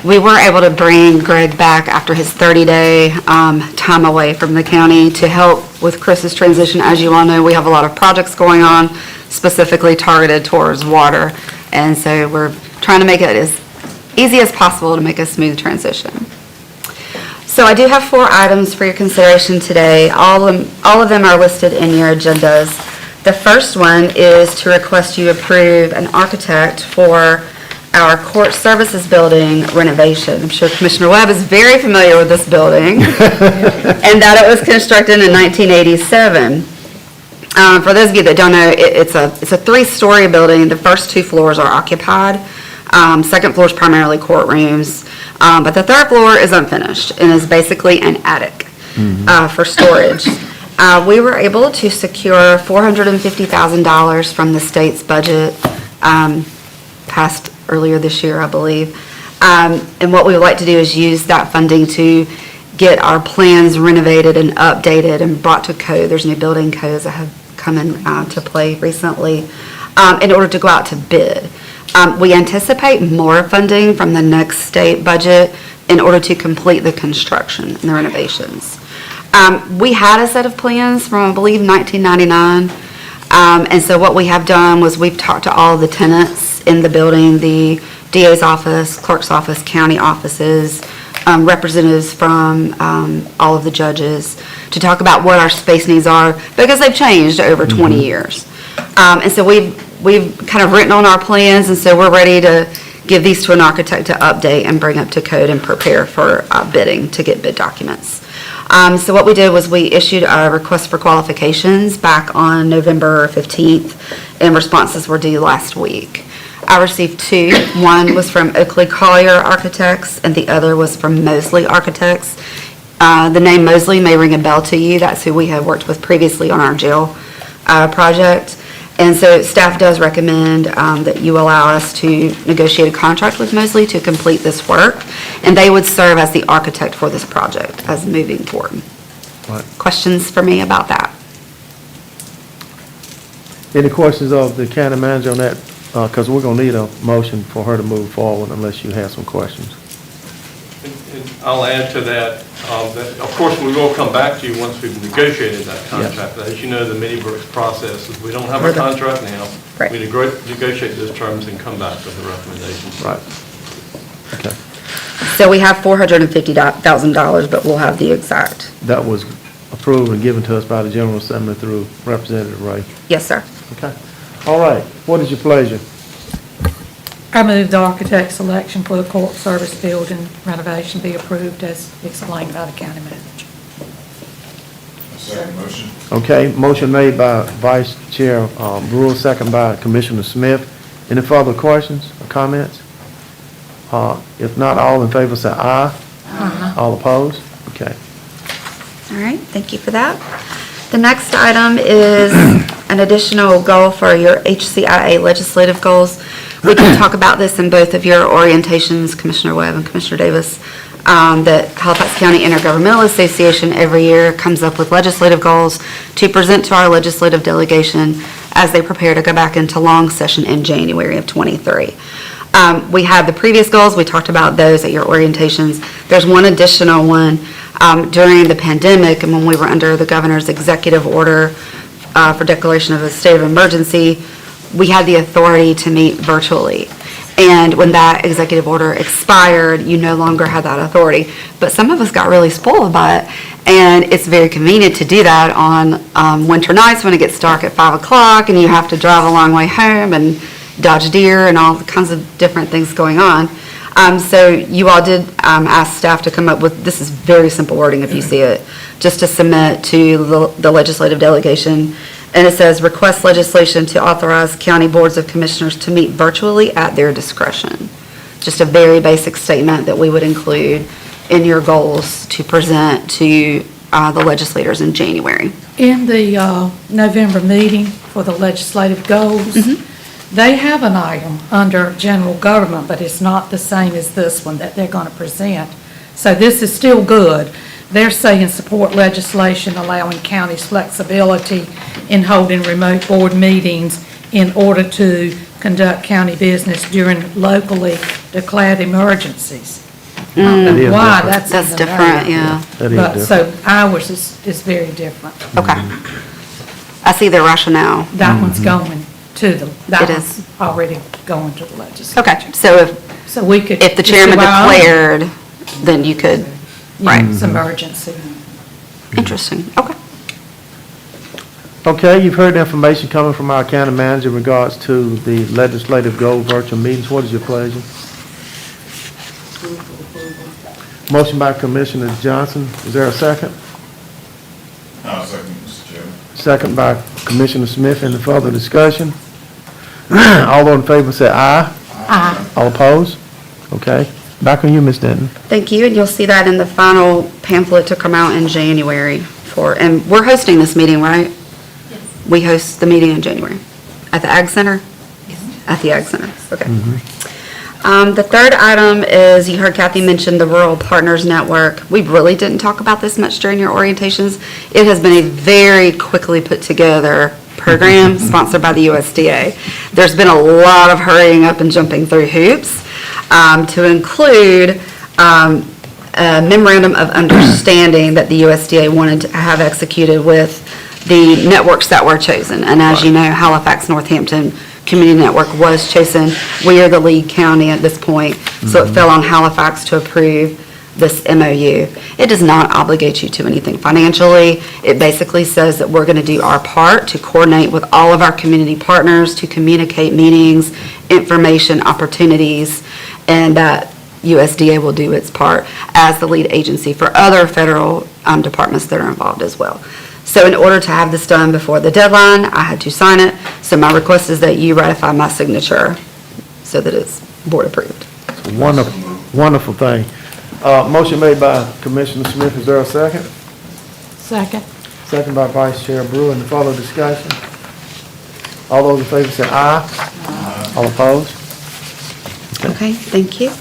We were able to bring Greg back after his 30-day time away from the county to help with Chris's transition. As you all know, we have a lot of projects going on, specifically targeted towards water. And so we're trying to make it as easy as possible to make a smooth transition. So I do have 4 items for your consideration today. All of them are listed in your agendas. The first one is to request you approve an architect for our court services building renovation. I'm sure Commissioner Webb is very familiar with this building and that it was constructed in 1987. For those of you that don't know, it's a 3-story building. The first 2 floors are occupied. Second floor is primarily courtrooms, but the 3rd floor is unfinished and is basically an attic for storage. We were able to secure $450,000 from the state's budget passed earlier this year, I believe. And what we would like to do is use that funding to get our plans renovated and updated and brought to code. There's new building codes that have come in to play recently in order to go out to bid. We anticipate more funding from the next state budget in order to complete the construction and the renovations. We had a set of plans from, I believe, 1999. And so what we have done was we've talked to all the tenants in the building, the DA's office, clerk's office, county offices, representatives from all of the judges to talk about what our space needs are because they've changed over 20 years. And so we've kind of written on our plans, and so we're ready to give these to an architect to update and bring up to code and prepare for bidding to get bid documents. So what we did was we issued a request for qualifications back on November 15th, and responses were due last week. I received 2. One was from Oakley Collier Architects, and the other was from Mosley Architects. The name Mosley may ring a bell to you. That's who we have worked with previously on our jail project. And so staff does recommend that you allow us to negotiate a contract with Mosley to complete this work, and they would serve as the architect for this project as moving forward. Right. Questions for me about that? Any questions of the county manager on that? Because we're going to need a motion for her to move forward unless you have some questions. And I'll add to that, that of course we will come back to you once we've negotiated that contract. As you know, the Mini Brooks process is we don't have a contract now. Right. We negotiate those terms and come back with the recommendations. Right. Okay. So we have $450,000, but we'll have the exact. That was approved and given to us by the General Assembly through Representative Ray. Yes, sir. Okay. All right. What is your pleasure? I move the architect selection for the court service building renovation be approved as explained by the county manager. Second motion. Okay, motion made by Vice Chair Brewer, second by Commissioner Smith. Any further questions or comments? If not, all in favor say aye. All opposed? Okay. All right, thank you for that. The next item is an additional goal for your HCIA legislative goals. We can talk about this in both of your orientations, Commissioner Webb and Commissioner Davis, that Halifax County Intergovernmental Association every year comes up with legislative goals to present to our legislative delegation as they prepare to go back into long session in January of '23. We have the previous goals. We talked about those at your orientations. There's one additional one during the pandemic and when we were under the governor's executive order for declaration of a state of emergency, we had the authority to meet virtually. And when that executive order expired, you no longer had that authority. But some of us got really spoiled by it. And it's very convenient to do that on winter nights when it gets dark at 5 o'clock and you have to drive a long way home and dodge deer and all kinds of different things going on. So you all did ask staff to come up with, this is very simple wording if you see it, just to submit to the legislative delegation. And it says, request legislation to authorize county boards of commissioners to meet virtually at their discretion. Just a very basic statement that we would include in your goals to present to the legislators in January. In the November meeting for the legislative goals, They have an item under general government, but it's not the same as this one that they're going to present. So this is still good. They're saying support legislation allowing counties flexibility in holding remote board meetings in order to conduct county business during locally declared emergencies. I don't That is know why different. that's That's even different, there. yeah. That is But, different. so ours is very different. Okay. I see the rationale. That one's going to the, that It one's is. already going to the legislature. Okay, so So we could. if the just do chairman our own. declared, then you could, Yeah, right. it's emergency. Interesting, okay. Okay, you've heard the information coming from our county manager in regards to the legislative goal virtual meetings. What is your pleasure? Motion by Commissioner Johnson. Is there a second? I'll second, Mr. Chairman. Second by Commissioner Smith. Any further discussion? All those in favor say aye. Aye. All opposed? Okay. Back on you, Ms. Denton. Thank you, and you'll see that in the final pamphlet to come out in January and we're hosting this meeting, right? We host the meeting in January. At the Ag Center? At the Ag Center, okay. The third item is, you heard Kathy mention the Rural Partners Network. We really didn't talk about this much during your orientations. It has been a very quickly put together program sponsored by the USDA. There's been a lot of hurrying up and jumping through hoops to include a memorandum of understanding that the USDA wanted to have executed with the networks that were chosen. And as you know, Halifax Northampton Community Network was chosen. We are the lead county at this point, so it fell on Halifax to approve this MOU. It does not obligate you to anything financially. It basically says that we're going to do our part to coordinate with all of our community partners to communicate meetings, information, opportunities, and that USDA will do its part as the lead agency for other federal departments that are involved as well. So in order to have this done before the deadline, I had to sign it. So my request is that you ratify my signature so that it's board approved. Wonderful, wonderful thing. Motion made by Commissioner Smith. Is there a second? Second. Second by Vice Chair Brewer. Any further discussion? All those in favor say aye. All opposed? Okay, thank you.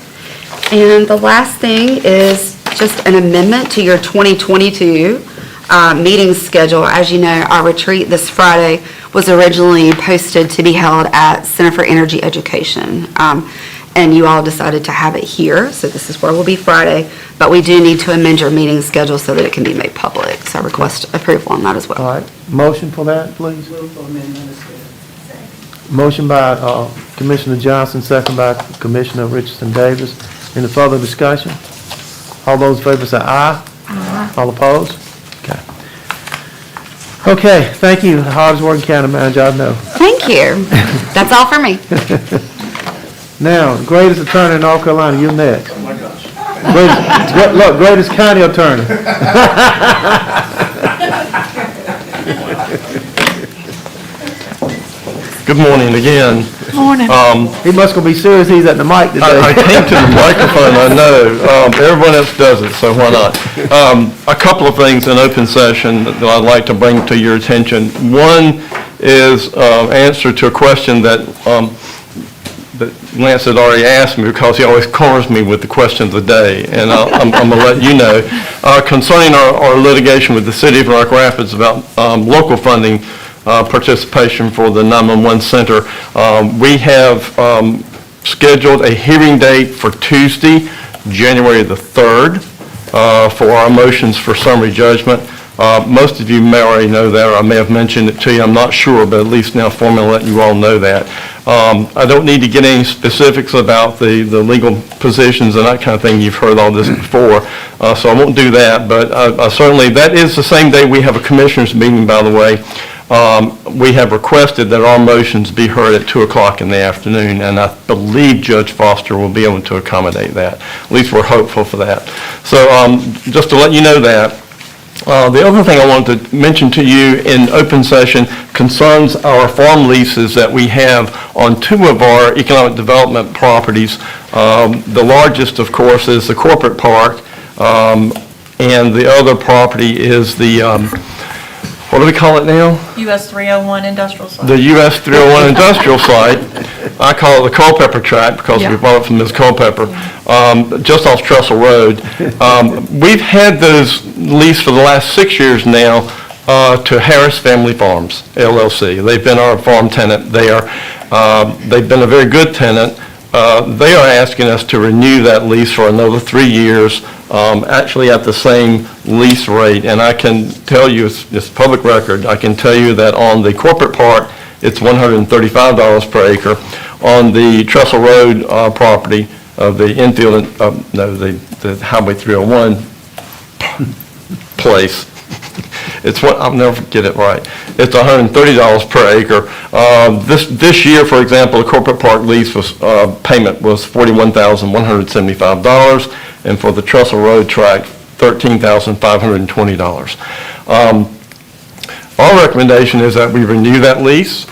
And the last thing is just an amendment to your 2022 meeting schedule. As you know, our retreat this Friday was originally posted to be held at Center for Energy Education. And you all decided to have it here, so this is where we'll be Friday. But we do need to amend your meeting schedule so that it can be made public. So I request approval on that as well. All right. Motion for that, please. Motion by Commissioner Johnson, second by Commissioner Richardson Davis. Any further discussion? All those in favor say aye. Aye. All opposed? Okay. Okay, thank you, hardest working county manager I know. Thank you. That's all for me. Now, greatest attorney in North Carolina, you next. Oh, my gosh. Look, greatest county attorney. Good morning again. Morning. He must gonna be serious, he's at the mic today. I came to the microphone, I know. Everyone else does it, so why not? A couple of things in open session that I'd like to bring to your attention. One is answer to a question that Lance had already asked me, because he always corners me with the question of the day, and I'm going to let you know. Concerning our litigation with the city of Rock Rapids about local funding participation for the 911 center, we have scheduled a hearing date for Tuesday, January the 3rd, for our motions for summary judgment. Most of you may already know that, or I may have mentioned it to you, I'm not sure, but at least now formally let you all know that. I don't need to get any specifics about the legal positions and that kind of thing, you've heard all this before, so I won't do that, but certainly, that is the same day we have a commissioners meeting, by the way. We have requested that our motions be heard at 2 o'clock in the afternoon, and I believe Judge Foster will be able to accommodate that. At least we're hopeful for that. So just to let you know that. The other thing I wanted to mention to you in open session concerns our farm leases that we have on 2 of our economic development properties. The largest, of course, is the corporate park, and the other property is the what do we call it now? US 301 industrial site. The US 301 industrial site. I call it the Culpeper tract because we Yeah. bought it from Ms. Culpeper, just off Trestle Road. We've had those leased for the last 6 years now to Harris Family Farms, LLC. They've been our farm tenant there. They've been a very good tenant. They are asking us to renew that lease for another 3 years, actually at the same lease rate. And I can tell you, it's public record, I can tell you that on the corporate part, it's $135 per acre. On the Trestle Road property, the infield, the Highway 301 place, it's what, I'll never get it right. It's $130 per acre. This year, for example, the corporate park lease was, payment was $41,175, and for the Trestle Road tract, $13,520. Our recommendation is that we renew that lease.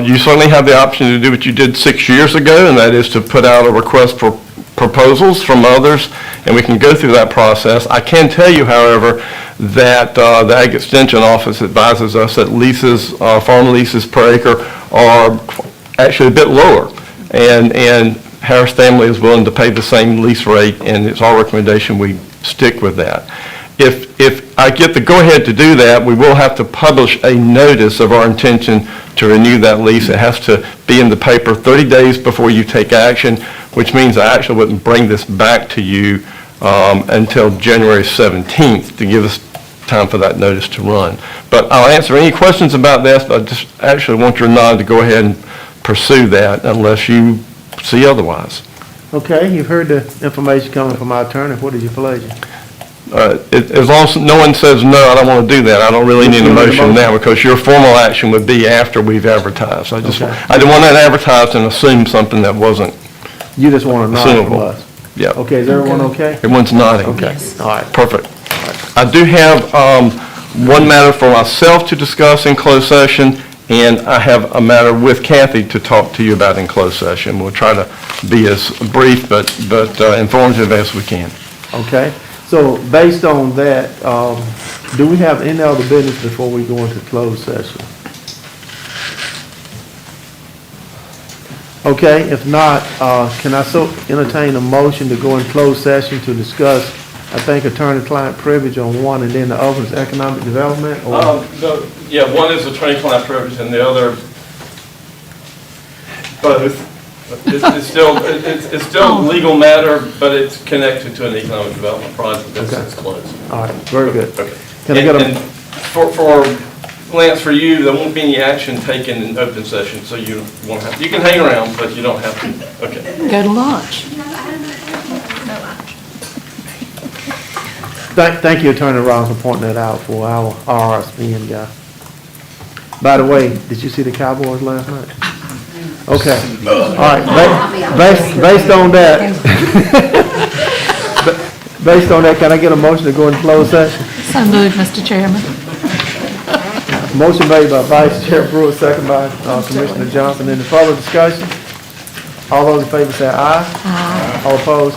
You certainly have the option to do what you did 6 years ago, and that is to put out a request for proposals from others, and we can go through that process. I can tell you, however, that the Ag Extension Office advises us that leases, farm leases per acre are actually a bit lower, and Harris Family is willing to pay the same lease rate, and it's our recommendation we stick with that. If I get the go-ahead to do that, we will have to publish a notice of our intention to renew that lease. It has to be in the paper 30 days before you take action, which means I actually wouldn't bring this back to you until January 17th to give us time for that notice to run. But I'll answer any questions about this, but I just actually want your nod to go ahead and pursue that unless you see otherwise. Okay, you've heard the information coming from our attorney. What is your pleasure? As long as no one says, no, I don't want to do that, I don't really need a motion now, because your formal action would be after we've advertised. I didn't want that advertised and assume something that wasn't You just want to nod from assumable. us? Yeah. Okay, is everyone okay? Everyone's nodding. Okay, all right. Perfect. I do have one matter for myself to discuss in closed session, and I have a matter with Kathy to talk to you about in closed session. We'll try to be as brief but informative as we can. Okay, so based on that, do we have any other business before we go into closed session? Okay, if not, can I so entertain a motion to go in closed session to discuss, I think, attorney-client privilege on one, and then the other is economic development? Or Yeah, one is attorney-client privilege, and the other, both. It's still a legal matter, but it's connected to an economic development project that's closed. All right, very good. Okay. Can I get a- And for Lance, for you, there won't be any action taken in open session, so you won't have, you can hang around, but you don't have to. Okay. Go to lunch. Thank you, Attorney Rollins, for pointing that out for our RSPN guy. By the way, did you see the Cowboys last night? Okay, all right, based on that, based on that, can I get a motion to go into closed session? So moved, Mr. Chairman. Motion made by Vice Chair Brewer, second by Commissioner Johnson. Any further discussion? All those in favor say aye. Aye. All opposed?